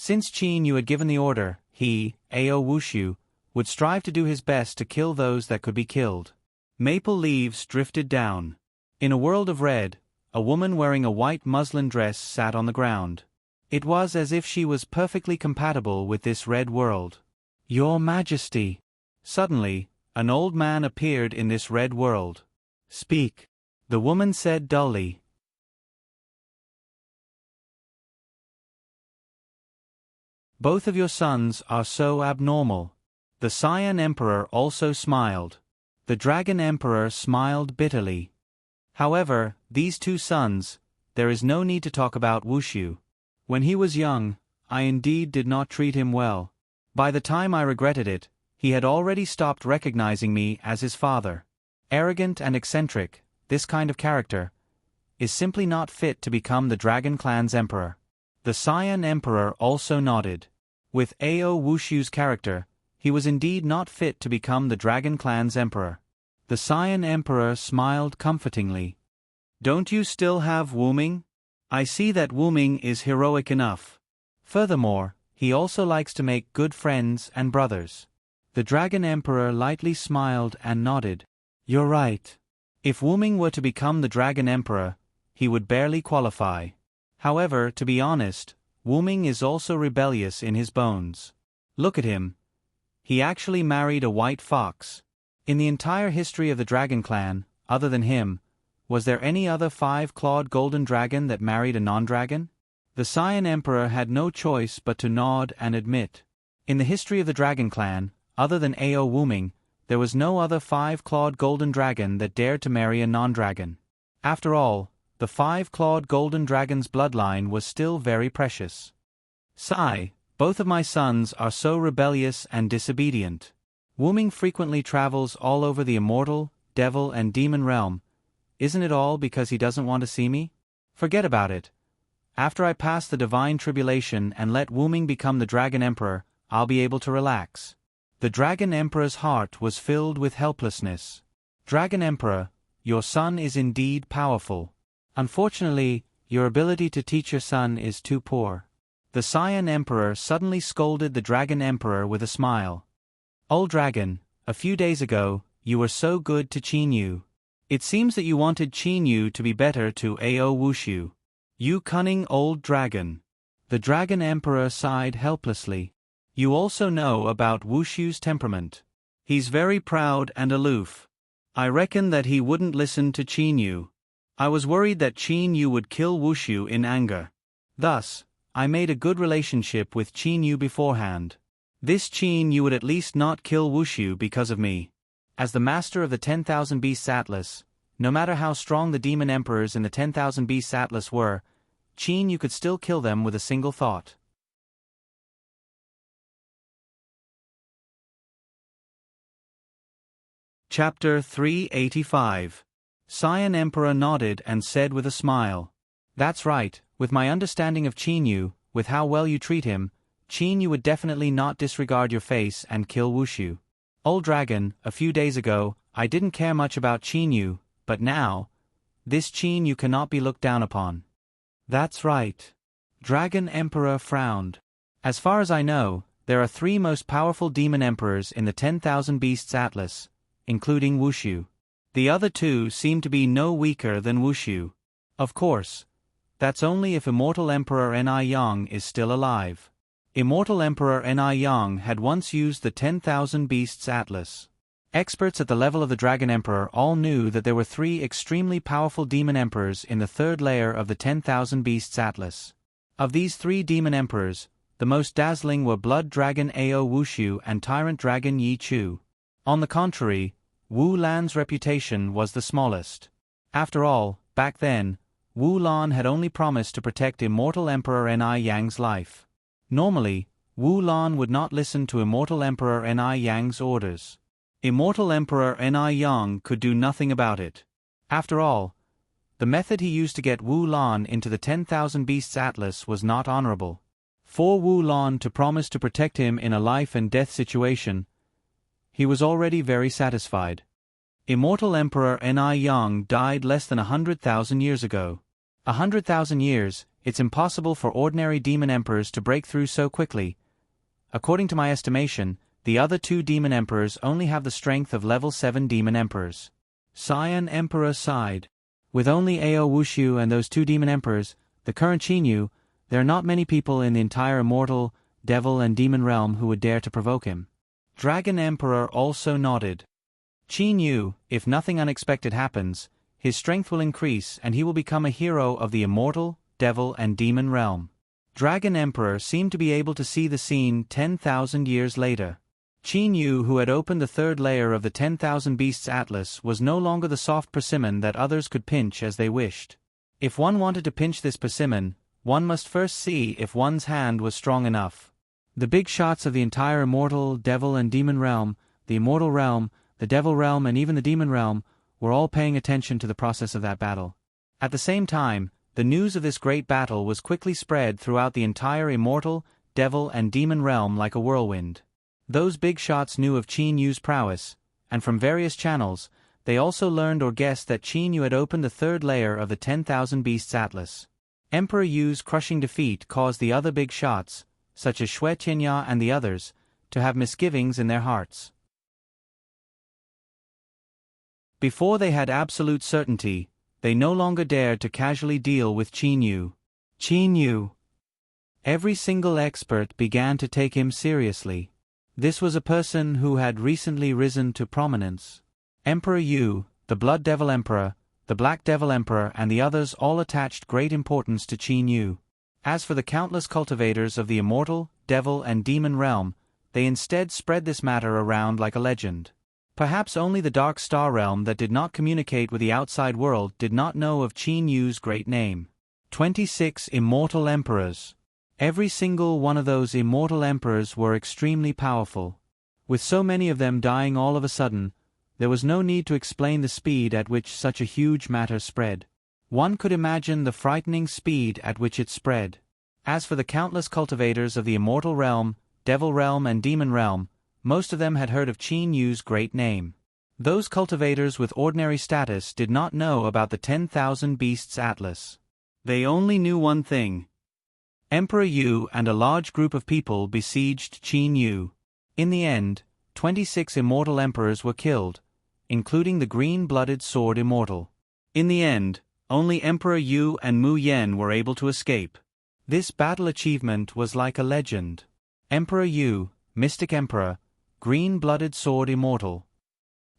Since Qin Yu had given the order, he, Ao Wushu, would strive to do his best to kill those that could be killed. Maple leaves drifted down. In a world of red, a woman wearing a white muslin dress sat on the ground. It was as if she was perfectly compatible with this red world. Your Majesty! Suddenly, an old man appeared in this red world. Speak, the woman said dully. Both of your sons are so abnormal. The Cyan Emperor also smiled. The Dragon Emperor smiled bitterly. However, these two sons, there is no need to talk about Wushu. When he was young, I indeed did not treat him well. By the time I regretted it, he had already stopped recognizing me as his father. Arrogant and eccentric, this kind of character is simply not fit to become the Dragon Clan's emperor. The Cyan Emperor also nodded. With Ao Wushu's character, he was indeed not fit to become the Dragon Clan's emperor. The Cyan Emperor smiled comfortingly. Don't you still have Wuming? I see that Wuming is heroic enough. Furthermore, he also likes to make good friends and brothers. The Dragon Emperor lightly smiled and nodded. You're right. If Wuming were to become the Dragon Emperor, he would barely qualify. However, to be honest, Wuming is also rebellious in his bones. Look at him. He actually married a white fox. In the entire history of the Dragon Clan, other than him, was there any other 5-clawed golden dragon that married a non-dragon? The Cyan Emperor had no choice but to nod and admit. In the history of the Dragon Clan, other than Ao Wuming, there was no other 5-clawed golden dragon that dared to marry a non-dragon. After all, the 5-clawed golden dragon's bloodline was still very precious. Sigh, both of my sons are so rebellious and disobedient. Wuming frequently travels all over the immortal, devil and demon realm. Isn't it all because he doesn't want to see me? Forget about it. After I pass the divine tribulation and let Wuming become the Dragon Emperor, I'll be able to relax. The Dragon Emperor's heart was filled with helplessness. Dragon Emperor, your son is indeed powerful. Unfortunately, your ability to teach your son is too poor. The Cyan Emperor suddenly scolded the Dragon Emperor with a smile. Old Dragon, a few days ago, you were so good to Qin Yu. It seems that you wanted Qin Yu to be better to Ao Wushu. You cunning old dragon. The Dragon Emperor sighed helplessly. You also know about Wushu's temperament. He's very proud and aloof. I reckon that he wouldn't listen to Qin Yu. I was worried that Qin Yu would kill Wushu in anger. Thus, I made a good relationship with Qin Yu beforehand. This Qin Yu would at least not kill Wushu because of me. As the master of the 10,000 Beasts Atlas, no matter how strong the demon emperors in the 10,000 Beasts Atlas were, Qin Yu could still kill them with a single thought. Chapter 385. Cyan Emperor nodded and said with a smile. That's right, with my understanding of Qin Yu, with how well you treat him, Qin Yu would definitely not disregard your face and kill Wushu. Old Dragon, a few days ago, I didn't care much about Qin Yu, but now, this Qin Yu cannot be looked down upon. That's right. Dragon Emperor frowned. As far as I know, there are 3 most powerful demon emperors in the 10,000 Beasts Atlas, including Wushu. The other 2 seem to be no weaker than Wushu. Of course, that's only if Immortal Emperor Ni Yang is still alive. Immortal Emperor Ni Yang had once used the 10,000 Beasts Atlas. Experts at the level of the Dragon Emperor all knew that there were 3 extremely powerful demon emperors in the 3rd layer of the 10,000 Beasts Atlas. Of these 3 demon emperors, the most dazzling were Blood Dragon Ao Wushu and Tyrant Dragon Yi Chu. On the contrary, Wu Lan's reputation was the smallest. After all, back then, Wu Lan had only promised to protect Immortal Emperor Ni Yang's life. Normally, Wu Lan would not listen to Immortal Emperor Ni Yang's orders. Immortal Emperor Ni Yang could do nothing about it. After all, the method he used to get Wu Lan into the 10,000 Beasts Atlas was not honorable. For Wu Lan to promise to protect him in a life-and-death situation, he was already very satisfied. Immortal Emperor Ni Yang died less than 100,000 years ago. 100,000 years it's impossible for ordinary demon emperors to break through so quickly. According to my estimation, the other 2 demon emperors only have the strength of level 7 demon emperors. Cyan Emperor sighed. With only Ao Wushu and those 2 demon emperors, the current Qinyu, there are not many people in the entire immortal, devil and demon realm who would dare to provoke him. Dragon Emperor also nodded. Qinyu, if nothing unexpected happens, his strength will increase and he will become a hero of the immortal, devil and demon realm. Dragon Emperor seemed to be able to see the scene 10,000 years later. Qinyu, who had opened the 3rd layer of the 10,000 Beasts Atlas, was no longer the soft persimmon that others could pinch as they wished. If one wanted to pinch this persimmon, one must first see if one's hand was strong enough. The big shots of the entire immortal, devil and demon realm, the immortal realm, the devil realm and even the demon realm, were all paying attention to the process of that battle. At the same time, the news of this great battle was quickly spread throughout the entire immortal, devil and demon realm like a whirlwind. Those big shots knew of Qinyu's prowess, and from various channels, they also learned or guessed that Qinyu had opened the 3rd layer of the 10,000 Beasts Atlas. Emperor Yu's crushing defeat caused the other big shots, such as Xue Tianya and the others, to have misgivings in their hearts. Before they had absolute certainty, they no longer dared to casually deal with Qinyu. Qinyu! Every single expert began to take him seriously. This was a person who had recently risen to prominence. Emperor Yu, the Blood Devil Emperor, the Black Devil Emperor and the others all attached great importance to Qinyu. As for the countless cultivators of the immortal, devil and demon realm, they instead spread this matter around like a legend. Perhaps only the Dark Star realm that did not communicate with the outside world did not know of Qinyu's great name. 26 immortal emperors. Every single one of those immortal emperors were extremely powerful. With so many of them dying all of a sudden, there was no need to explain the speed at which such a huge matter spread. One could imagine the frightening speed at which it spread. As for the countless cultivators of the immortal realm, devil realm and demon realm, most of them had heard of Qinyu's great name. Those cultivators with ordinary status did not know about the 10,000 Beasts Atlas. They only knew one thing. Emperor Yu and a large group of people besieged Qinyu. In the end, 26 immortal emperors were killed, including the green-blooded sword immortal. In the end, only Emperor Yu and Mu Yen were able to escape. This battle achievement was like a legend. Emperor Yu, Mystic Emperor, green-blooded sword immortal.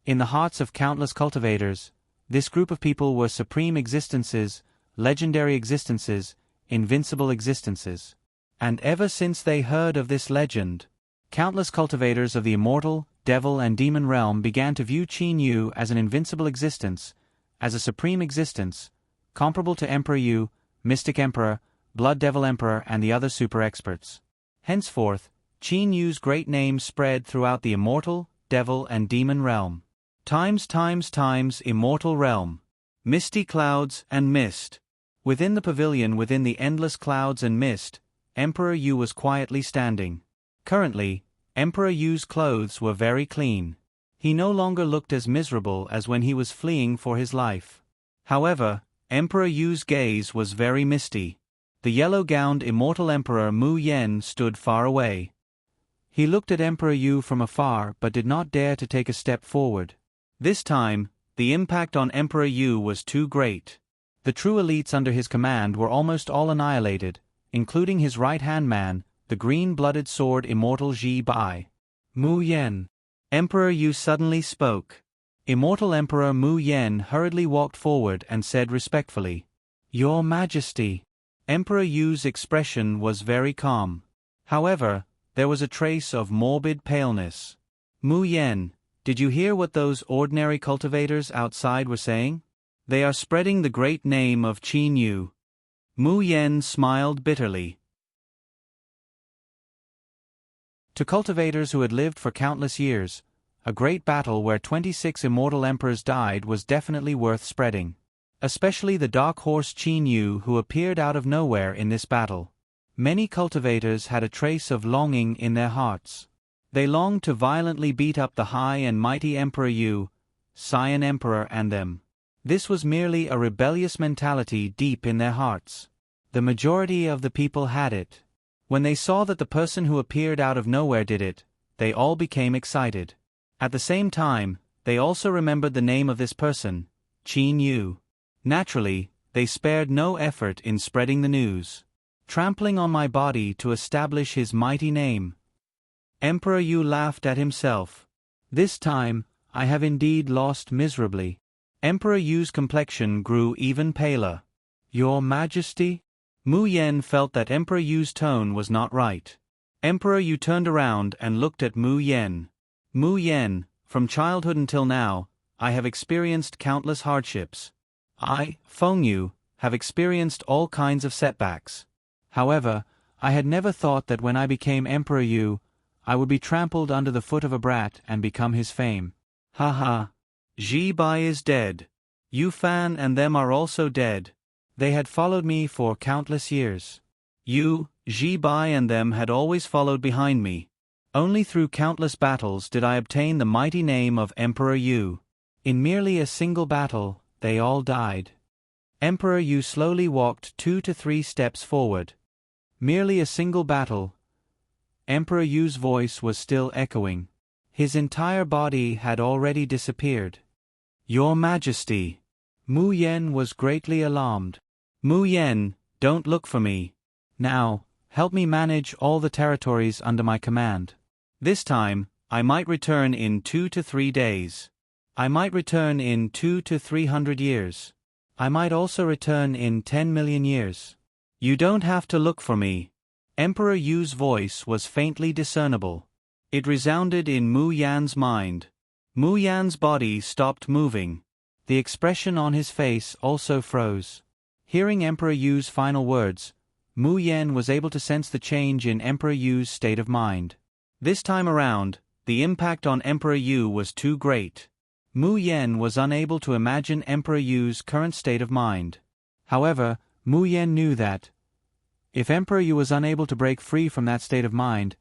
In the hearts of countless cultivators, this group of people were supreme existences, legendary existences, invincible existences. And ever since they heard of this legend, countless cultivators of the immortal, devil and demon realm began to view Qinyu as an invincible existence, as a supreme existence, comparable to Emperor Yu, Mystic Emperor, Blood Devil Emperor and the other super experts. Henceforth, Qinyu's great name spread throughout the immortal, devil and demon realm. Times immortal realm. Misty clouds and mist. Within the pavilion within the endless clouds and mist, Emperor Yu was quietly standing. Currently, Emperor Yu's clothes were very clean. He no longer looked as miserable as when he was fleeing for his life. However, Emperor Yu's gaze was very misty. The yellow-gowned immortal Emperor Mu Yen stood far away. He looked at Emperor Yu from afar but did not dare to take a step forward. This time, the impact on Emperor Yu was too great. The true elites under his command were almost all annihilated, including his right-hand man, the green-blooded sword immortal Ji Bai. Mu Yen. Emperor Yu suddenly spoke. Immortal Emperor Mu Yen hurriedly walked forward and said respectfully, "Your Majesty." Emperor Yu's expression was very calm. However, there was a trace of morbid paleness. Mu Yen, did you hear what those ordinary cultivators outside were saying? They are spreading the great name of Qinyu. Mu Yen smiled bitterly. To cultivators who had lived for countless years, a great battle where 26 immortal emperors died was definitely worth spreading. Especially the dark horse Qinyu who appeared out of nowhere in this battle. Many cultivators had a trace of longing in their hearts. They longed to violently beat up the high and mighty Emperor Yu, Cyan Emperor and them. This was merely a rebellious mentality deep in their hearts. The majority of the people had it. When they saw that the person who appeared out of nowhere did it, they all became excited. At the same time, they also remembered the name of this person, Qin Yu. Naturally, they spared no effort in spreading the news, trampling on my body to establish his mighty name. Emperor Yu laughed at himself. This time, I have indeed lost miserably. Emperor Yu's complexion grew even paler. Your Majesty? Mu Yen felt that Emperor Yu's tone was not right. Emperor Yu turned around and looked at Mu Yen. Mu Yen, from childhood until now, I have experienced countless hardships. I, Feng Yu, have experienced all kinds of setbacks. However, I had never thought that when I became Emperor Yu, I would be trampled under the foot of a brat and become his fame. Ha ha. Ji Bai is dead. Yu Fan and them are also dead. They had followed me for countless years. Yu, Ji Bai and them had always followed behind me. Only through countless battles did I obtain the mighty name of Emperor Yu. In merely a single battle, they all died. Emperor Yu slowly walked 2 to 3 steps forward. Merely a single battle. Emperor Yu's voice was still echoing. His entire body had already disappeared. Your Majesty. Mu Yen was greatly alarmed. Mu Yen, don't look for me. Now, help me manage all the territories under my command. This time, I might return in 2 to 3 days. I might return in 2 to 300 years. I might also return in 10 million years. You don't have to look for me. Emperor Yu's voice was faintly discernible. It resounded in Mu Yan's mind. Mu Yan's body stopped moving. The expression on his face also froze. Hearing Emperor Yu's final words, Mu Yan was able to sense the change in Emperor Yu's state of mind. This time around, the impact on Emperor Yu was too great. Mu Yan was unable to imagine Emperor Yu's current state of mind. However, Mu Yan knew that, if Emperor Yu was unable to break free from that state of mind,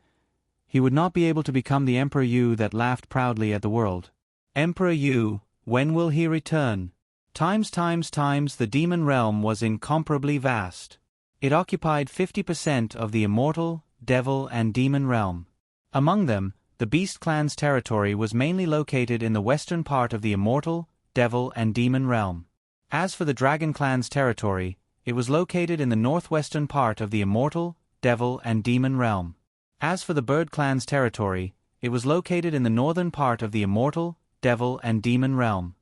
he would not be able to become the Emperor Yu that laughed proudly at the world. Emperor Yu, when will he return? Times the demon realm was incomparably vast. It occupied 50% of the immortal, devil and demon realm. Among them, the Beast Clan's territory was mainly located in the western part of the immortal, devil and demon realm. As for the Dragon Clan's territory, it was located in the northwestern part of the immortal, devil and demon realm. As for the Bird Clan's territory, it was located in the northern part of the immortal, devil and demon realm.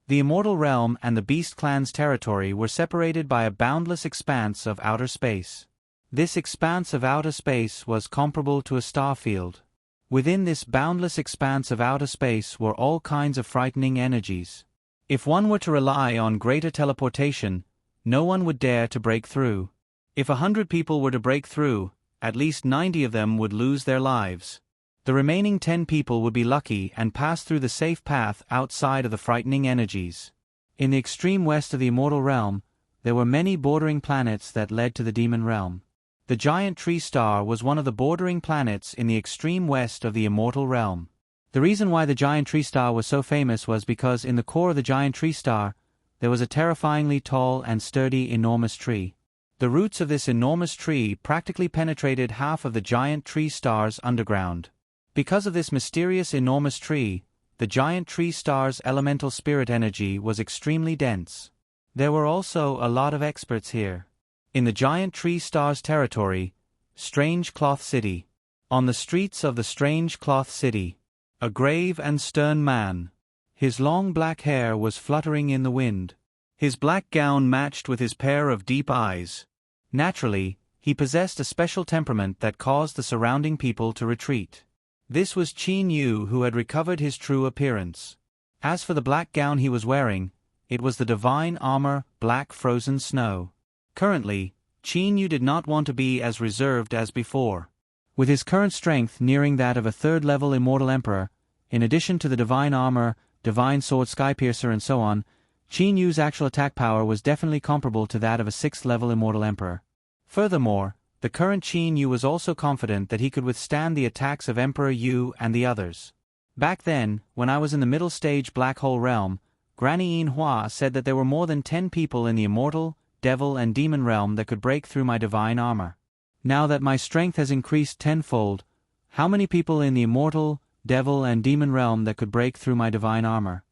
The immortal realm and the Beast Clan's territory were separated by a boundless expanse of outer space. This expanse of outer space was comparable to a star field. Within this boundless expanse of outer space were all kinds of frightening energies. If one were to rely on greater teleportation, no one would dare to break through. If 100 people were to break through, at least 90 of them would lose their lives. The remaining 10 people would be lucky and pass through the safe path outside of the frightening energies. In the extreme west of the immortal realm, there were many bordering planets that led to the demon realm. The giant tree star was one of the bordering planets in the extreme west of the immortal realm. The reason why the giant tree star was so famous was because in the core of the giant tree star, there was a terrifyingly tall and sturdy enormous tree. The roots of this enormous tree practically penetrated half of the giant tree star's underground. Because of this mysterious enormous tree, the giant tree star's elemental spirit energy was extremely dense. There were also a lot of experts here. In the giant tree star's territory, Strange Cloth City. On the streets of the Strange Cloth City, a grave and stern man. His long black hair was fluttering in the wind. His black gown matched with his pair of deep eyes. Naturally, he possessed a special temperament that caused the surrounding people to retreat. This was Qin Yu, who had recovered his true appearance. As for the black gown he was wearing, it was the divine armor, Black Frozen Snow. Currently, Qin Yu did not want to be as reserved as before. With his current strength nearing that of a 3rd-level immortal emperor, in addition to the divine armor, divine sword Skypiercer and so on, Qin Yu's actual attack power was definitely comparable to that of a 6th-level immortal emperor. Furthermore, the current Qin Yu was also confident that he could withstand the attacks of Emperor Yu and the others. Back then, when I was in the middle stage black hole realm, Granny Hua said that there were more than 10 people in the immortal, devil and demon realm that could break through my divine armor. Now that my strength has increased tenfold, how many people in the immortal, devil and demon realm that could break through my divine armor?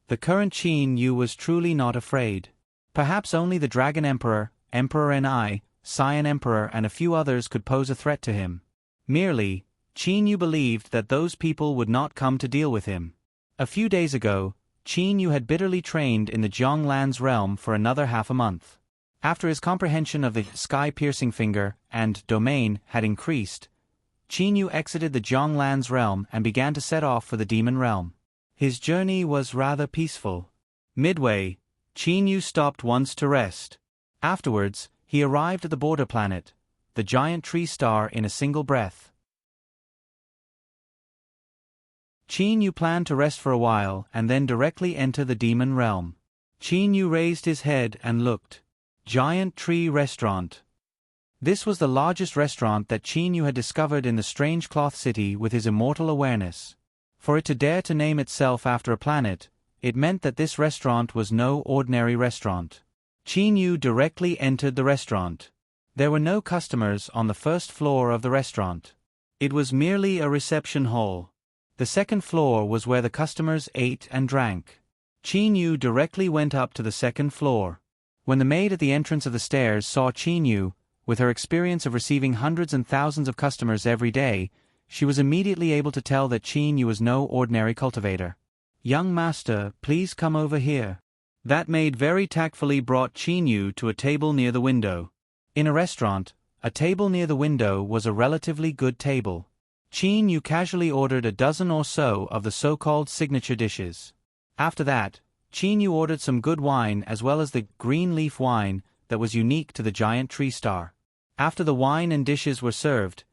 The current Qin Yu was truly not afraid. Perhaps only the Dragon Emperor, Emperor Ni, Cyan Emperor and a few others could pose a threat to him. Merely, Qin Yu believed that those people would not come to deal with him. A few days ago, Qin Yu had bitterly trained in the Jianglan's realm for another half a month. After his comprehension of the sky-piercing finger and domain had increased, Qin Yu exited the Jianglan's realm and began to set off for the demon realm. His journey was rather peaceful. Midway, Qin Yu stopped once to rest. Afterwards, he arrived at the border planet, the giant tree star, in a single breath. Qin Yu planned to rest for a while and then directly enter the demon realm. Qin Yu raised his head and looked. Giant Tree Restaurant. This was the largest restaurant that Qin Yu had discovered in the strange cloth city with his immortal awareness. For it to dare to name itself after a planet, it meant that this restaurant was no ordinary restaurant. Qin Yu directly entered the restaurant. There were no customers on the first floor of the restaurant. It was merely a reception hall. The second floor was where the customers ate and drank. Qin Yu directly went up to the second floor. When the maid at the entrance of the stairs saw Qin Yu, with her experience of receiving hundreds and thousands of customers every day, she was immediately able to tell that Qin Yu was no ordinary cultivator. "Young master, please come over here." That maid very tactfully brought Qin Yu to a table near the window. In a restaurant, a table near the window was a relatively good table. Qin Yu casually ordered a dozen or so of the so-called signature dishes. After that, Qin Yu ordered some good wine as well as the green leaf wine that was unique to the giant tree star. After the wine and dishes were served,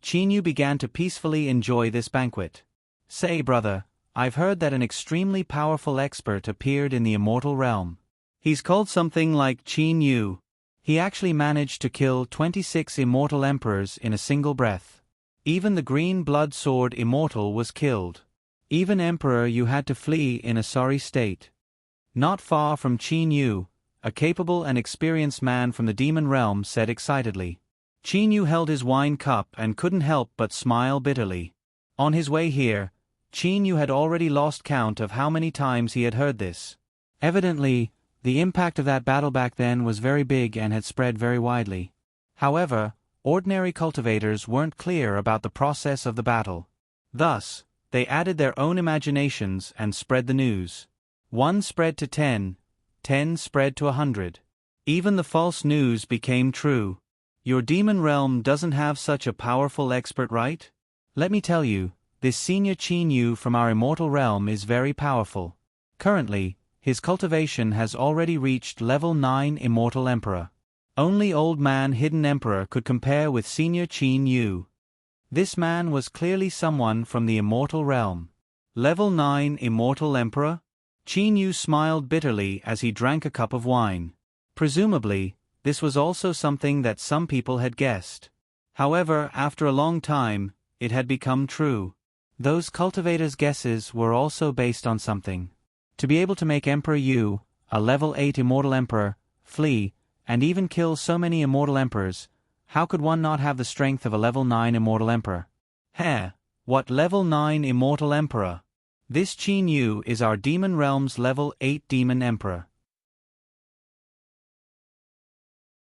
Qin Yu began to peacefully enjoy this banquet. "Say, brother, I've heard that an extremely powerful expert appeared in the immortal realm. He's called something like Qin Yu. He actually managed to kill 26 immortal emperors in a single breath. Even the green blood sword immortal was killed. Even Emperor Yu had to flee in a sorry state." Not far from Qin Yu, a capable and experienced man from the demon realm said excitedly. Qin Yu held his wine cup and couldn't help but smile bitterly. On his way here, Qin Yu had already lost count of how many times he had heard this. Evidently, the impact of that battle back then was very big and had spread very widely. However, ordinary cultivators weren't clear about the process of the battle. Thus, they added their own imaginations and spread the news. 1 spread to 10, 10 spread to 100. Even the false news became true. Your demon realm doesn't have such a powerful expert, right? Let me tell you, this senior Qin Yu from our immortal realm is very powerful. Currently, his cultivation has already reached level 9 immortal emperor. Only old man hidden emperor could compare with senior Qin Yu. This man was clearly someone from the immortal realm. Level 9 immortal emperor? Qin Yu smiled bitterly as he drank a cup of wine. Presumably, this was also something that some people had guessed. However, after a long time, it had become true. Those cultivators' guesses were also based on something. To be able to make Emperor Yu, a level 8 immortal emperor, flee, and even kill so many immortal emperors, how could one not have the strength of a level 9 immortal emperor? Heh, what level 9 immortal emperor? This Qin Yu is our demon realm's level 8 demon emperor.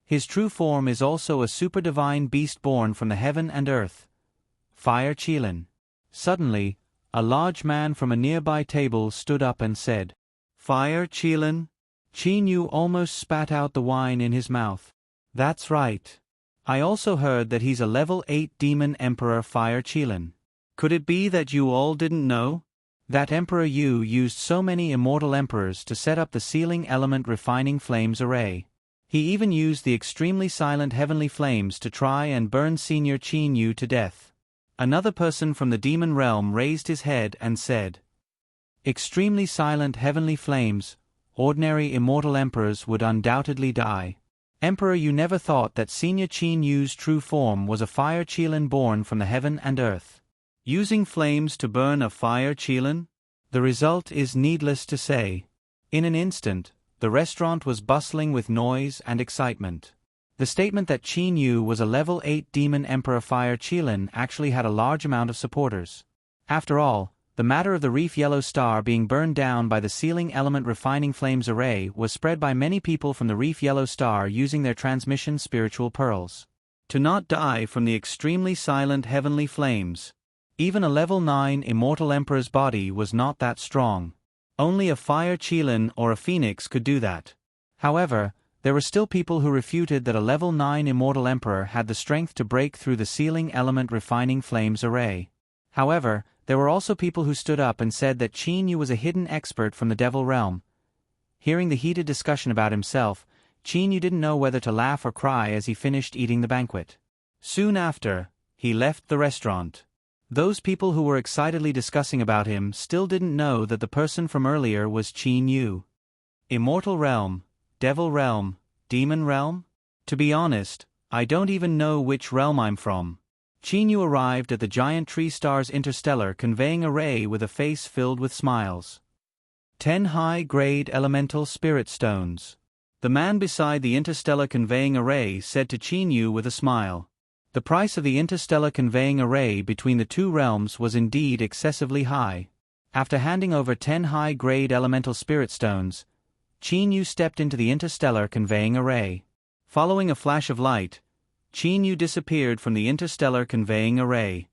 His true form is also a super divine beast born from the heaven and earth. Fire Qilin. Suddenly, a large man from a nearby table stood up and said, "Fire Qilin?" Qin Yu almost spat out the wine in his mouth. "That's right. I also heard that he's a level 8 demon emperor, Fire Qilin. Could it be that you all didn't know? That Emperor Yu used so many immortal emperors to set up the sealing element refining flames array. He even used the extremely silent heavenly flames to try and burn senior Qin Yu to death." Another person from the demon realm raised his head and said, "Extremely silent heavenly flames, ordinary immortal emperors would undoubtedly die. Emperor Yu never thought that senior Qin Yu's true form was a fire Qilin born from the heaven and earth. Using flames to burn a fire Qilin? The result is needless to say. In an instant, the restaurant was bustling with noise and excitement. The statement that Qin Yu was a level 8 Demon Emperor Fire Qilin actually had a large amount of supporters. After all, the matter of the Reef Yellow Star being burned down by the Sealing Element Refining Flames array was spread by many people from the Reef Yellow Star using their transmission spiritual pearls. To not die from the extremely silent heavenly flames. Even a level 9 Immortal Emperor's body was not that strong. Only a Fire Qilin or a Phoenix could do that. However, there were still people who refuted that a level 9 Immortal Emperor had the strength to break through the Sealing Element Refining Flames array. However, there were also people who stood up and said that Qin Yu was a hidden expert from the Devil Realm. Hearing the heated discussion about himself, Qin Yu didn't know whether to laugh or cry as he finished eating the banquet. Soon after, he left the restaurant. Those people who were excitedly discussing about him still didn't know that the person from earlier was Qin Yu. Immortal Realm, Devil Realm, Demon Realm? To be honest, I don't even know which realm I'm from. Qin Yu arrived at the giant tree star's interstellar conveying array with a face filled with smiles. 10 high-grade elemental spirit stones. The man beside the interstellar conveying array said to Qin Yu with a smile. The price of the interstellar conveying array between the two realms was indeed excessively high. After handing over 10 high-grade elemental spirit stones, Qin Yu stepped into the interstellar conveying array. Following a flash of light, Qin Yu disappeared from the interstellar conveying array.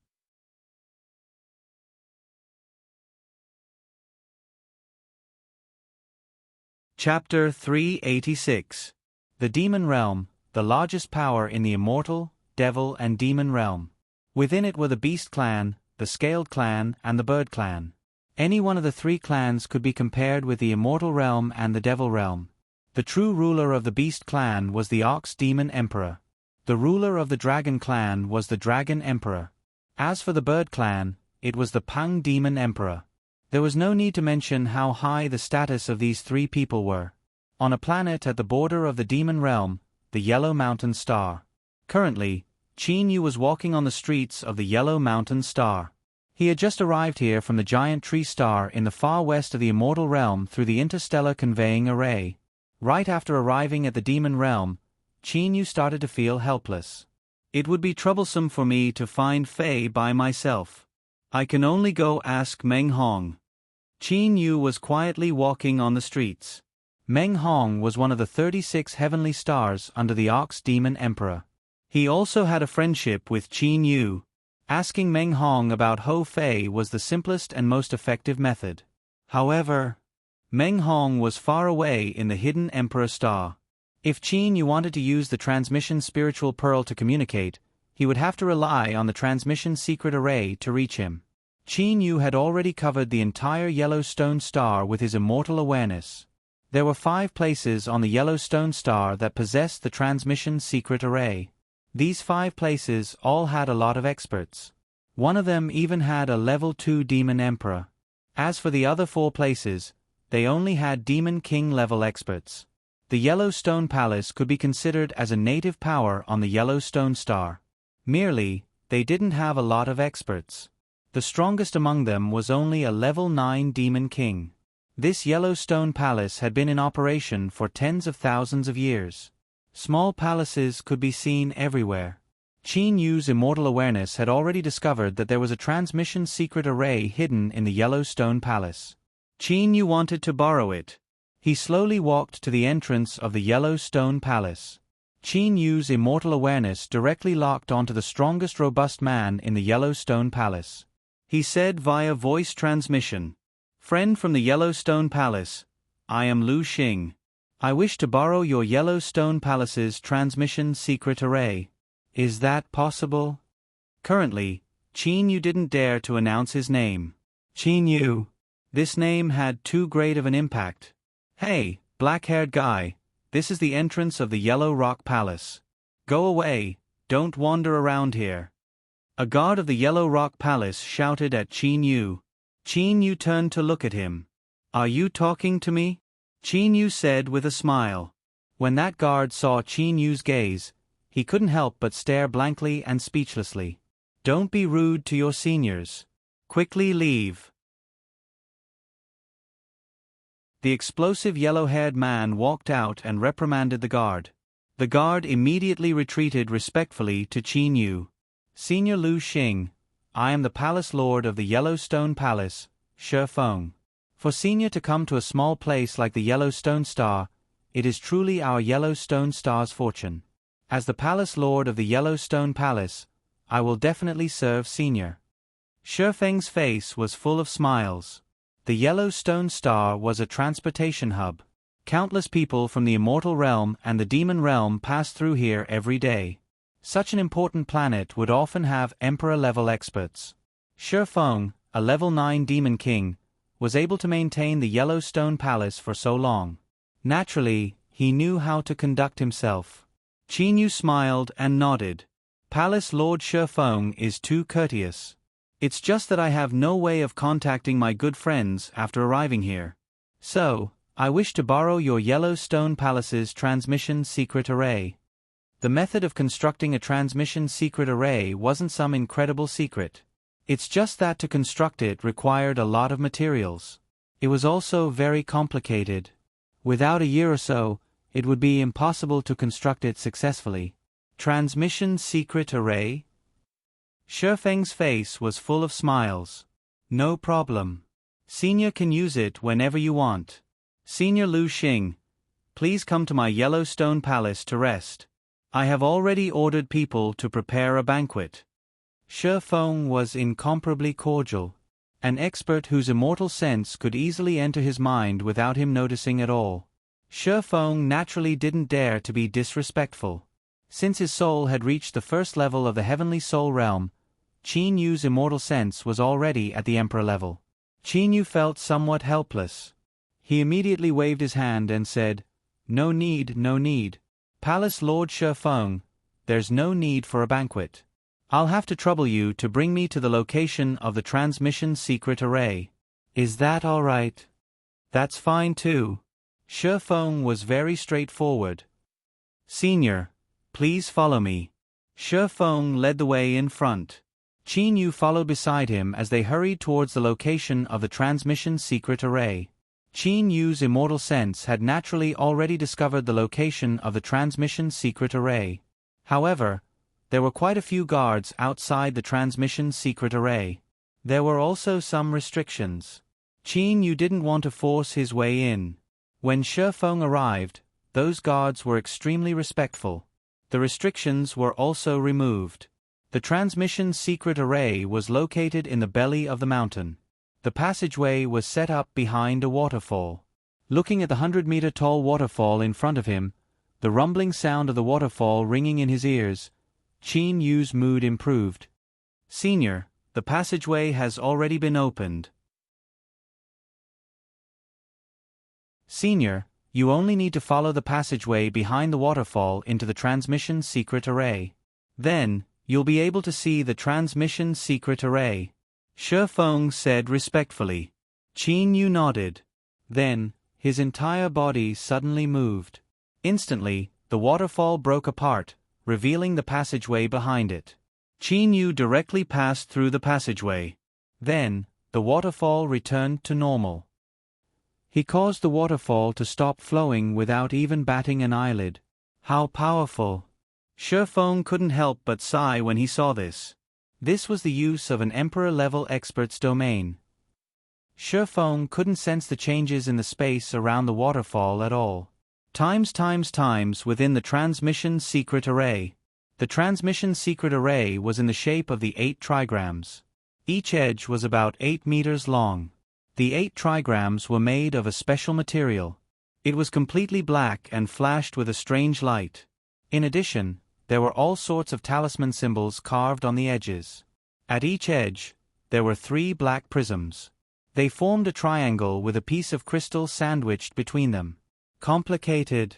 Chapter 386. The Demon Realm, the largest power in the Immortal, Devil and Demon Realm. Within it were the Beast Clan, the Scaled Clan and the Bird Clan. Any one of the three clans could be compared with the Immortal Realm and the Devil Realm. The true ruler of the Beast Clan was the Ox Demon Emperor. The ruler of the Dragon Clan was the Dragon Emperor. As for the Bird Clan, it was the Pang Demon Emperor. There was no need to mention how high the status of these three people were. On a planet at the border of the Demon Realm, the Yellow Mountain Star. Currently, Qin Yu was walking on the streets of the Yellow Mountain Star. He had just arrived here from the giant tree star in the far west of the Immortal Realm through the interstellar conveying array. Right after arriving at the Demon Realm, Qin Yu started to feel helpless. It would be troublesome for me to find Fei by myself. I can only go ask Meng Hong. Qin Yu was quietly walking on the streets. Meng Hong was one of the 36 heavenly stars under the Ox Demon Emperor. He also had a friendship with Qin Yu. Asking Meng Hong about Ho Fei was the simplest and most effective method. However, Meng Hong was far away in the hidden Emperor Star. If Qin Yu wanted to use the transmission spiritual pearl to communicate, he would have to rely on the transmission secret array to reach him. Qin Yu had already covered the entire Yellowstone Star with his immortal awareness. There were 5 places on the Yellowstone Star that possessed the transmission secret array. These 5 places all had a lot of experts. One of them even had a level 2 Demon Emperor. As for the other 4 places, they only had Demon King level experts. The Yellowstone Palace could be considered as a native power on the Yellowstone Star. Merely, they didn't have a lot of experts. The strongest among them was only a level 9 Demon King. This Yellowstone Palace had been in operation for tens of thousands of years. Small palaces could be seen everywhere. Qin Yu's immortal awareness had already discovered that there was a transmission secret array hidden in the Yellowstone Palace. Qin Yu wanted to borrow it. He slowly walked to the entrance of the Yellowstone Palace. Qin Yu's immortal awareness directly locked onto the strongest robust man in the Yellowstone Palace. He said via voice transmission, "Friend from the Yellowstone Palace, I am Lu Xing. I wish to borrow your Yellowstone Palace's transmission secret array. Is that possible?" Currently, Qin Yu didn't dare to announce his name. Qin Yu. This name had too great of an impact. "Hey, black-haired guy, this is the entrance of the Yellow Rock Palace. Go away, don't wander around here." A guard of the Yellow Rock Palace shouted at Qin Yu. Qin Yu turned to look at him. "Are you talking to me?" Qin Yu said with a smile. When that guard saw Qin Yu's gaze, he couldn't help but stare blankly and speechlessly. "Don't be rude to your seniors. Quickly leave." The explosive yellow-haired man walked out and reprimanded the guard. The guard immediately retreated respectfully to Qin Yu. Senior Lu Xing, I am the Palace Lord of the Yellowstone Palace, Shi Feng. For Senior to come to a small place like the Yellowstone Star, it is truly our Yellowstone Star's fortune. As the Palace Lord of the Yellowstone Palace, I will definitely serve Senior. Shi Feng's face was full of smiles. The Yellowstone Star was a transportation hub. Countless people from the immortal realm and the demon realm passed through here every day. Such an important planet would often have Emperor-level experts. Shi Feng, a level 9 demon king, was able to maintain the Yellowstone Palace for so long. Naturally, he knew how to conduct himself. Qin Yu smiled and nodded. Palace Lord Shi Feng is too courteous. It's just that I have no way of contacting my good friends after arriving here. So, I wish to borrow your Yellowstone Palace's transmission secret array. The method of constructing a transmission secret array wasn't some incredible secret. It's just that to construct it required a lot of materials. It was also very complicated. Without a year or so, it would be impossible to construct it successfully. Transmission secret array? Shi Feng's face was full of smiles. No problem. Senior can use it whenever you want. Senior Lu Xing, please come to my Yellowstone Palace to rest. I have already ordered people to prepare a banquet. Shi Feng was incomparably cordial. An expert whose immortal sense could easily enter his mind without him noticing at all. Shi Feng naturally didn't dare to be disrespectful. Since his soul had reached the first level of the heavenly soul realm, Qin Yu's immortal sense was already at the emperor level. Qin Yu felt somewhat helpless. He immediately waved his hand and said, No need, no need. Palace Lord Shi Feng, there's no need for a banquet. I'll have to trouble you to bring me to the location of the transmission secret array. Is that all right? That's fine too. Shi Feng was very straightforward. Senior, please follow me. Shi Feng led the way in front. Qin Yu followed beside him as they hurried towards the location of the transmission secret array. Qin Yu's immortal sense had naturally already discovered the location of the transmission secret array. However, there were quite a few guards outside the transmission secret array. There were also some restrictions. Qin Yu didn't want to force his way in. When Shi Feng arrived, those guards were extremely respectful. The restrictions were also removed. The transmission secret array was located in the belly of the mountain. The passageway was set up behind a waterfall. Looking at the 100-meter-tall waterfall in front of him, the rumbling sound of the waterfall ringing in his ears, Qin Yu's mood improved. Senior, the passageway has already been opened. Senior, you only need to follow the passageway behind the waterfall into the transmission secret array. Then, you'll be able to see the transmission secret array. Shi Feng said respectfully. Qin Yu nodded. Then, his entire body suddenly moved. Instantly, the waterfall broke apart, revealing the passageway behind it. Qin Yu directly passed through the passageway. Then, the waterfall returned to normal. He caused the waterfall to stop flowing without even batting an eyelid. How powerful! Shi Feng couldn't help but sigh when he saw this. This was the use of an emperor-level expert's domain. Shi Feng couldn't sense the changes in the space around the waterfall at all. Times within the transmission secret array. The transmission secret array was in the shape of the 8 trigrams. Each edge was about 8 meters long. The 8 trigrams were made of a special material. It was completely black and flashed with a strange light. In addition, there were all sorts of talisman symbols carved on the edges. At each edge, there were 3 black prisms. They formed a triangle with a piece of crystal sandwiched between them. Complicated.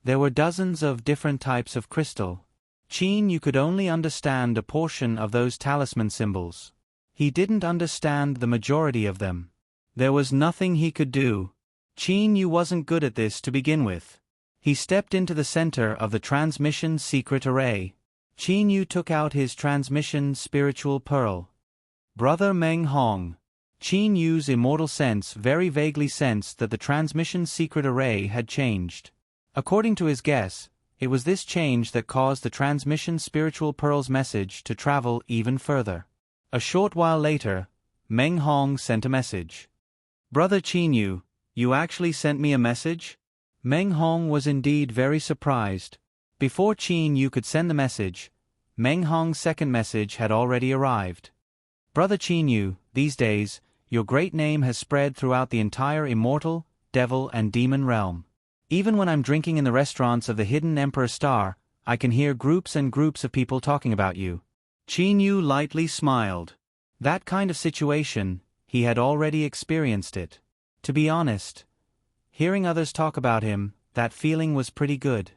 There were dozens of different types of crystal. Qin Yu could only understand a portion of those talisman symbols. He didn't understand the majority of them. There was nothing he could do. Qin Yu wasn't good at this to begin with. He stepped into the center of the transmission secret array. Qin Yu took out his transmission spiritual pearl. Brother Meng Hong. Qin Yu's immortal sense very vaguely sensed that the transmission secret array had changed. According to his guess, it was this change that caused the transmission spiritual pearl's message to travel even further. A short while later, Meng Hong sent a message. "Brother Qin Yu, you actually sent me a message?" Meng Hong was indeed very surprised. Before Qin Yu could send the message, Meng Hong's second message had already arrived. "Brother Qin Yu, these days, your great name has spread throughout the entire immortal, devil and demon realm. Even when I'm drinking in the restaurants of the hidden Emperor Star, I can hear groups and groups of people talking about you." Qin Yu lightly smiled. That kind of situation, he had already experienced it. To be honest, hearing others talk about him, that feeling was pretty good.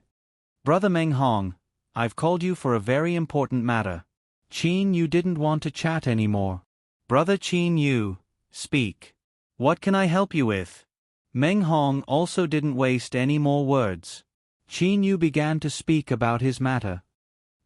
"Brother Meng Hong, I've called you for a very important matter." Qin Yu didn't want to chat anymore. "Brother Qin Yu, speak. What can I help you with?" Meng Hong also didn't waste any more words. Qin Yu began to speak about his matter.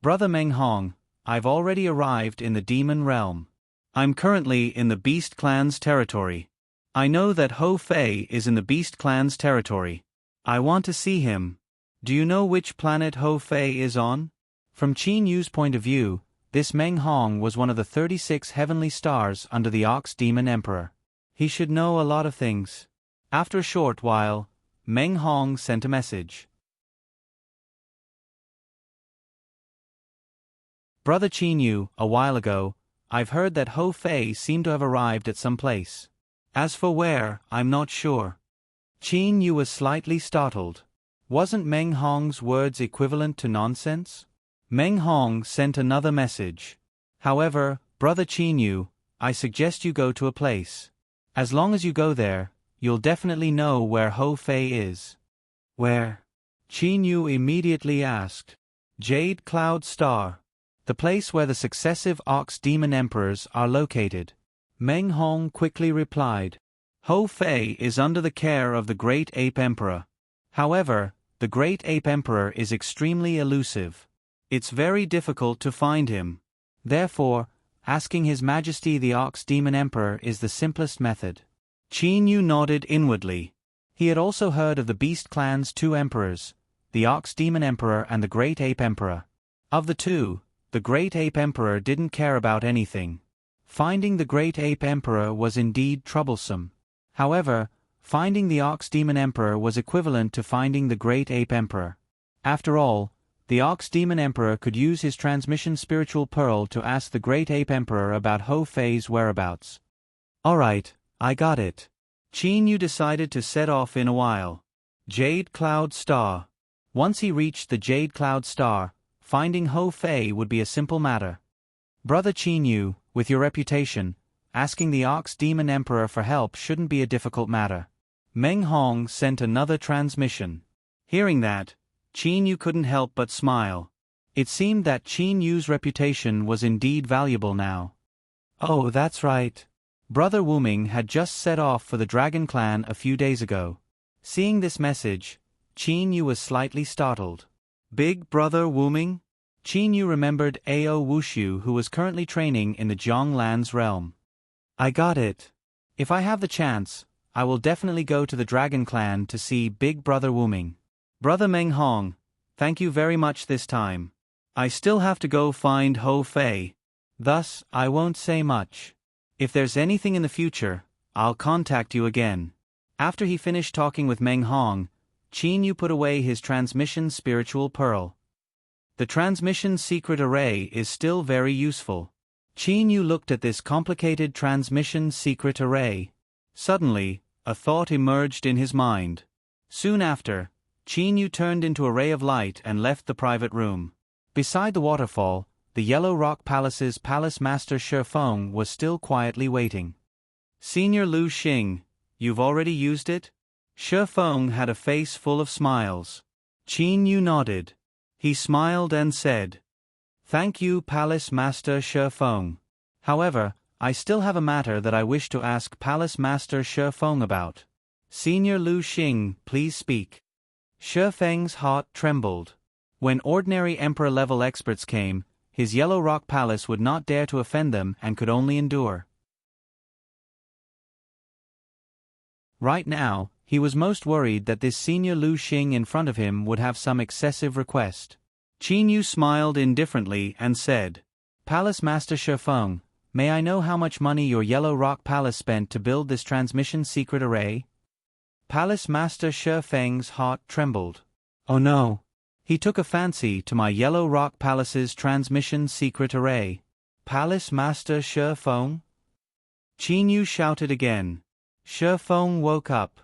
"Brother Meng Hong, I've already arrived in the demon realm. I'm currently in the Beast Clan's territory. I know that Ho Fei is in the Beast Clan's territory. I want to see him. Do you know which planet Ho Fei is on?" From Qin Yu's point of view, this Meng Hong was one of the 36 heavenly stars under the Ox Demon Emperor. He should know a lot of things. After a short while, Meng Hong sent a message. "Brother Qin Yu, a while ago, I've heard that Ho Fei seemed to have arrived at some place. As for where, I'm not sure." Qin Yu was slightly startled. Wasn't Meng Hong's words equivalent to nonsense? Meng Hong sent another message. "However, Brother Qin Yu, I suggest you go to a place. As long as you go there, you'll definitely know where Ho Fei is." "Where?" Qin Yu immediately asked. "Jade Cloud Star. The place where the successive Ox Demon Emperors are located." Meng Hong quickly replied. "Ho Fei is under the care of the Great Ape Emperor. However, the Great Ape Emperor is extremely elusive. It's very difficult to find him. Therefore, asking His Majesty the Ox Demon Emperor is the simplest method." Qin Yu nodded inwardly. He had also heard of the Beast Clan's two emperors, the Ox Demon Emperor and the Great Ape Emperor. Of the two, the Great Ape Emperor didn't care about anything. Finding the Great Ape Emperor was indeed troublesome. However, finding the Ox Demon Emperor was equivalent to finding the Great Ape Emperor. After all, the Ox Demon Emperor could use his transmission spiritual pearl to ask the Great Ape Emperor about Ho Fei's whereabouts. "Alright, I got it." Qin Yu decided to set off in a while. Jade Cloud Star. Once he reached the Jade Cloud Star, finding Ho Fei would be a simple matter. "Brother Qin Yu, with your reputation, asking the Ox Demon Emperor for help shouldn't be a difficult matter." Meng Hong sent another transmission. Hearing that, Qin Yu couldn't help but smile. It seemed that Qin Yu's reputation was indeed valuable now. "Oh, that's right. Brother Wuming had just set off for the Dragon Clan a few days ago." Seeing this message, Qin Yu was slightly startled. Big Brother Wuming? Qin Yu remembered Ao Wushu, who was currently training in the Zhonglan's realm. "I got it. If I have the chance, I will definitely go to the Dragon Clan to see Big Brother Wuming." "Brother Meng Hong, thank you very much this time. I still have to go find Ho Fei. Thus, I won't say much. If there's anything in the future, I'll contact you again." After he finished talking with Meng Hong, Qin Yu put away his transmission spiritual pearl. The transmission secret array is still very useful. Qin Yu looked at this complicated transmission secret array. Suddenly, a thought emerged in his mind. Soon after, Qin Yu turned into a ray of light and left the private room. Beside the waterfall, the Yellow Rock Palace's Palace Master Shifeng was still quietly waiting. "Senior Lu Xing, you've already used it?" Shifeng had a face full of smiles. Qin Yu nodded. He smiled and said, "Thank you, Palace Master Shifeng. However, I still have a matter that I wish to ask Palace Master Shifeng about." "Senior Lu Xing, please speak." Shifeng's heart trembled. When ordinary Emperor-level experts came, his Yellow Rock Palace would not dare to offend them and could only endure. Right now, he was most worried that this senior Lu Xing in front of him would have some excessive request. Qin Yu smiled indifferently and said, "Palace Master Shifeng, may I know how much money your Yellow Rock Palace spent to build this transmission secret array?" Palace Master Shifeng's heart trembled. Oh no. He took a fancy to my Yellow Rock Palace's transmission secret array. Palace Master Shifeng? Qin Yu shouted again. Shifeng woke up.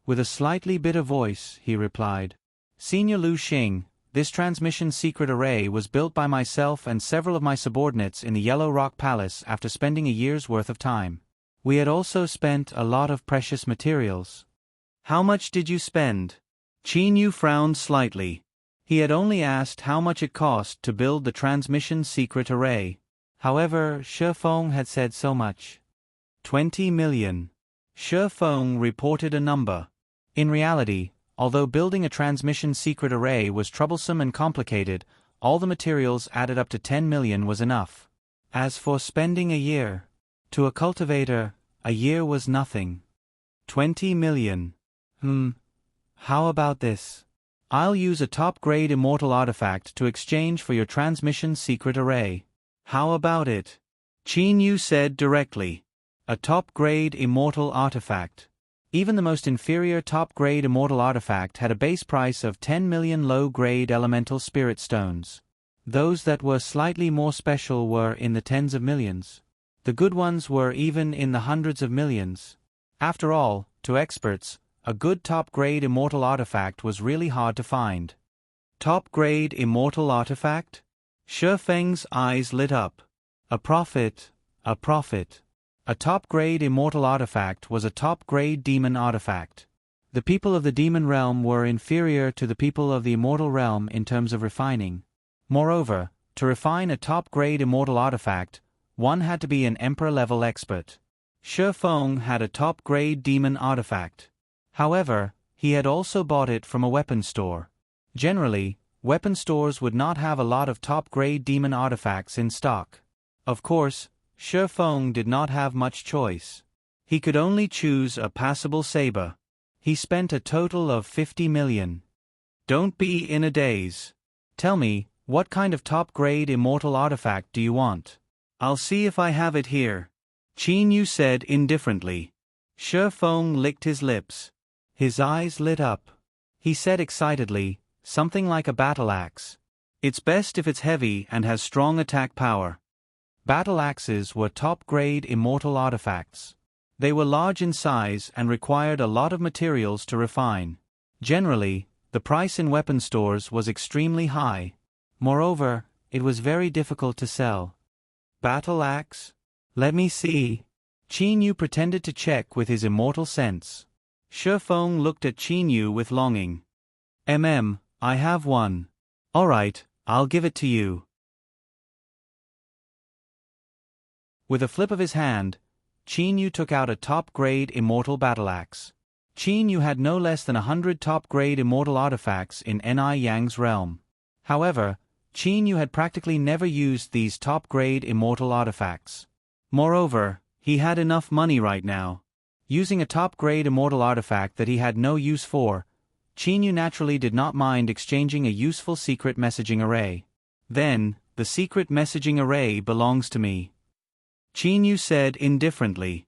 With a slightly bitter voice, he replied, "Senior Lu Xing, this transmission secret array was built by myself and several of my subordinates in the Yellow Rock Palace after spending a year's worth of time. We had also spent a lot of precious materials." "How much did you spend?" Qin Yu frowned slightly. He had only asked how much it cost to build the transmission secret array. However, Shifeng had said so much. 20 million. Shifeng reported a number. In reality, although building a transmission secret array was troublesome and complicated, all the materials added up to 10 million was enough. As for spending a year, to a cultivator, a year was nothing. 20 million. How about this? I'll use a top-grade immortal artifact to exchange for your transmission secret array. How about it? Qin Yu said directly. A top-grade immortal artifact. Even the most inferior top-grade immortal artifact had a base price of 10 million low-grade elemental spirit stones. Those that were slightly more special were in the tens of millions. The good ones were even in the hundreds of millions. After all, to experts, a good top-grade immortal artifact was really hard to find. Top-grade immortal artifact? Shifeng's eyes lit up. A profit, a profit. A top-grade immortal artifact was a top-grade demon artifact. The people of the demon realm were inferior to the people of the immortal realm in terms of refining. Moreover, to refine a top-grade immortal artifact, one had to be an emperor-level expert. Shifeng had a top-grade demon artifact. However, he had also bought it from a weapon store. Generally, weapon stores would not have a lot of top-grade demon artifacts in stock. Of course, Shifeng did not have much choice. He could only choose a passable saber. He spent a total of 50 million. Don't be in a daze. Tell me, what kind of top-grade immortal artifact do you want? I'll see if I have it here. Qin Yu said indifferently. Shifeng licked his lips. His eyes lit up. He said excitedly, something like a battle axe. It's best if it's heavy and has strong attack power. Battle axes were top-grade immortal artifacts. They were large in size and required a lot of materials to refine. Generally, the price in weapon stores was extremely high. Moreover, it was very difficult to sell. Battle axe? Let me see. Qin Yu pretended to check with his immortal sense. Shifeng looked at Qin Yu with longing. I have one. All right, I'll give it to you. With a flip of his hand, Qin Yu took out a top-grade immortal battle axe. Qin Yu had no less than 100 top-grade immortal artifacts in Ni Yang's realm. However, Qin Yu had practically never used these top-grade immortal artifacts. Moreover, he had enough money right now. Using a top-grade immortal artifact that he had no use for, Qin Yu naturally did not mind exchanging a useful secret messaging array. Then, the secret messaging array belongs to me. Qin Yu said indifferently.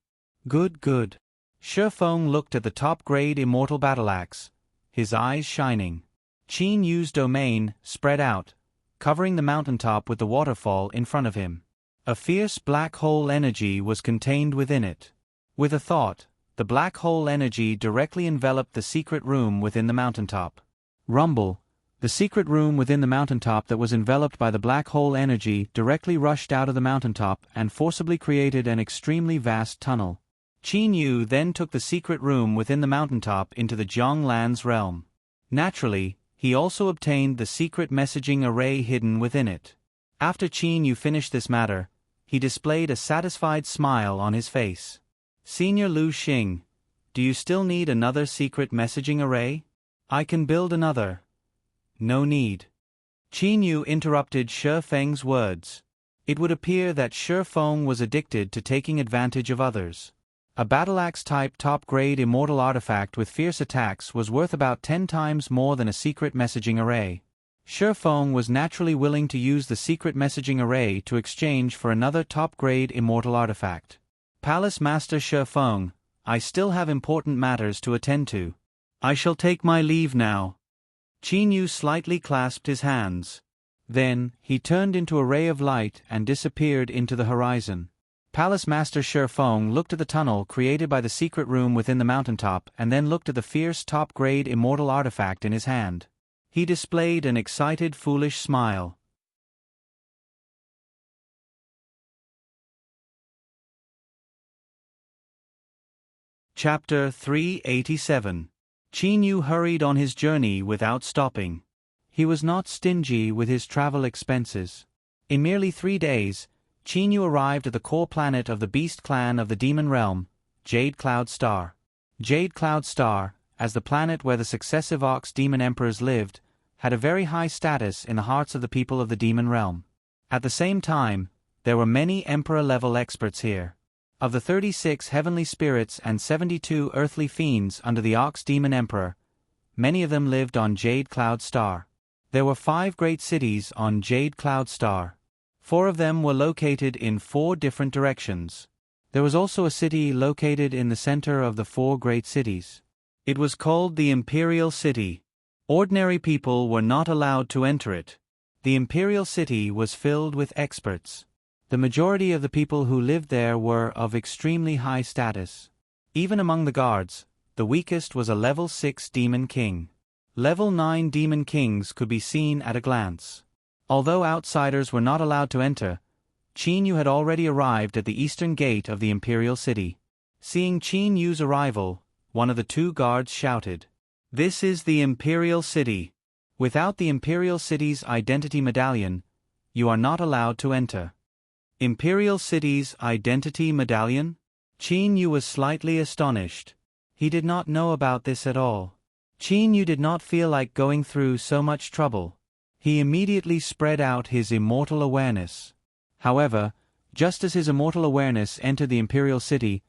Good, good. Shifeng looked at the top-grade immortal battle axe, his eyes shining. Qin Yu's domain spread out, covering the mountaintop with the waterfall in front of him. A fierce black hole energy was contained within it. With a thought, the black hole energy directly enveloped the secret room within the mountaintop. Rumble. The secret room within the mountaintop that was enveloped by the black hole energy directly rushed out of the mountaintop and forcibly created an extremely vast tunnel. Qin Yu then took the secret room within the mountaintop into the Jianglan's realm. Naturally, he also obtained the secret messaging array hidden within it. After Qin Yu finished this matter, he displayed a satisfied smile on his face. Senior Lu Xing, do you still need another secret messaging array? I can build another. No need. Qin Yu interrupted Shifeng's words. It would appear that Shifeng was addicted to taking advantage of others. A battle-axe-type top-grade immortal artifact with fierce attacks was worth about 10 times more than a secret messaging array. Shi Feng was naturally willing to use the secret messaging array to exchange for another top-grade immortal artifact. Palace Master Shi Feng, I still have important matters to attend to. I shall take my leave now. Qin Yu slightly clasped his hands. Then, he turned into a ray of light and disappeared into the horizon. Palace Master Shi Feng looked at the tunnel created by the secret room within the mountaintop and then looked at the fierce top-grade immortal artifact in his hand. He displayed an excited, foolish smile. Chapter 387. Qin Yu hurried on his journey without stopping. He was not stingy with his travel expenses. In merely 3 days, Qin Yu arrived at the core planet of the beast clan of the demon realm, Jade Cloud Star. Jade Cloud Star, as the planet where the successive Ox demon emperors lived, had a very high status in the hearts of the people of the demon realm. At the same time, there were many emperor-level experts here. Of the 36 heavenly spirits and 72 earthly fiends under the Ox demon emperor, many of them lived on Jade Cloud Star. There were 5 great cities on Jade Cloud Star. 4 of them were located in 4 different directions. There was also a city located in the center of the 4 great cities. It was called the Imperial City. Ordinary people were not allowed to enter it. The Imperial City was filled with experts. The majority of the people who lived there were of extremely high status. Even among the guards, the weakest was a level 6 demon king. Level 9 demon kings could be seen at a glance. Although outsiders were not allowed to enter, Qin Yu had already arrived at the eastern gate of the Imperial City. Seeing Qin Yu's arrival, one of the 2 guards shouted, "This is the Imperial City. Without the Imperial City's identity medallion, you are not allowed to enter." Imperial City's identity medallion? Qin Yu was slightly astonished. He did not know about this at all. Qin Yu did not feel like going through so much trouble. He immediately spread out his immortal awareness. However, just as his immortal awareness entered the Imperial City,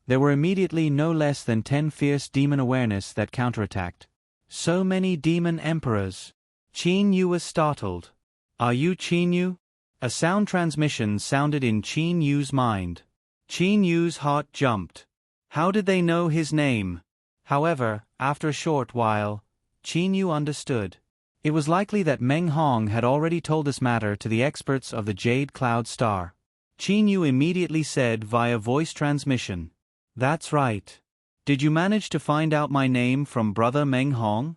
there were immediately no less than 10 fierce demon awareness that counterattacked. So many demon emperors. Qin Yu was startled. "Are you Qin Yu?" A sound transmission sounded in Qin Yu's mind. Qin Yu's heart jumped. How did they know his name? However, after a short while, Qin Yu understood. It was likely that Meng Hong had already told this matter to the experts of the Jade Cloud Star. Qin Yu immediately said via voice transmission, "That's right. Did you manage to find out my name from Brother Meng Hong?"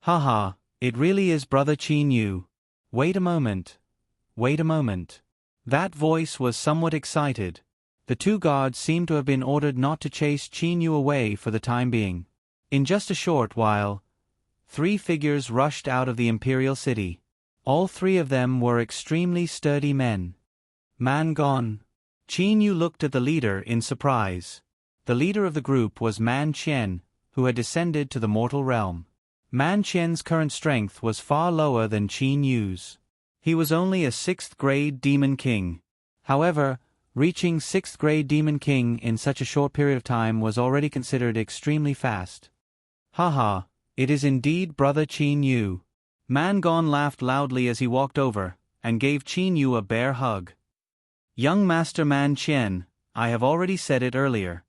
"Haha, it really is Brother Qin Yu. Wait a moment. Wait a moment." That voice was somewhat excited. The 2 guards seemed to have been ordered not to chase Qin Yu away for the time being. In just a short while, 3 figures rushed out of the Imperial City. All 3 of them were extremely sturdy men. "Man gone." Qin Yu looked at the leader in surprise. The leader of the group was Man Qian, who had descended to the mortal realm. Man Qian's current strength was far lower than Qin Yu's. He was only a 6th grade demon king. However, reaching 6th grade demon king in such a short period of time was already considered extremely fast. "Haha, it is indeed Brother Qin Yu." Man Gone laughed loudly as he walked over, and gave Qin Yu a bear hug. "Young Master Man Qian, I have already said it earlier.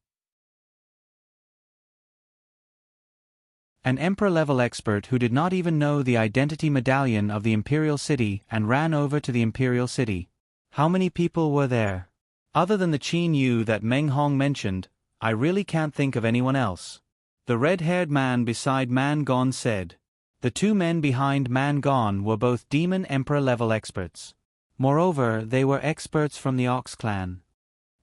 An emperor-level expert who did not even know the identity medallion of the Imperial City and ran over to the Imperial City. How many people were there? Other than the Qin Yu that Meng Hong mentioned, I really can't think of anyone else. The red-haired man beside Man Gone said. The 2 men behind Man Gone were both demon emperor-level experts. Moreover, they were experts from the Ox clan.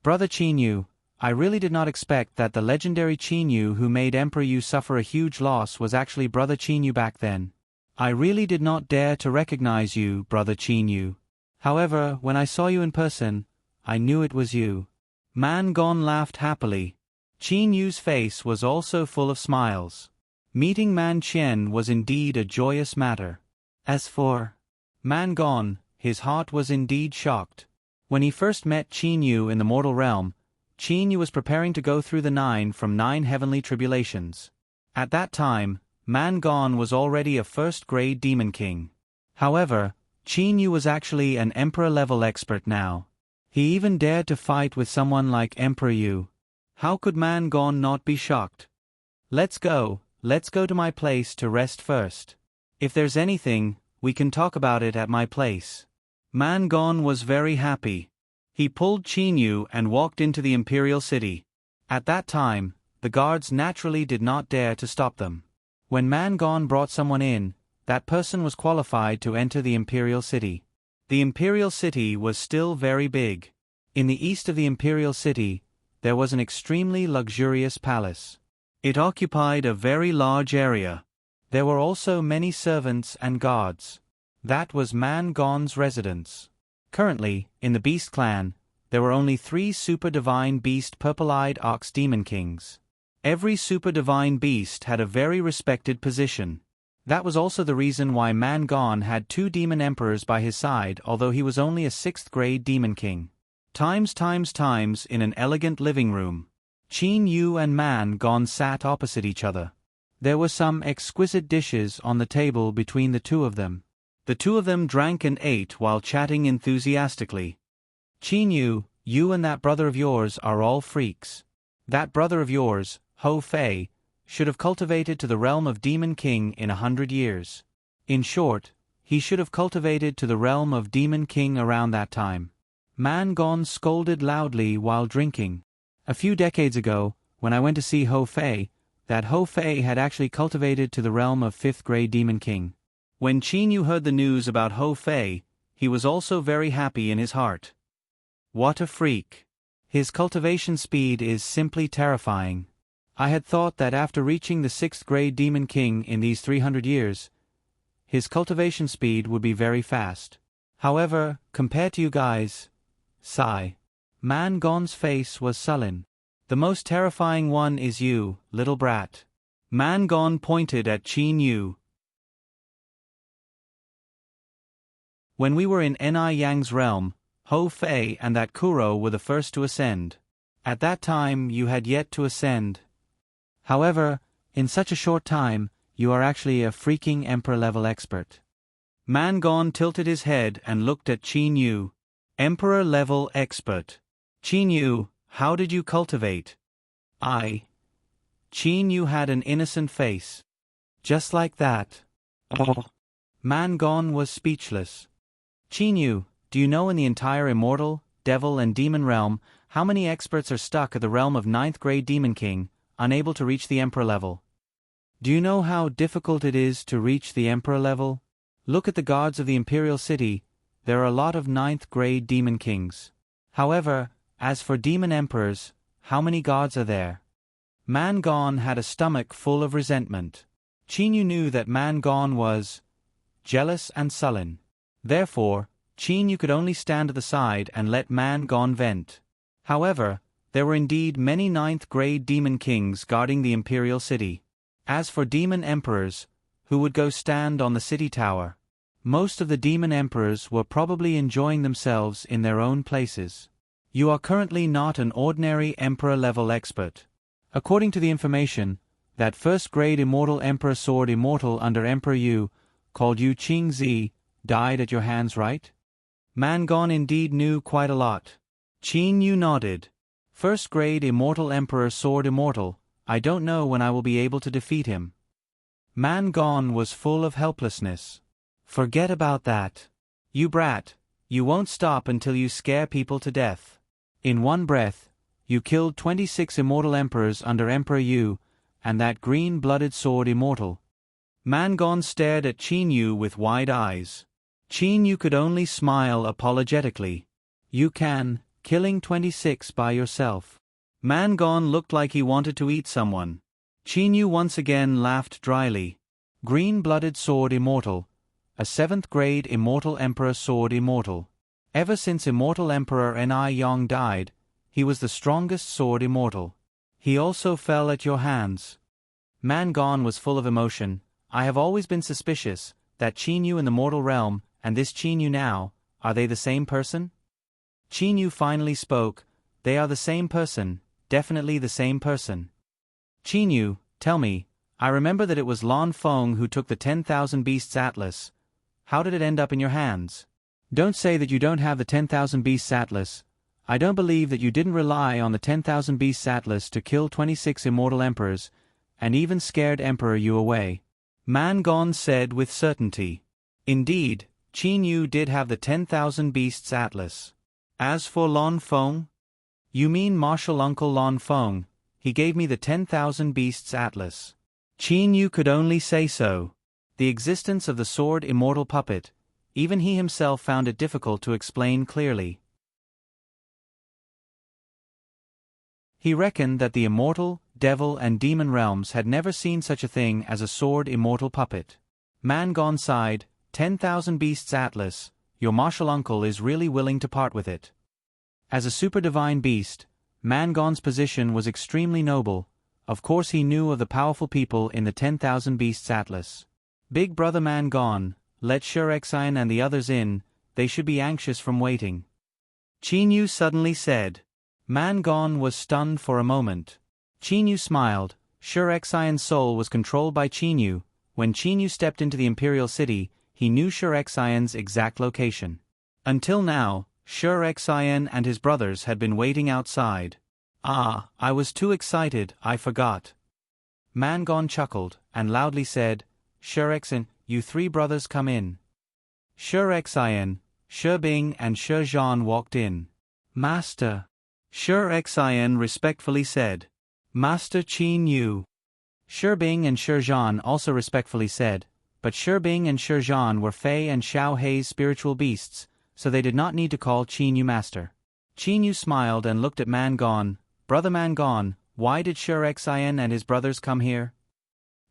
"Brother Qin Yu, I really did not expect that the legendary Qin Yu who made Emperor Yu suffer a huge loss was actually Brother Qin Yu back then. I really did not dare to recognize you, Brother Qin Yu. However, when I saw you in person, I knew it was you." Man Gone laughed happily. Qin Yu's face was also full of smiles. Meeting Man Qian was indeed a joyous matter. As for Man Gone, his heart was indeed shocked. When he first met Qin Yu in the mortal realm, Qin Yu was preparing to go through the 9 from 9 heavenly tribulations. At that time, Man Gone was already a first-grade demon king. However, Qin Yu was actually an emperor-level expert now. He even dared to fight with someone like Emperor Yu. How could Man Gone not be shocked? Let's go to my place to rest first. If there's anything, we can talk about it at my place. Man Gone was very happy. He pulled Qin Yu and walked into the imperial city. At that time, the guards naturally did not dare to stop them. When Man Gone brought someone in, that person was qualified to enter the imperial city. The imperial city was still very big. In the east of the imperial city, there was an extremely luxurious palace. It occupied a very large area. There were also many servants and guards. That was Man Gone's residence. Currently, in the Beast Clan, there were only 3 super divine beast purple-eyed ox demon kings. Every super divine beast had a very respected position. That was also the reason why Man Gone had 2 demon emperors by his side, although he was only a 6th-grade demon king. Times in an elegant living room, Qin Yu and Man Gone sat opposite each other. There were some exquisite dishes on the table between the two of them. The two of them drank and ate while chatting enthusiastically. Qin Yu, you and that brother of yours are all freaks. That brother of yours, Ho Fei, should have cultivated to the realm of Demon King in 100 years. In short, he should have cultivated to the realm of Demon King around that time. Man Gone scolded loudly while drinking. A few decades ago, when I went to see Ho Fei, that Ho Fei had actually cultivated to the realm of 5th-grade Demon King. When Qin Yu heard the news about Ho Fei, he was also very happy in his heart. What a freak! His cultivation speed is simply terrifying. I had thought that after reaching the 6th-grade Demon King in these 300 years, his cultivation speed would be very fast. However, compared to you guys, sigh. Man Gone's face was sullen. The most terrifying one is you, little brat. Man Gone pointed at Qin Yu. When we were in Ni Yang's realm, Ho Fei and that Kuro were the first to ascend. At that time you had yet to ascend. However, in such a short time, you are actually a freaking Emperor-level expert. Man Gone tilted his head and looked at Qin Yu. Emperor-level expert. Qin Yu, how did you cultivate? Qin Yu had an innocent face. Just like that. Man Gone was speechless. Qin Yu, do you know in the entire immortal, devil and demon realm, how many experts are stuck at the realm of 9th-grade Demon King, unable to reach the Emperor level? Do you know how difficult it is to reach the Emperor level? Look at the gods of the Imperial City, there are a lot of 9th-grade Demon Kings. However, as for Demon Emperors, how many gods are there? Man Gone had a stomach full of resentment. Qin Yu knew that Man Gone was jealous and sullen. Therefore, Qin Yu could only stand at the side and let Man Gone vent. However, there were indeed many 9th-grade Demon Kings guarding the Imperial City. As for Demon Emperors, who would go stand on the city tower? Most of the Demon Emperors were probably enjoying themselves in their own places. You are currently not an ordinary Emperor-level expert. According to the information, that first-grade Immortal Emperor Sword Immortal under Emperor Yu, called Yu Qingzi, died at your hands, right? Man Gone indeed knew quite a lot. Qin Yu nodded. First-grade Immortal Emperor Sword Immortal, I don't know when I will be able to defeat him. Man Gone was full of helplessness. Forget about that. You brat, you won't stop until you scare people to death. In one breath, you killed 26 Immortal Emperors under Emperor Yu, and that green-blooded Sword Immortal. Man Gone stared at Qin Yu with wide eyes. Qin Yu could only smile apologetically. You can, killing 26 by yourself. Man Gone looked like he wanted to eat someone. Qin Yu once again laughed dryly. Green-blooded Sword Immortal. A 7th-grade Immortal Emperor Sword Immortal. Ever since Immortal Emperor Ni Yang died, he was the strongest Sword Immortal. He also fell at your hands. Man Gone was full of emotion. I have always been suspicious that Qin Yu in the mortal realm and this Qin Yu now, are they the same person? Qin Yu finally spoke, they are the same person, definitely the same person. Qin Yu, tell me, I remember that it was Lan Feng who took the 10,000 Beasts Atlas. How did it end up in your hands? Don't say that you don't have the 10,000 Beasts Atlas. I don't believe that you didn't rely on the 10,000 Beasts Atlas to kill 26 immortal emperors, and even scared Emperor Yu away. Man Gong said with certainty. Indeed, Qin Yu did have the 10,000 Beasts Atlas. As for Lan Feng? You mean Martial Uncle Lan Feng, he gave me the 10,000 Beasts Atlas. Qin Yu could only say so. The existence of the sword immortal puppet, even he himself found it difficult to explain clearly. He reckoned that the immortal, devil and demon realms had never seen such a thing as a sword immortal puppet. Man Gong sighed, 10,000 Beasts Atlas, your martial uncle is really willing to part with it. As a super divine beast, Man Gong's position was extremely noble. Of course he knew of the powerful people in the 10,000 Beasts Atlas. Big brother Man Gong, let Shurexin and the others in, they should be anxious from waiting. Qin Yu suddenly said. Man Gong was stunned for a moment. Qin Yu smiled. Shurexion's soul was controlled by Qin Yu. When Qin Yu stepped into the Imperial City, he knew Shurexion's exact location. Until now, Shurexion and his brothers had been waiting outside. Ah, I was too excited, I forgot. Man Gong chuckled, and loudly said, Shurexin, you three brothers come in. Shurexion, Shubing and Shuzhan walked in. Master. Shurexion respectfully said. Master Qin Yu. Shubing and Shuzhan also respectfully said, but Shubing and Shuzhan were Fei and Xiao Hei's spiritual beasts, so they did not need to call Qin Yu master. Qin Yu smiled and looked at Man Gong. Brother Man Gong, why did Shurexion and his brothers come here?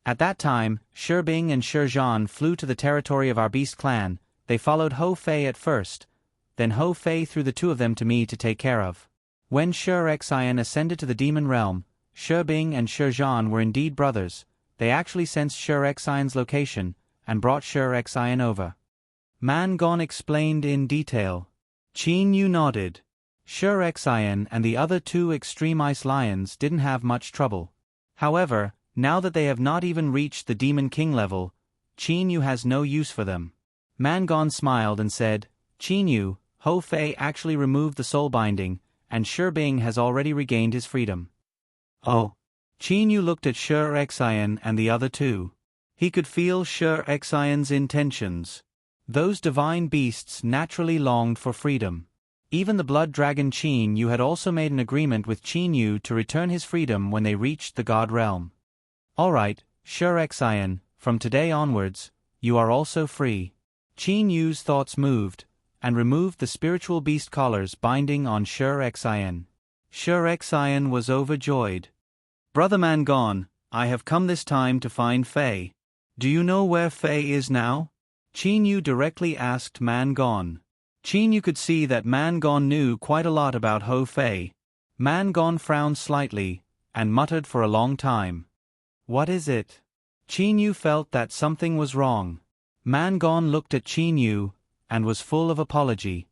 At that time, Shubing and Shuzhan flew to the territory of our beast clan. They followed Ho Fei at first, then Ho Fei threw the two of them to me to take care of. When Shurexion ascended to the demon realm, Shubing and Shuzhan were indeed brothers. They actually sensed Shurexion's location, and brought Shurexion over. Man Gong explained in detail. Qin Yu nodded. Shurexion and the other two extreme ice lions didn't have much trouble. However, now that they have not even reached the Demon King level, Qin Yu has no use for them. Man Gong smiled and said, Qin Yu, Ho Fei actually removed the soul binding, and Shubing has already regained his freedom. Oh. Qin Yu looked at Shurexion and the other two. He could feel Shurexion's intentions. Those divine beasts naturally longed for freedom. Even the blood dragon Qin Yu had also made an agreement with Qin Yu to return his freedom when they reached the God realm. Alright, Shurexion, from today onwards, you are also free. Qin Yu's thoughts moved, and removed the spiritual beast collars binding on Shurexion. Shurexion was overjoyed. Brother Man Gong, I have come this time to find Fei. Do you know where Fei is now? Qin Yu directly asked Man Gong. Qin Yu could see that Man Gong knew quite a lot about Ho Fei. Man Gong frowned slightly, and muttered for a long time. What is it? Qin Yu felt that something was wrong. Man Gong looked at Qin Yu, and was full of apology.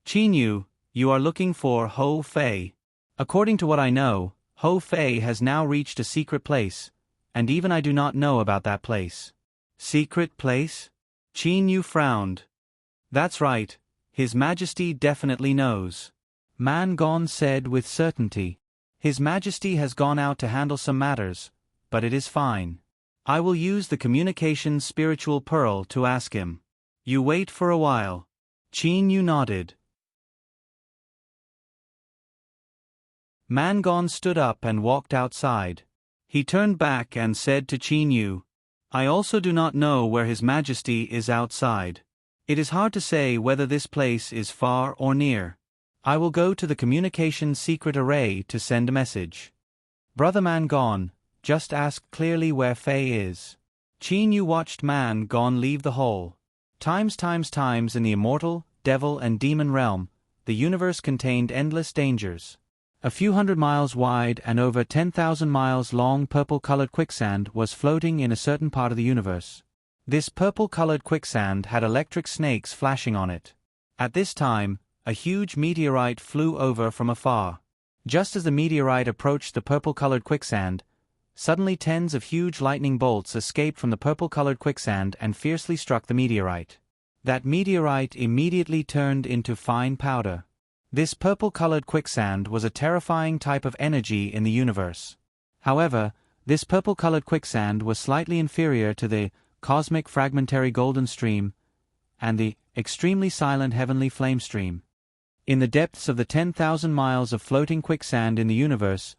Qin Yu, you are looking for Ho Fei. According to what I know, Ho Fei has now reached a secret place, and even I do not know about that place. Secret place? Qin Yu frowned. That's right, His Majesty definitely knows. Man Gong said with certainty. His Majesty has gone out to handle some matters, but it is fine. I will use the communications spiritual pearl to ask him. You wait for a while. Qin Yu nodded. Man Gong stood up and walked outside. He turned back and said to Qin Yu, I also do not know where His Majesty is outside. It is hard to say whether this place is far or near. I will go to the communications secret array to send a message. Brother Man Gong, just ask clearly where Fei is. Qin Yu watched Man Gong leave the hall. Times in the immortal, devil and demon realm, the universe contained endless dangers. A few hundred miles wide and over 10,000 miles long purple-colored quicksand was floating in a certain part of the universe. This purple-colored quicksand had electric snakes flashing on it. At this time, a huge meteorite flew over from afar. Just as the meteorite approached the purple-colored quicksand, suddenly tens of huge lightning bolts escaped from the purple-colored quicksand and fiercely struck the meteorite. That meteorite immediately turned into fine powder. This purple-colored quicksand was a terrifying type of energy in the universe. However, this purple-colored quicksand was slightly inferior to the cosmic fragmentary golden stream and the extremely silent heavenly flame stream. In the depths of the 10,000 miles of floating quicksand in the universe,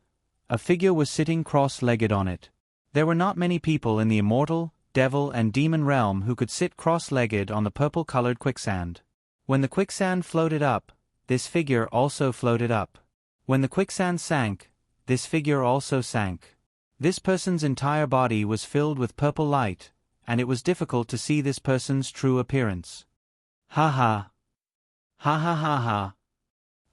a figure was sitting cross-legged on it. There were not many people in the immortal, devil and demon realm who could sit cross-legged on the purple-colored quicksand. When the quicksand floated up, this figure also floated up. When the quicksand sank, this figure also sank. This person's entire body was filled with purple light, and it was difficult to see this person's true appearance. Ha ha! Ha ha ha ha!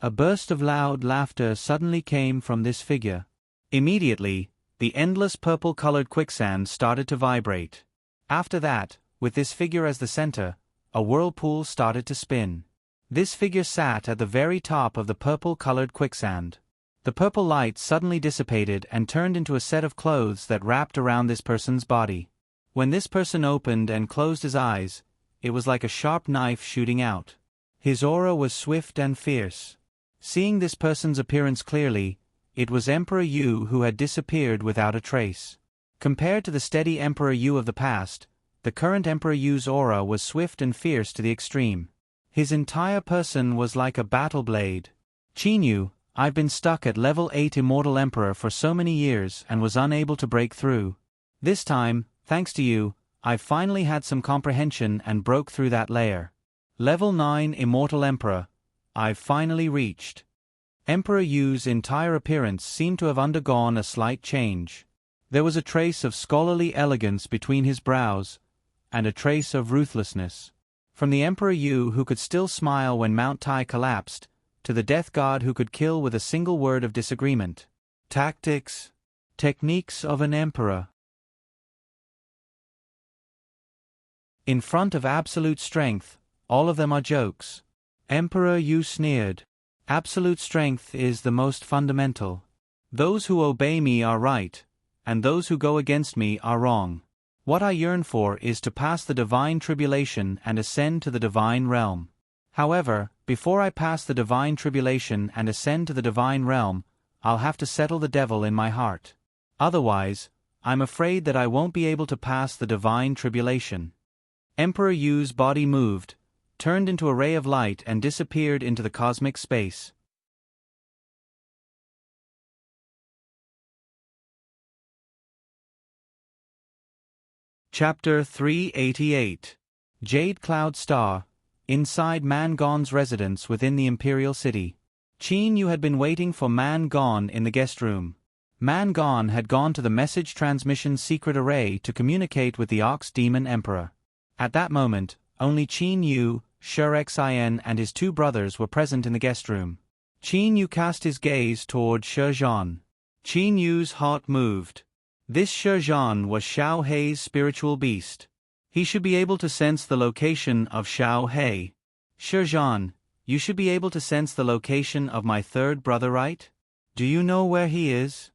A burst of loud laughter suddenly came from this figure. Immediately, the endless purple-colored quicksand started to vibrate. After that, with this figure as the center, a whirlpool started to spin. This figure sat at the very top of the purple-colored quicksand. The purple light suddenly dissipated and turned into a set of clothes that wrapped around this person's body. When this person opened and closed his eyes, it was like a sharp knife shooting out. His aura was swift and fierce. Seeing this person's appearance clearly, it was Emperor Yu who had disappeared without a trace. Compared to the steady Emperor Yu of the past, the current Emperor Yu's aura was swift and fierce to the extreme. His entire person was like a battle blade. Qin Yu, I've been stuck at level 8 Immortal Emperor for so many years and was unable to break through. This time, thanks to you, I've finally had some comprehension and broke through that layer. Level 9 Immortal Emperor, I've finally reached. Emperor Yu's entire appearance seemed to have undergone a slight change. There was a trace of scholarly elegance between his brows, and a trace of ruthlessness. From the Emperor Yu who could still smile when Mount Tai collapsed, to the death god who could kill with a single word of disagreement. Tactics, techniques of an emperor. In front of absolute strength, all of them are jokes. Emperor Yu sneered. Absolute strength is the most fundamental. Those who obey me are right, and those who go against me are wrong. What I yearn for is to pass the divine tribulation and ascend to the divine realm. However, before I pass the divine tribulation and ascend to the divine realm, I'll have to settle the devil in my heart. Otherwise, I'm afraid that I won't be able to pass the divine tribulation. Emperor Yu's body moved, turned into a ray of light and disappeared into the cosmic space. Chapter 388. Jade Cloud Star. Inside Man Gon's residence within the Imperial City. Qin Yu had been waiting for Man Gon in the guest room. Man Gon had gone to the message transmission secret array to communicate with the Ox Demon Emperor. At that moment, only Qin Yu, Shurexin and his two brothers were present in the guest room. Qin Yu cast his gaze toward Shizhan. Qin Yu's heart moved. This Shizhan was Xiao Hei's spiritual beast. He should be able to sense the location of Xiao Hei. Shizhan, you should be able to sense the location of my third brother, right? Do you know where he is?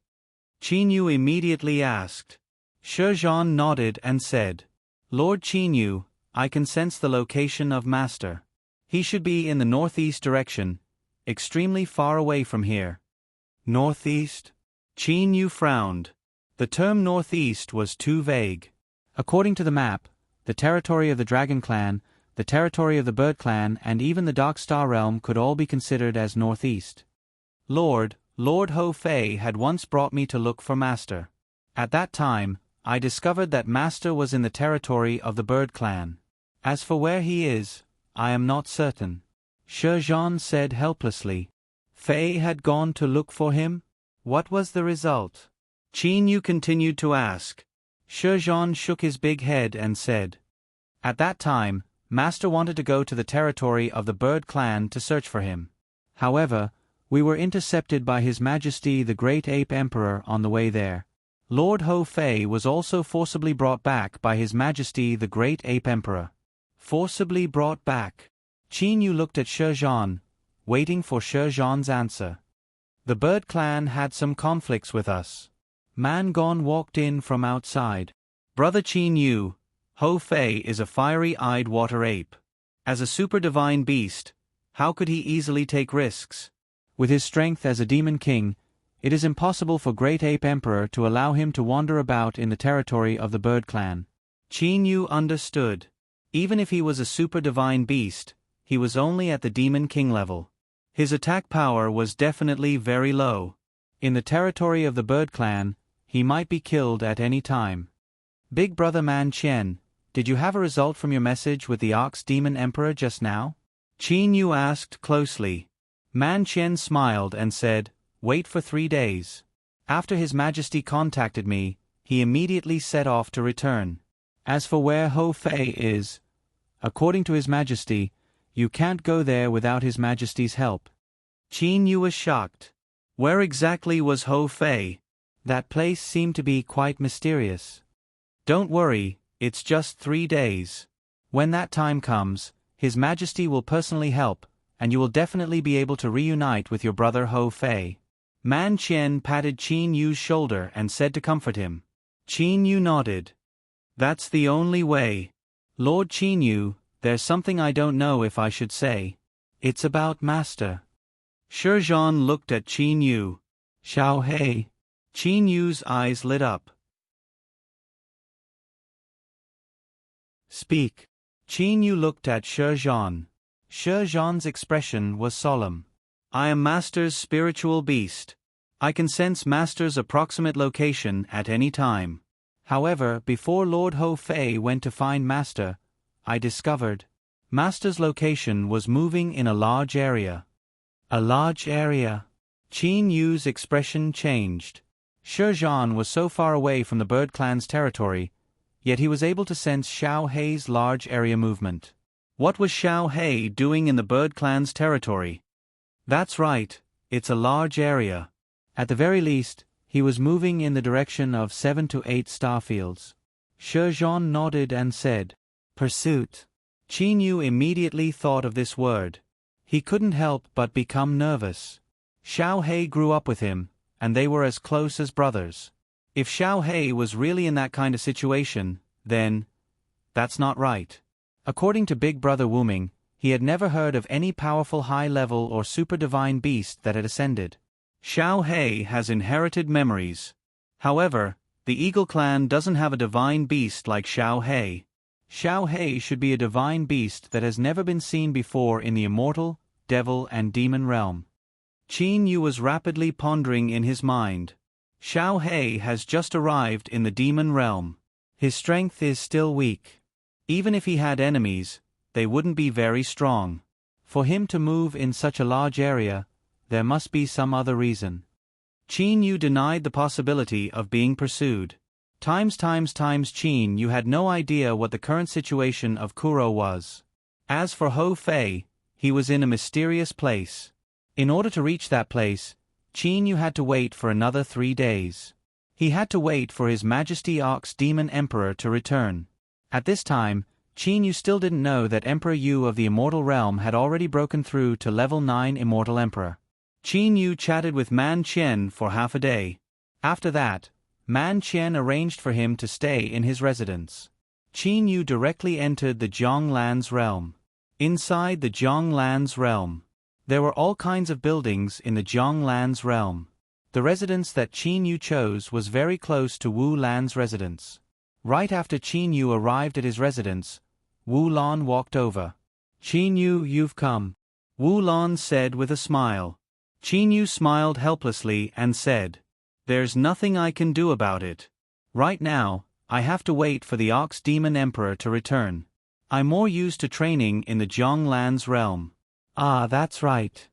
Qin Yu immediately asked. Shizhan nodded and said, Lord Qin Yu, I can sense the location of Master. He should be in the northeast direction, extremely far away from here. Northeast? Qin Yu frowned. The term northeast was too vague. According to the map, the territory of the Dragon Clan, the territory of the Bird Clan and even the Dark Star Realm could all be considered as northeast. Lord Ho Fei had once brought me to look for Master. At that time, I discovered that Master was in the territory of the Bird Clan. As for where he is, I am not certain. Shizhan said helplessly. Fei had gone to look for him? What was the result? Qin Yu continued to ask. Shizhan shook his big head and said, At that time, Master wanted to go to the territory of the Bird Clan to search for him. However, we were intercepted by His Majesty the Great Ape Emperor on the way there. Lord Ho Fei was also forcibly brought back by His Majesty the Great Ape Emperor. Forcibly brought back. Qin Yu looked at Shizhan, waiting for Shizhan's answer. The bird clan had some conflicts with us. Mangon walked in from outside. Brother Qin Yu, Ho Fei is a fiery-eyed water ape. As a super divine beast, how could he easily take risks? With his strength as a demon king, it is impossible for Great Ape Emperor to allow him to wander about in the territory of the bird clan. Qin Yu understood. Even if he was a super divine beast, he was only at the demon king level. His attack power was definitely very low. In the territory of the bird clan, he might be killed at any time. Big Brother Man Chen, did you have a result from your message with the Ox Demon Emperor just now? Qin Yu asked closely. Man Chen smiled and said, wait for 3 days. After His Majesty contacted me, he immediately set off to return. As for where Ho Fei is, according to His Majesty, you can't go there without His Majesty's help. Qin Yu was shocked. Where exactly was Ho Fei? That place seemed to be quite mysterious. Don't worry, it's just 3 days. When that time comes, His Majesty will personally help, and you will definitely be able to reunite with your brother Ho Fei. Man Chen patted Qin Yu's shoulder and said to comfort him. Qin Yu nodded. That's the only way. Lord Qin Yu, there's something I don't know if I should say. It's about Master. Shizhan looked at Qin Yu. Xiao Hei. Qin Yu's eyes lit up. Speak. Qin Yu looked at Shizhan. Shizhan's expression was solemn. I am Master's spiritual beast. I can sense Master's approximate location at any time. However, before Lord Ho Fei went to find Master, I discovered Master's location was moving in a large area. A large area. Qin Yu's expression changed. Shizhan was so far away from the bird clan's territory, yet he was able to sense Xiao Hei's large area movement. What was Xiao Hei doing in the bird clan's territory? That's right, it's a large area. At the very least, he was moving in the direction of 7 to 8 starfields. Shizhan nodded and said, Pursuit. Qin Yu immediately thought of this word. He couldn't help but become nervous. Xiao Hei grew up with him, and they were as close as brothers. If Xiao Hei was really in that kind of situation, then that's not right. According to Big Brother Wuming, he had never heard of any powerful high-level or super-divine beast that had ascended. Xiao Hei has inherited memories. However, the Eagle clan doesn't have a divine beast like Xiao Hei. Xiao Hei should be a divine beast that has never been seen before in the immortal, devil and demon realm. Qin Yu was rapidly pondering in his mind. Xiao Hei has just arrived in the demon realm. His strength is still weak. Even if he had enemies, they wouldn't be very strong. For him to move in such a large area, there must be some other reason. Qin Yu denied the possibility of being pursued. Times Qin Yu had no idea what the current situation of Kuro was. As for Ho Fei, he was in a mysterious place. In order to reach that place, Qin Yu had to wait for another 3 days. He had to wait for His Majesty Ox Demon Emperor to return. At this time, Qin Yu still didn't know that Emperor Yu of the Immortal Realm had already broken through to level 9 Immortal Emperor. Qin Yu chatted with Man Chen for half a day. After that, Man Chen arranged for him to stay in his residence. Qin Yu directly entered the Zhonglan's realm. Inside the Zhonglan's realm, there were all kinds of buildings in the Zhonglan's realm. The residence that Qin Yu chose was very close to Wu Lan's residence. Right after Qin Yu arrived at his residence, Wu Lan walked over. Qin Yu, you've come. Wu Lan said with a smile. Qin Yu smiled helplessly and said, There's nothing I can do about it. Right now, I have to wait for the Ox Demon Emperor to return. I'm more used to training in the Zhonglan's realm. Ah, that's right.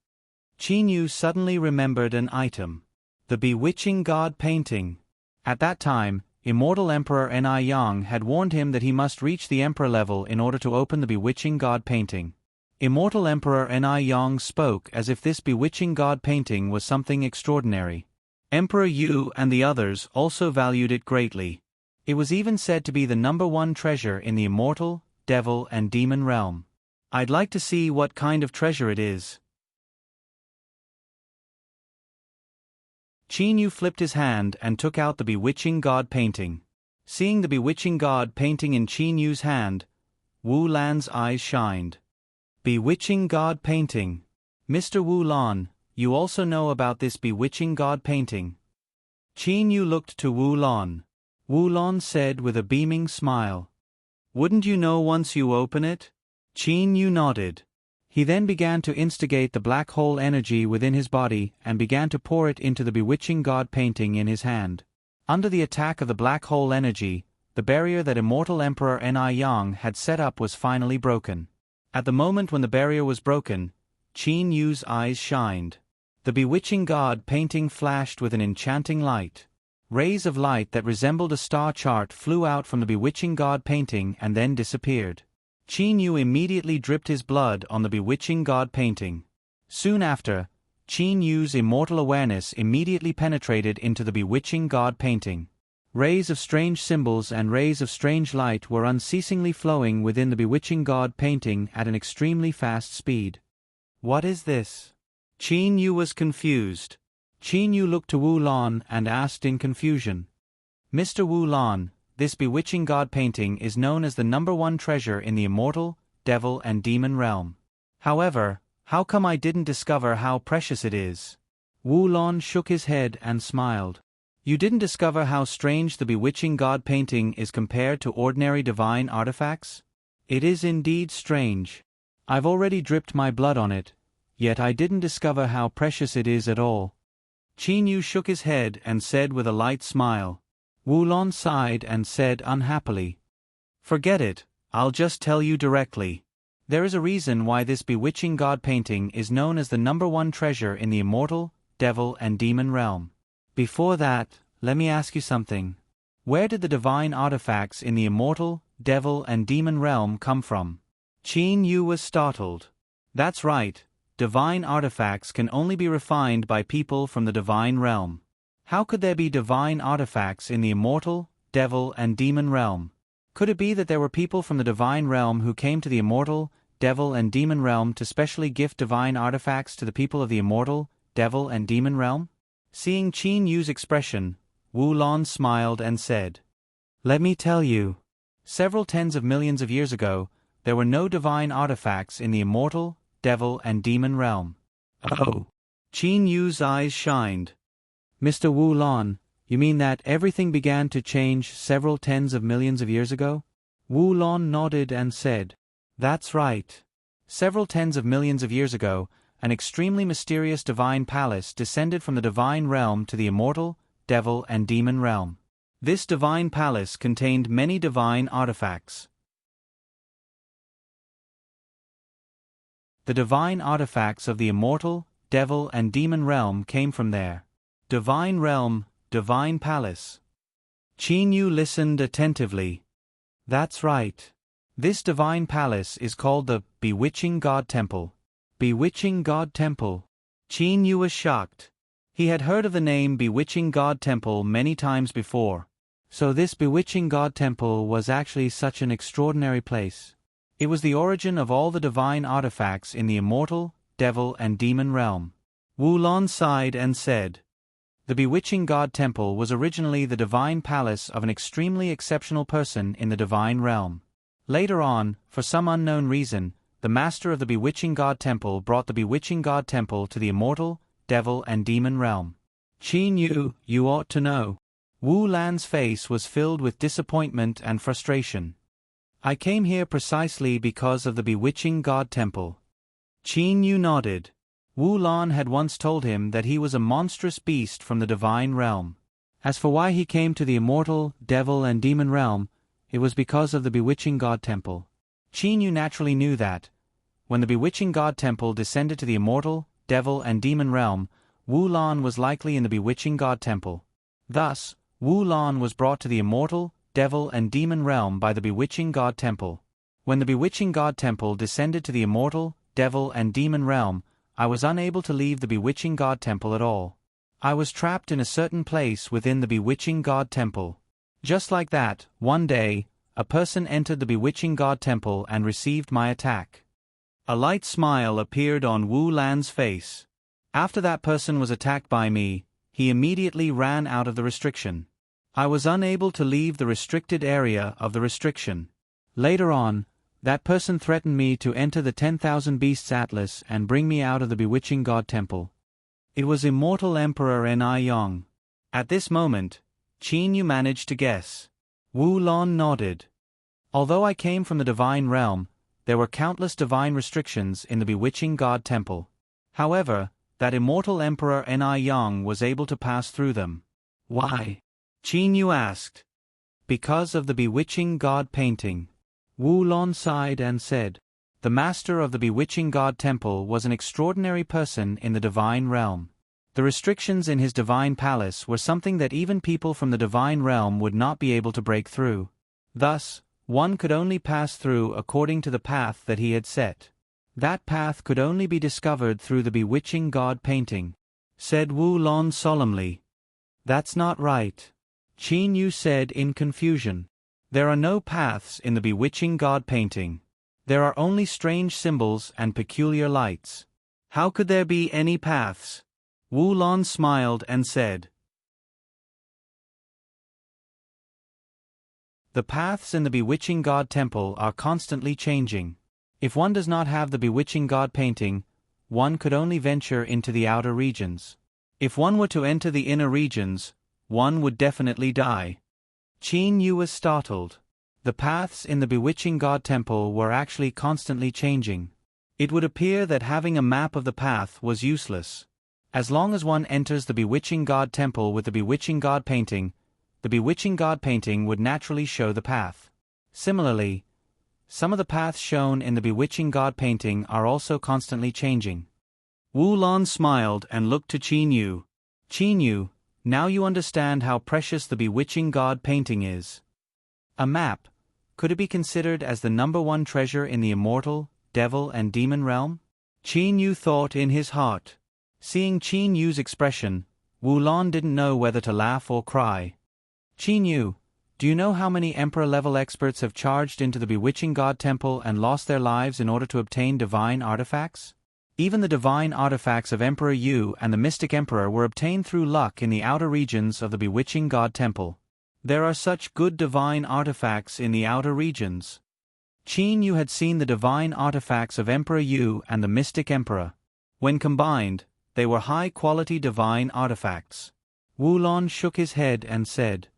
Qin Yu suddenly remembered an item. The Bewitching God painting. At that time, Immortal Emperor Ni Yang had warned him that he must reach the Emperor level in order to open the Bewitching God painting. Immortal Emperor Ni Yang spoke as if this Bewitching God painting was something extraordinary. Emperor Yu and the others also valued it greatly. It was even said to be the #1 treasure in the Immortal, Devil and Demon realm. I'd like to see what kind of treasure it is. Qin Yu flipped his hand and took out the bewitching god painting. Seeing the bewitching god painting in Qin Yu's hand, Wu Lan's eyes shined. Bewitching god painting. Mr. Wu Lan, you also know about this bewitching god painting? Qin Yu looked to Wu Lan. Wu Lan said with a beaming smile. Wouldn't you know once you open it? Qin Yu nodded. He then began to instigate the black hole energy within his body and began to pour it into the bewitching god painting in his hand. Under the attack of the black hole energy, the barrier that immortal Emperor Ni Yang had set up was finally broken. At the moment when the barrier was broken, Qin Yu's eyes shined. The bewitching god painting flashed with an enchanting light. Rays of light that resembled a star chart flew out from the bewitching god painting and then disappeared. Qin Yu immediately dripped his blood on the bewitching god painting. Soon after, Qin Yu's immortal awareness immediately penetrated into the bewitching god painting. Rays of strange symbols and rays of strange light were unceasingly flowing within the bewitching god painting at an extremely fast speed. What is this? Qin Yu was confused. Qin Yu looked to Wu Lan and asked in confusion. Mr. Wu Lan, this bewitching god painting is known as the #1 treasure in the immortal, devil and demon realm. However, how come I didn't discover how precious it is? Wu Lan shook his head and smiled. You didn't discover how strange the bewitching god painting is compared to ordinary divine artifacts? It is indeed strange. I've already dripped my blood on it, yet I didn't discover how precious it is at all. Qin Yu shook his head and said with a light smile. Wu Lan sighed and said unhappily. Forget it, I'll just tell you directly. There is a reason why this bewitching god painting is known as the #1 treasure in the immortal, devil and demon realm. Before that, let me ask you something. Where did the divine artifacts in the immortal, devil and demon realm come from? Qin Yu was startled. That's right, divine artifacts can only be refined by people from the divine realm. How could there be divine artifacts in the immortal, devil and demon realm? Could it be that there were people from the divine realm who came to the immortal, devil and demon realm to specially gift divine artifacts to the people of the immortal, devil and demon realm? Seeing Qin Yu's expression, Wu Lan smiled and said, Let me tell you. Several tens of millions of years ago, there were no divine artifacts in the immortal, devil and demon realm. Oh. Qin Yu's eyes shined. Mr. Wu Lan, you mean that everything began to change several tens of millions of years ago? Wu Lan nodded and said, That's right. Several tens of millions of years ago, an extremely mysterious divine palace descended from the divine realm to the immortal, devil and demon realm. This divine palace contained many divine artifacts. The divine artifacts of the immortal, devil and demon realm came from there. Divine realm, divine palace. Qin Yu listened attentively. That's right. This divine palace is called the Bewitching God Temple. Bewitching God Temple. Qin Yu was shocked. He had heard of the name Bewitching God Temple many times before. So this Bewitching God Temple was actually such an extraordinary place. It was the origin of all the divine artifacts in the immortal, devil and demon realm. Wu Lan sighed and said, The Bewitching God Temple was originally the divine palace of an extremely exceptional person in the divine realm. Later on, for some unknown reason, the master of the Bewitching God Temple brought the Bewitching God Temple to the immortal, devil and demon realm. Qin Yu, you ought to know. Wu Lan's face was filled with disappointment and frustration. I came here precisely because of the Bewitching God Temple. Qin Yu nodded. Wu Lan had once told him that he was a monstrous beast from the divine realm. As for why he came to the immortal, devil and demon realm, it was because of the Bewitching God Temple. Qin Yu naturally knew that, when the Bewitching God Temple descended to the immortal, devil and demon realm, Wu Lan was likely in the Bewitching God Temple. Thus, Wu Lan was brought to the immortal, devil and demon realm by the Bewitching God Temple. When the Bewitching God Temple descended to the immortal, devil and demon realm, I was unable to leave the Bewitching God Temple at all. I was trapped in a certain place within the Bewitching God Temple. Just like that, one day, a person entered the Bewitching God Temple and received my attack. A light smile appeared on Wu Lan's face. After that person was attacked by me, he immediately ran out of the restriction. I was unable to leave the restricted area of the restriction. Later on, that person threatened me to enter the 10,000 Beasts Atlas and bring me out of the bewitching God Temple. It was Immortal Emperor Ni-Yong. At this moment, Qin Yu managed to guess. Wu Lon nodded. Although I came from the divine realm, there were countless divine restrictions in the bewitching God Temple. However, that Immortal Emperor Ni-Yong was able to pass through them. Why? Qin Yu asked. Because of the bewitching God painting. Wu Lon sighed and said, the master of the bewitching God Temple was an extraordinary person in the divine realm. The restrictions in his divine palace were something that even people from the divine realm would not be able to break through. Thus, one could only pass through according to the path that he had set. That path could only be discovered through the bewitching God painting. Said Wu Lon solemnly. That's not right. Qin Yu said in confusion. There are no paths in the bewitching God painting. There are only strange symbols and peculiar lights. How could there be any paths? Wu Lon smiled and said, the paths in the bewitching God Temple are constantly changing. If one does not have the bewitching God painting, one could only venture into the outer regions. If one were to enter the inner regions, one would definitely die. Qin Yu was startled. The paths in the bewitching God Temple were actually constantly changing. It would appear that having a map of the path was useless. As long as one enters the bewitching God Temple with the bewitching God painting, the bewitching God painting would naturally show the path. Similarly, some of the paths shown in the bewitching God painting are also constantly changing. Wu Lon smiled and looked to Qin Yu. Qin Yu, now you understand how precious the bewitching God painting is. A map, could it be considered as the #1 treasure in the immortal, devil and demon realm? Qin Yu thought in his heart. Seeing Qin Yu's expression, Wu Lon didn't know whether to laugh or cry. Qin Yu, do you know how many Emperor-level experts have charged into the bewitching God Temple and lost their lives in order to obtain divine artifacts? Even the divine artifacts of Emperor Yu and the Mystic Emperor were obtained through luck in the outer regions of the bewitching God Temple. There are such good divine artifacts in the outer regions. Qin Yu had seen the divine artifacts of Emperor Yu and the Mystic Emperor. When combined, they were high-quality divine artifacts. Wu Lon shook his head and said,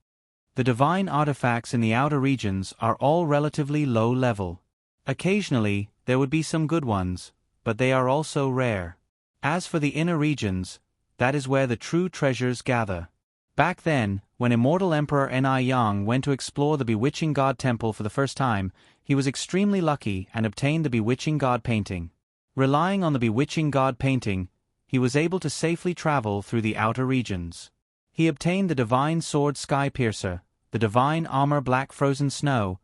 the divine artifacts in the outer regions are all relatively low level. Occasionally, there would be some good ones, but they are also rare. As for the inner regions, that is where the true treasures gather. Back then, when Immortal Emperor Ni-Yong went to explore the bewitching God Temple for the first time, he was extremely lucky and obtained the bewitching God painting. Relying on the bewitching God painting, he was able to safely travel through the outer regions. He obtained the divine sword Sky Piercer, the divine armor Black Frozen Snow,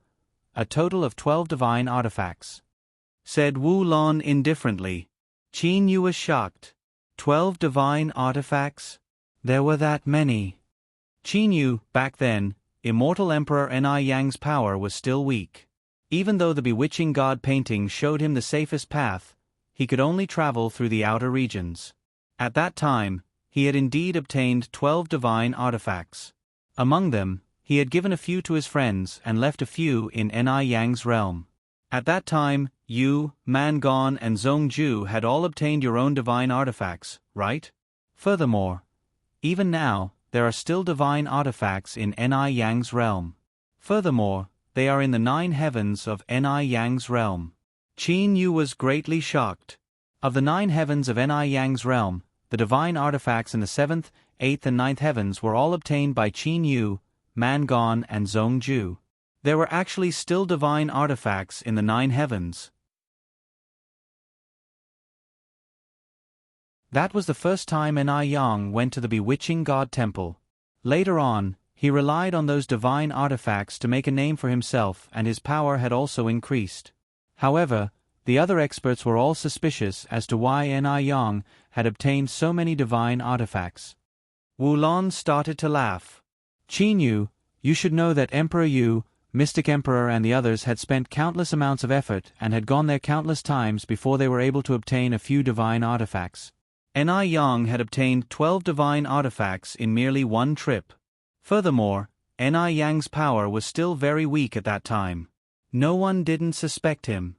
a total of 12 divine artifacts. Said Wu Lon indifferently. Qin Yu was shocked. 12 divine artifacts? There were that many. Qin Yu, back then, Immortal Emperor Ni-Yang's power was still weak. Even though the bewitching God painting showed him the safest path, he could only travel through the outer regions. At that time, he had indeed obtained 12 divine artifacts. Among them, he had given a few to his friends and left a few in Ni-Yang's realm. At that time, you, Man Gong and Zhongju had all obtained your own divine artifacts, right? Furthermore, even now, there are still divine artifacts in Ni-Yang's realm. Furthermore, they are in the 9 heavens of Ni-Yang's realm. Qin Yu was greatly shocked. Of the 9 heavens of Ni-Yang's realm, the divine artifacts in the 7th, 8th and 9th heavens were all obtained by Qin Yu, Man Gong and Zhongju. There were actually still divine artifacts in the 9 heavens. That was the first time Ni-Yong went to the bewitching God Temple. Later on, he relied on those divine artifacts to make a name for himself, and his power had also increased. However, the other experts were all suspicious as to why Ni-Yong had obtained so many divine artifacts. Wu Lon started to laugh. Qin Yu, you should know that Emperor Yu, Mystic Emperor and the others had spent countless amounts of effort and had gone there countless times before they were able to obtain a few divine artifacts. Ni Yang had obtained 12 divine artifacts in merely one trip. Furthermore, Ni Yang's power was still very weak at that time. No one didn't suspect him.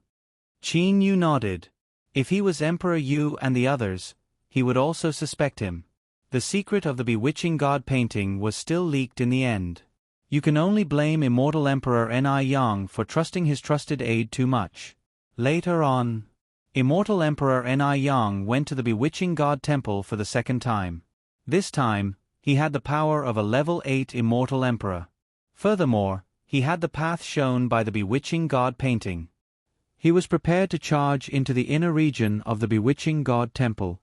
Qin Yu nodded. If he was Emperor Yu and the others, he would also suspect him. The secret of the bewitching god painting was still leaked in the end. You can only blame immortal Emperor Ni Yang for trusting his trusted aide too much. Later on, immortal Emperor Ni Yang went to the bewitching god temple for the second time. This time, he had the power of a level 8 immortal emperor. Furthermore, he had the path shown by the bewitching god painting. He was prepared to charge into the inner region of the bewitching god temple.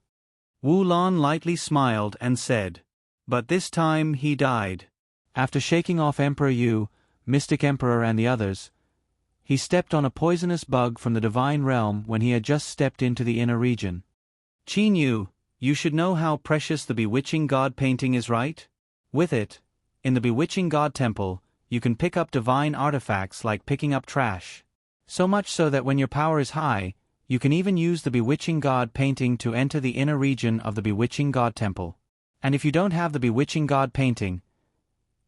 Wu Lan lightly smiled and said, "But this time he died." After shaking off Emperor Yu, Mystic Emperor and the others, he stepped on a poisonous bug from the divine realm when he had just stepped into the inner region. Qin Yu, you should know how precious the bewitching god painting is, right? With it, in the bewitching god temple, you can pick up divine artifacts like picking up trash. So much so that when your power is high, you can even use the bewitching god painting to enter the inner region of the bewitching god temple. And if you don't have the bewitching god painting,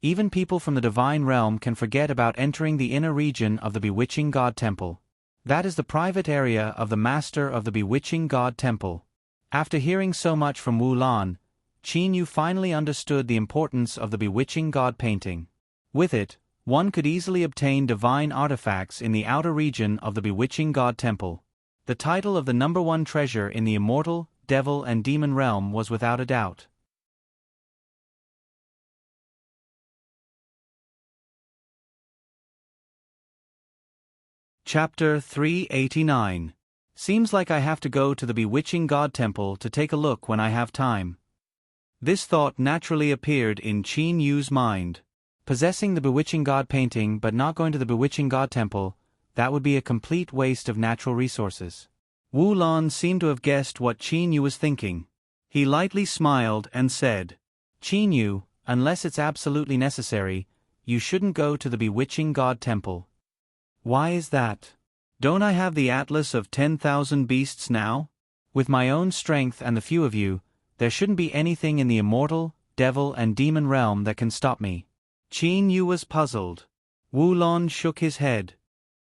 even people from the divine realm can forget about entering the inner region of the bewitching god temple. That is the private area of the master of the bewitching god temple. After hearing so much from Wu Lan, Qin Yu finally understood the importance of the bewitching god painting. With it, one could easily obtain divine artifacts in the outer region of the bewitching god temple. The title of the #1 treasure in the immortal, devil and demon realm was without a doubt. Chapter 389. Seems like I have to go to the bewitching god temple to take a look when I have time. This thought naturally appeared in Qin Yu's mind. Possessing the bewitching god painting but not going to the bewitching god temple, that would be a complete waste of natural resources. Wu Lan seemed to have guessed what Qin Yu was thinking. He lightly smiled and said, "Qin Yu, unless it's absolutely necessary, you shouldn't go to the bewitching god temple." "Why is that? Don't I have the atlas of 10,000 beasts now? With my own strength and the few of you, there shouldn't be anything in the immortal, devil and demon realm that can stop me." Qin Yu was puzzled. Wu Lan shook his head.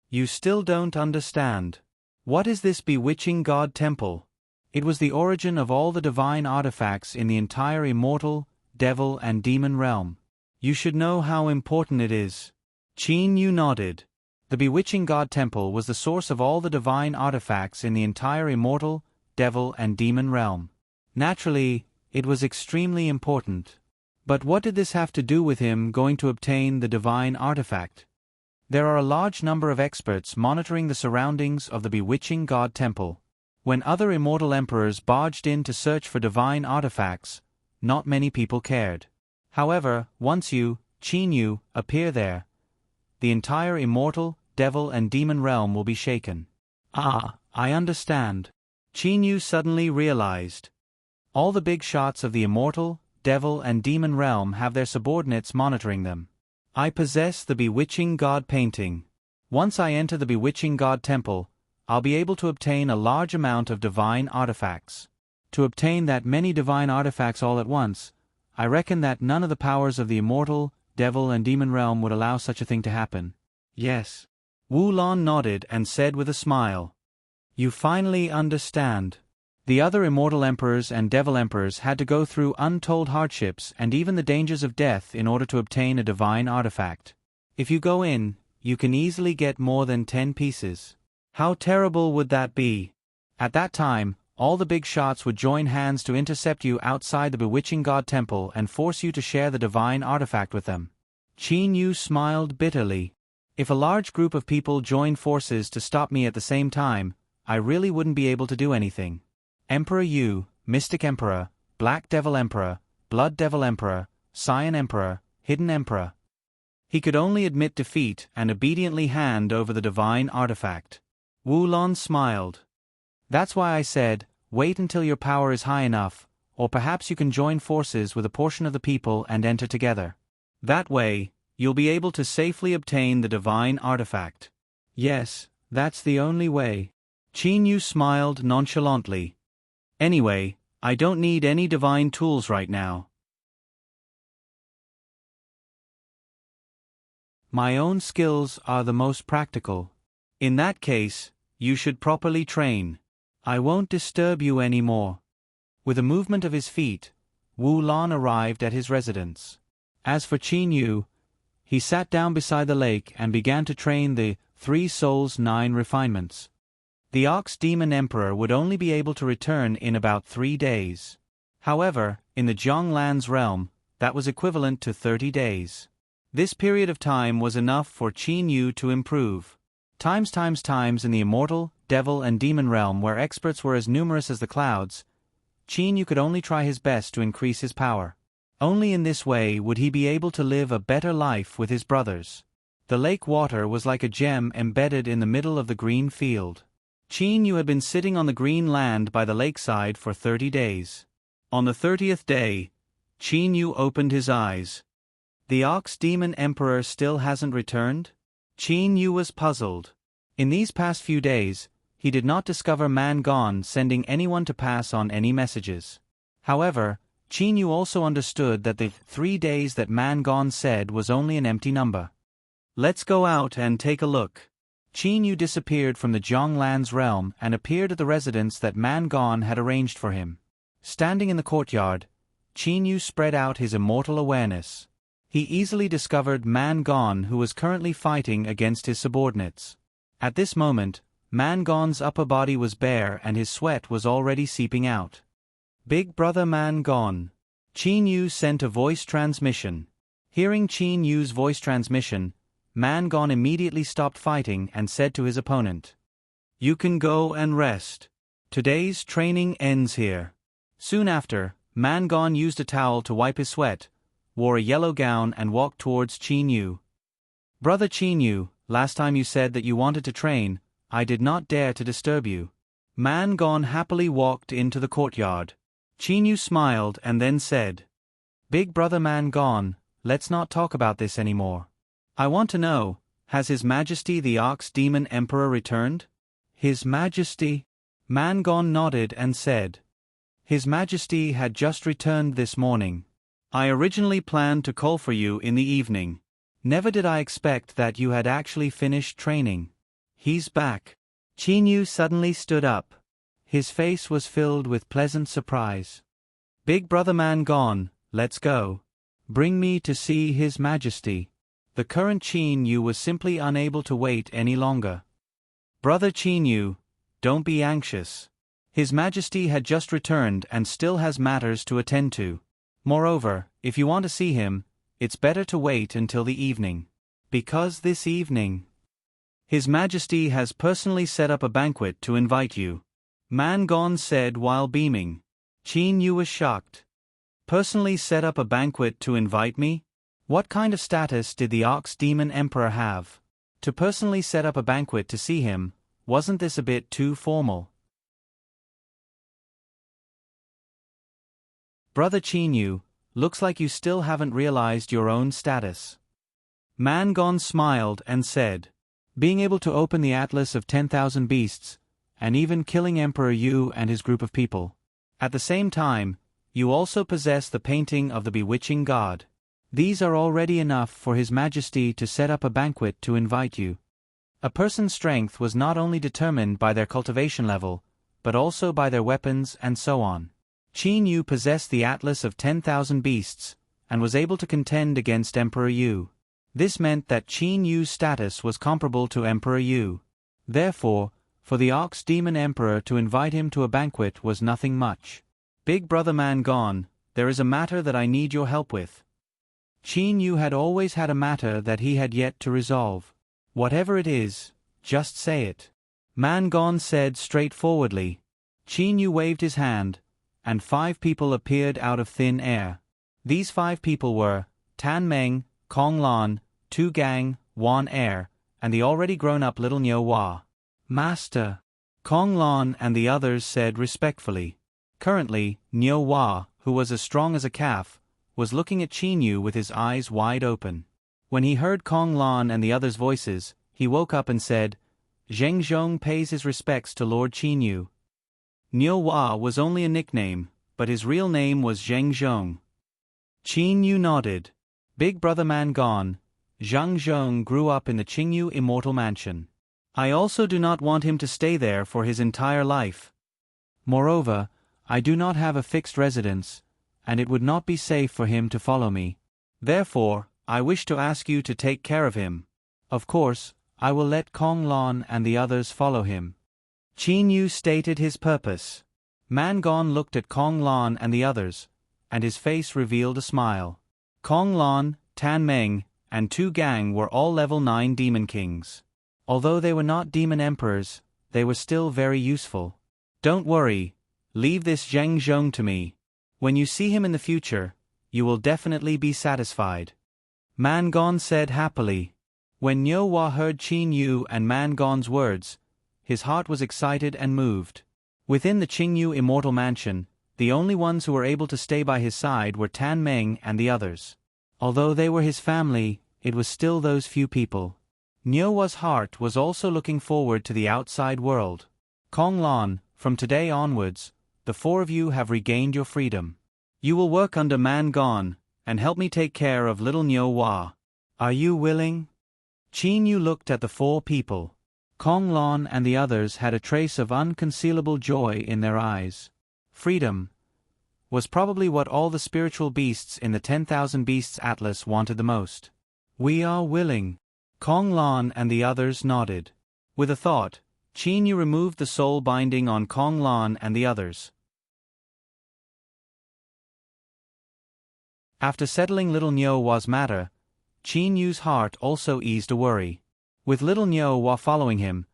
"You still don't understand. What is this bewitching god temple? It was the origin of all the divine artifacts in the entire immortal, devil and demon realm. You should know how important it is." Qin Yu nodded. The bewitching god temple was the source of all the divine artifacts in the entire immortal, devil and demon realm. Naturally, it was extremely important. But what did this have to do with him going to obtain the divine artifact? There are a large number of experts monitoring the surroundings of the bewitching god temple. When other immortal emperors barged in to search for divine artifacts, not many people cared. However, once you, Qin Yu, appear there, the entire immortal, devil and demon realm will be shaken. Ah, I understand. Qin Yu suddenly realized. All the big shots of the immortal, devil and demon realm have their subordinates monitoring them. I possess the bewitching god painting. Once I enter the bewitching god temple, I'll be able to obtain a large amount of divine artifacts. To obtain that many divine artifacts all at once, I reckon that none of the powers of the immortal, devil and demon realm would allow such a thing to happen. Yes. Wu Lan nodded and said with a smile. You finally understand. The other immortal emperors and devil emperors had to go through untold hardships and even the dangers of death in order to obtain a divine artifact. If you go in, you can easily get more than 10 pieces. How terrible would that be? At that time, all the big shots would join hands to intercept you outside the bewitching god temple and force you to share the divine artifact with them. Qin Yu smiled bitterly. If a large group of people joined forces to stop me at the same time, I really wouldn't be able to do anything. Emperor Yu, Mystic Emperor, Black Devil Emperor, Blood Devil Emperor, Cyan Emperor, Hidden Emperor. He could only admit defeat and obediently hand over the divine artifact. Wu Lan smiled. That's why I said, wait until your power is high enough, or perhaps you can join forces with a portion of the people and enter together. That way, you'll be able to safely obtain the divine artifact. Yes, that's the only way. Qin Yu smiled nonchalantly. Anyway, I don't need any divine tools right now. My own skills are the most practical. In that case, you should properly train. I won't disturb you anymore." With a movement of his feet, Wu Lan arrived at his residence. As for Qin Yu, he sat down beside the lake and began to train the 3 souls 9 refinements. The Ox-Demon Emperor would only be able to return in about 3 days. However, in the Jianglan's realm, that was equivalent to 30 days. This period of time was enough for Qin Yu to improve. Times in the immortal, devil and demon realm where experts were as numerous as the clouds, Qin Yu could only try his best to increase his power. Only in this way would he be able to live a better life with his brothers. The lake water was like a gem embedded in the middle of the green field. Qin Yu had been sitting on the green land by the lakeside for 30 days. On the 30th day, Qin Yu opened his eyes. The Ox-Demon Emperor still hasn't returned? Qin Yu was puzzled. In these past few days, he did not discover Man Gone sending anyone to pass on any messages. However, Qin Yu also understood that the 3 days that Man Gone said was only an empty number. "Let's go out and take a look." Qin Yu disappeared from the Jianglan's realm and appeared at the residence that Man Gone had arranged for him. Standing in the courtyard, Qin Yu spread out his immortal awareness. He easily discovered Man Gone, who was currently fighting against his subordinates. At this moment, Man Gone's upper body was bare and his sweat was already seeping out. "Big brother Man Gone." Qin Yu sent a voice transmission. Hearing Qin Yu's voice transmission, Man Gone immediately stopped fighting and said to his opponent, "You can go and rest. Today's training ends here." Soon after, Man Gone used a towel to wipe his sweat, wore a yellow gown and walked towards Qin Yu. "Brother Qin Yu, last time you said that you wanted to train, I did not dare to disturb you." Man Gone happily walked into the courtyard. Qin Yu smiled and then said, "Big brother Man Gone, let's not talk about this anymore. I want to know, has His Majesty the Ox-Demon Emperor returned?" "His Majesty?" Man Gone nodded and said, "His Majesty had just returned this morning. I originally planned to call for you in the evening. Never did I expect that you had actually finished training. He's back." Qin Yu suddenly stood up. His face was filled with pleasant surprise. "Big brother Man Gone, let's go. Bring me to see His Majesty." The current Qin Yu was simply unable to wait any longer. "Brother Qin Yu, don't be anxious. His Majesty had just returned and still has matters to attend to. Moreover, if you want to see him, it's better to wait until the evening. Because this evening, His Majesty has personally set up a banquet to invite you," Man Gone said while beaming. Qin Yu was shocked. "Personally set up a banquet to invite me? What kind of status did the Ox-Demon Emperor have? To personally set up a banquet to see him, wasn't this a bit too formal?" "Brother Qin Yu, looks like you still haven't realized your own status." Man Gone smiled and said, "Being able to open the Atlas of 10,000 beasts, and even killing Emperor Yu and his group of people. At the same time, you also possess the painting of the bewitching god. These are already enough for His Majesty to set up a banquet to invite you." A person's strength was not only determined by their cultivation level, but also by their weapons and so on. Qin Yu possessed the Atlas of 10,000 beasts, and was able to contend against Emperor Yu. This meant that Qin Yu's status was comparable to Emperor Yu. Therefore, for the Ox-Demon Emperor to invite him to a banquet was nothing much. "Big brother Man Gone, there is a matter that I need your help with." Qin Yu had always had a matter that he had yet to resolve. "Whatever it is, just say it," Man Gone said straightforwardly. Qin Yu waved his hand, and 5 people appeared out of thin air. These 5 people were Tan Meng, Kong Lan, Tu Gang, Wan Er, and the already grown-up little Niu Hua. "Master," Kong Lan and the others said respectfully. Currently, Niu Hua, who was as strong as a calf, was looking at Qin Yu with his eyes wide open. When he heard Kong Lan and the others' voices, he woke up and said, "Zheng Zhong pays his respects to Lord Qin Yu." Niu Hua was only a nickname, but his real name was Zheng Zhong. Qin nodded. Big brother man gone, Zhang Zhong grew up in the Qingyu Immortal Mansion. I also do not want him to stay there for his entire life. Moreover, I do not have a fixed residence, and it would not be safe for him to follow me. Therefore, I wish to ask you to take care of him. Of course, I will let Kong Lan and the others follow him. Qin Yu stated his purpose. Man Gone looked at Kong Lan and the others, and his face revealed a smile. Kong Lan, Tan Meng, and Tu Gang were all level 9 demon kings. Although they were not demon emperors, they were still very useful. Don't worry, leave this Zheng Zhong to me. When you see him in the future, you will definitely be satisfied. Man Gone said happily. When Niu Hua heard Qin Yu and Man Gone's words, his heart was excited and moved. Within the Qingyu Immortal Mansion, the only ones who were able to stay by his side were Tan Meng and the others. Although they were his family, it was still those few people. Niu Hua's heart was also looking forward to the outside world. Kong Lan, from today onwards, the 4 of you have regained your freedom. You will work under Man Gone, and help me take care of little Niu Hua. Are you willing? Qin Yu looked at the 4 people. Kong Lan and the others had a trace of unconcealable joy in their eyes. Freedom was probably what all the spiritual beasts in the 10,000 Beasts Atlas wanted the most. We are willing. Kong Lan and the others nodded. With a thought, Qin Yu removed the soul binding on Kong Lan and the others. After settling little Niu Hua's matter, Qin Yu's heart also eased a worry. With little Niu Hua following him,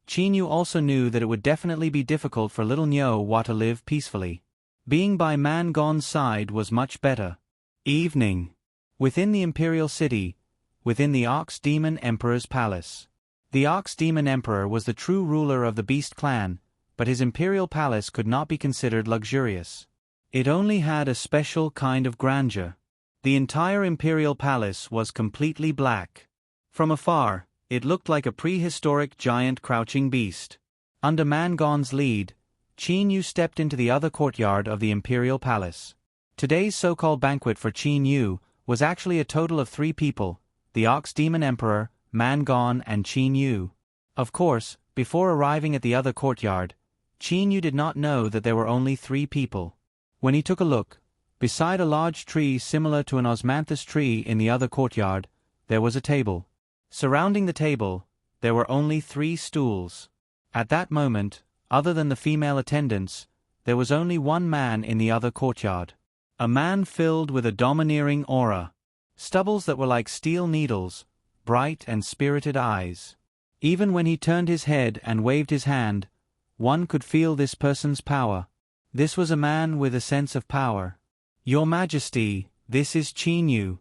Qin Yu also knew that it would definitely be difficult for little Niu Hua to live peacefully. Being by Man Gone's side was much better. Evening. Within the Imperial City, within the Ox Demon Emperor's palace. The Ox Demon Emperor was the true ruler of the Beast Clan, but his imperial palace could not be considered luxurious. It only had a special kind of grandeur. The entire imperial palace was completely black. From afar, it looked like a prehistoric giant crouching beast. Under Man Gone's lead, Qin Yu stepped into the other courtyard of the imperial palace. Today's so-called banquet for Qin Yu was actually a total of 3 people, the Ox Demon Emperor, Man Gone and Qin Yu. Of course, before arriving at the other courtyard, Qin Yu did not know that there were only 3 people. When he took a look, beside a large tree similar to an osmanthus tree in the other courtyard, there was a table. Surrounding the table, there were only 3 stools. At that moment, other than the female attendants, there was only one man in the other courtyard. A man filled with a domineering aura. Stubbles that were like steel needles, bright and spirited eyes. Even when he turned his head and waved his hand, one could feel this person's power. This was a man with a sense of power. Your Majesty, this is Qin Yu.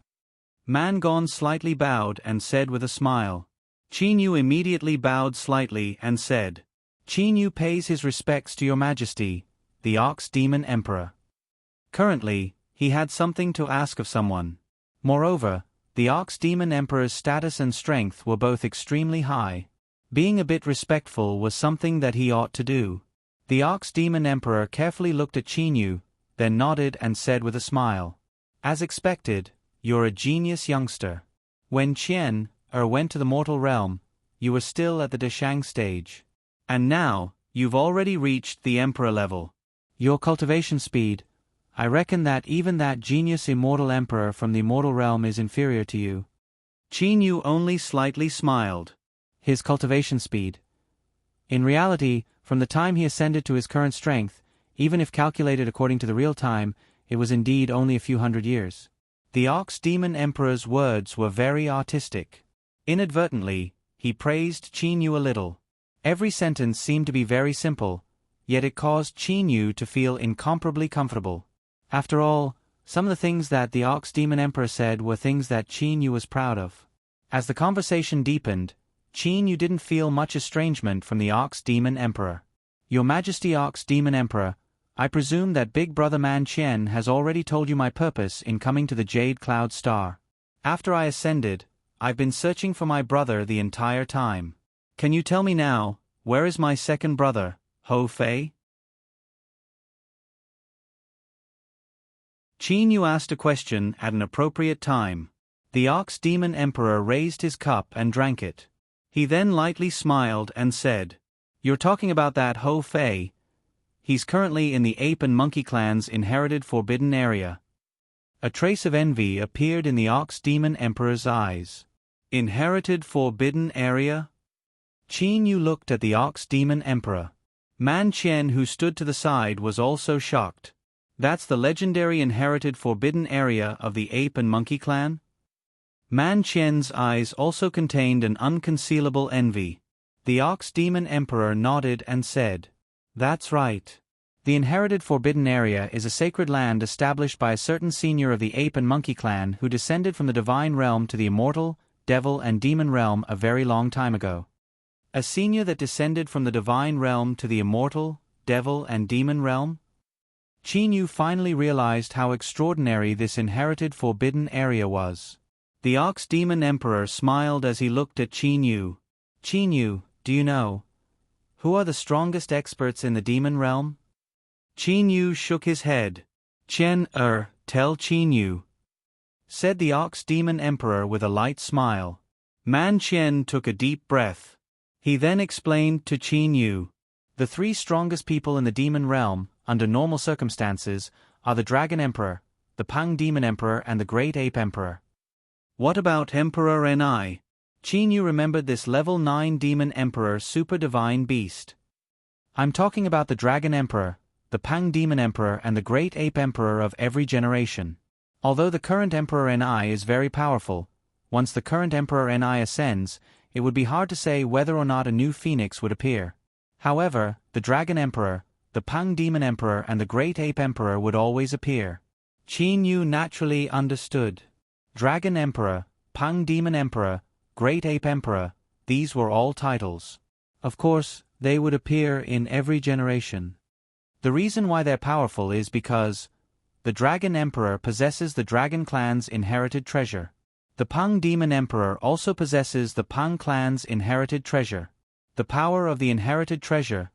Man Gone slightly bowed and said with a smile. Qin Yu immediately bowed slightly and said, Qin Yu pays his respects to Your Majesty, the Ox Demon Emperor. Currently, he had something to ask of someone. Moreover, the Ox Demon Emperor's status and strength were both extremely high. Being a bit respectful was something that he ought to do. The Ox Demon Emperor carefully looked at Qin Yu, then nodded and said with a smile. As expected, you're a genius youngster. When Qian went to the mortal realm, you were still at the Deshang stage. And now, you've already reached the Emperor level. Your cultivation speed, I reckon that even that genius immortal emperor from the immortal realm is inferior to you. Qin Yu only slightly smiled. His cultivation speed. In reality, from the time he ascended to his current strength, even if calculated according to the real time, it was indeed only a few hundred years. The Ox Demon Emperor's words were very artistic. Inadvertently, he praised Qin Yu a little. Every sentence seemed to be very simple, yet it caused Qin Yu to feel incomparably comfortable. After all, some of the things that the Ox Demon Emperor said were things that Qin Yu was proud of. As the conversation deepened, Qin Yu didn't feel much estrangement from the Ox Demon Emperor. Your Majesty Ox Demon Emperor, I presume that Big Brother Man Qian has already told you my purpose in coming to the Jade Cloud Star. After I ascended, I've been searching for my brother the entire time. Can you tell me now, where is my second brother, Ho Fei? Qin Yu asked a question at an appropriate time. The Ox Demon Emperor raised his cup and drank it. He then lightly smiled and said, "You're talking about that Ho Fei. He's currently in the Ape and Monkey Clan's inherited forbidden area." A trace of envy appeared in the Ox Demon Emperor's eyes. Inherited forbidden area? Qin Yu looked at the Ox Demon Emperor. Man Qian, who stood to the side, was also shocked. That's the legendary inherited forbidden area of the Ape and Monkey Clan? Man Qian's eyes also contained an unconcealable envy. The Ox Demon Emperor nodded and said, "That's right. The inherited forbidden area is a sacred land established by a certain senior of the Ape and Monkey Clan who descended from the divine realm to the immortal, devil and demon realm a very long time ago." A senior that descended from the divine realm to the immortal, devil and demon realm? Qin Yu finally realized how extraordinary this inherited forbidden area was. The Ox Demon Emperor smiled as he looked at Qin Yu. "Qin Yu, do you know who are the strongest experts in the demon realm?" Qin Yu shook his head. Tell Qin Yu," said the Ox Demon Emperor with a light smile. Man Qian took a deep breath. He then explained to Qin Yu, "The three strongest people in the demon realm, under normal circumstances, are the Dragon Emperor, the Pang Demon Emperor and the Great Ape Emperor." "What about Emperor Ni?" Qin Yu remembered this level 9 Demon Emperor super divine beast. "I'm talking about the Dragon Emperor, the Pang Demon Emperor and the Great Ape Emperor of every generation. Although the current Emperor Ni is very powerful, once the current Emperor Ni ascends, it would be hard to say whether or not a new phoenix would appear. However, the Dragon Emperor, the Pang Demon Emperor and the Great Ape Emperor would always appear." Qin Yu naturally understood. Dragon Emperor, Pang Demon Emperor, Great Ape Emperor, these were all titles. Of course, they would appear in every generation. The reason why they're powerful is because the Dragon Emperor possesses the Dragon Clan's inherited treasure. The Pang Demon Emperor also possesses the Pang Clan's inherited treasure. The power of the inherited treasure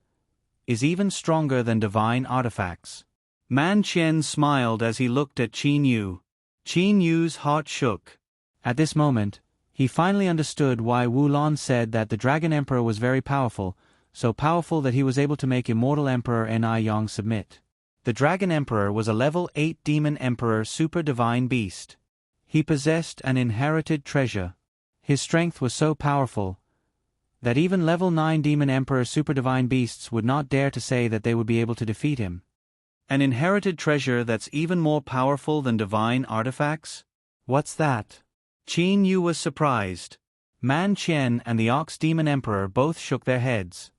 is even stronger than divine artifacts. Man Qian smiled as he looked at Qin Yu. Qin Yu's heart shook. At this moment, he finally understood why Wu Lan said that the Dragon Emperor was very powerful, so powerful that he was able to make Immortal Emperor Ni Yang submit. The Dragon Emperor was a level 8 Demon Emperor super divine beast. He possessed an inherited treasure. His strength was so powerful that even level 9 Demon Emperor super divine beasts would not dare to say that they would be able to defeat him. An inherited treasure that's even more powerful than divine artifacts? What's that? Qin Yu was surprised. Man Qian and the Ox Demon Emperor both shook their heads.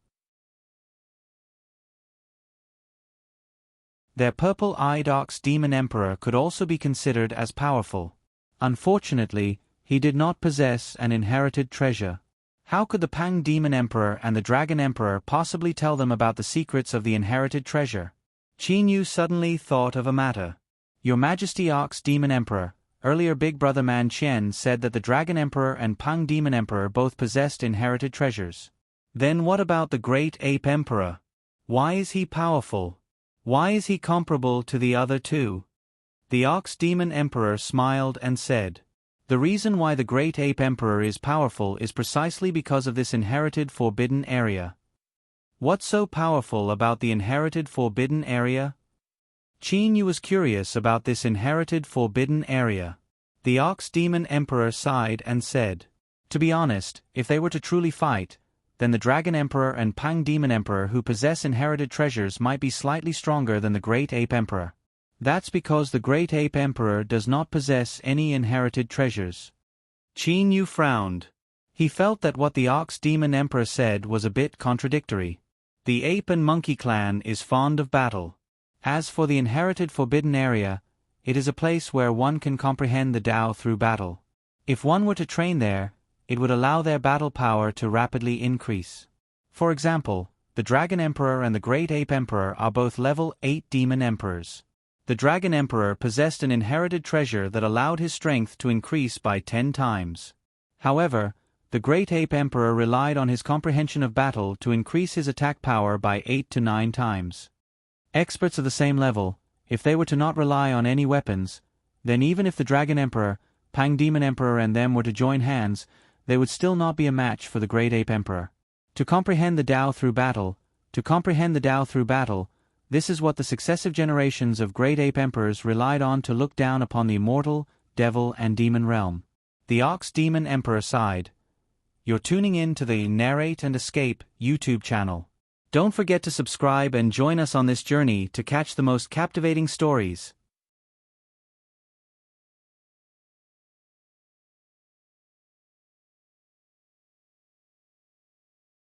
Their purple-eyed Ox Demon Emperor could also be considered as powerful. Unfortunately, he did not possess an inherited treasure. How could the Pang Demon Emperor and the Dragon Emperor possibly tell them about the secrets of the inherited treasure? Qin Yu suddenly thought of a matter. "Your Majesty Ox Demon Emperor, earlier Big Brother Man Qian said that the Dragon Emperor and Pang Demon Emperor both possessed inherited treasures. Then what about the Great Ape Emperor? Why is he powerful? Why is he comparable to the other two?" The Ox Demon Emperor smiled and said, "The reason why the Great Ape Emperor is powerful is precisely because of this inherited forbidden area." What's so powerful about the inherited forbidden area? Qin Yu was curious about this inherited forbidden area. The Ox Demon Emperor sighed and said, "To be honest, if they were to truly fight, then the Dragon Emperor and Pang Demon Emperor who possess inherited treasures might be slightly stronger than the Great Ape Emperor. That's because the Great Ape Emperor does not possess any inherited treasures." Qin Yu frowned. He felt that what the Ox Demon Emperor said was a bit contradictory. The Ape and Monkey Clan is fond of battle. As for the inherited forbidden area, it is a place where one can comprehend the Tao through battle. If one were to train there, it would allow their battle power to rapidly increase. For example, the Dragon Emperor and the Great Ape Emperor are both level 8 Demon Emperors. The Dragon Emperor possessed an inherited treasure that allowed his strength to increase by 10 times. However, the Great Ape Emperor relied on his comprehension of battle to increase his attack power by 8 to 9 times. Experts of the same level, If they were to not rely on any weapons, then even if the Dragon Emperor, Pang Demon Emperor and them were to join hands, they would still not be a match for the Great Ape Emperor. To comprehend the Tao through battle, this is what the successive generations of Great Ape Emperors relied on to look down upon the immortal, devil and demon realm. The Ox Demon Emperor sighed. You're tuning in to the Narrate and Escape YouTube channel. Don't forget to subscribe and join us on this journey to catch the most captivating stories.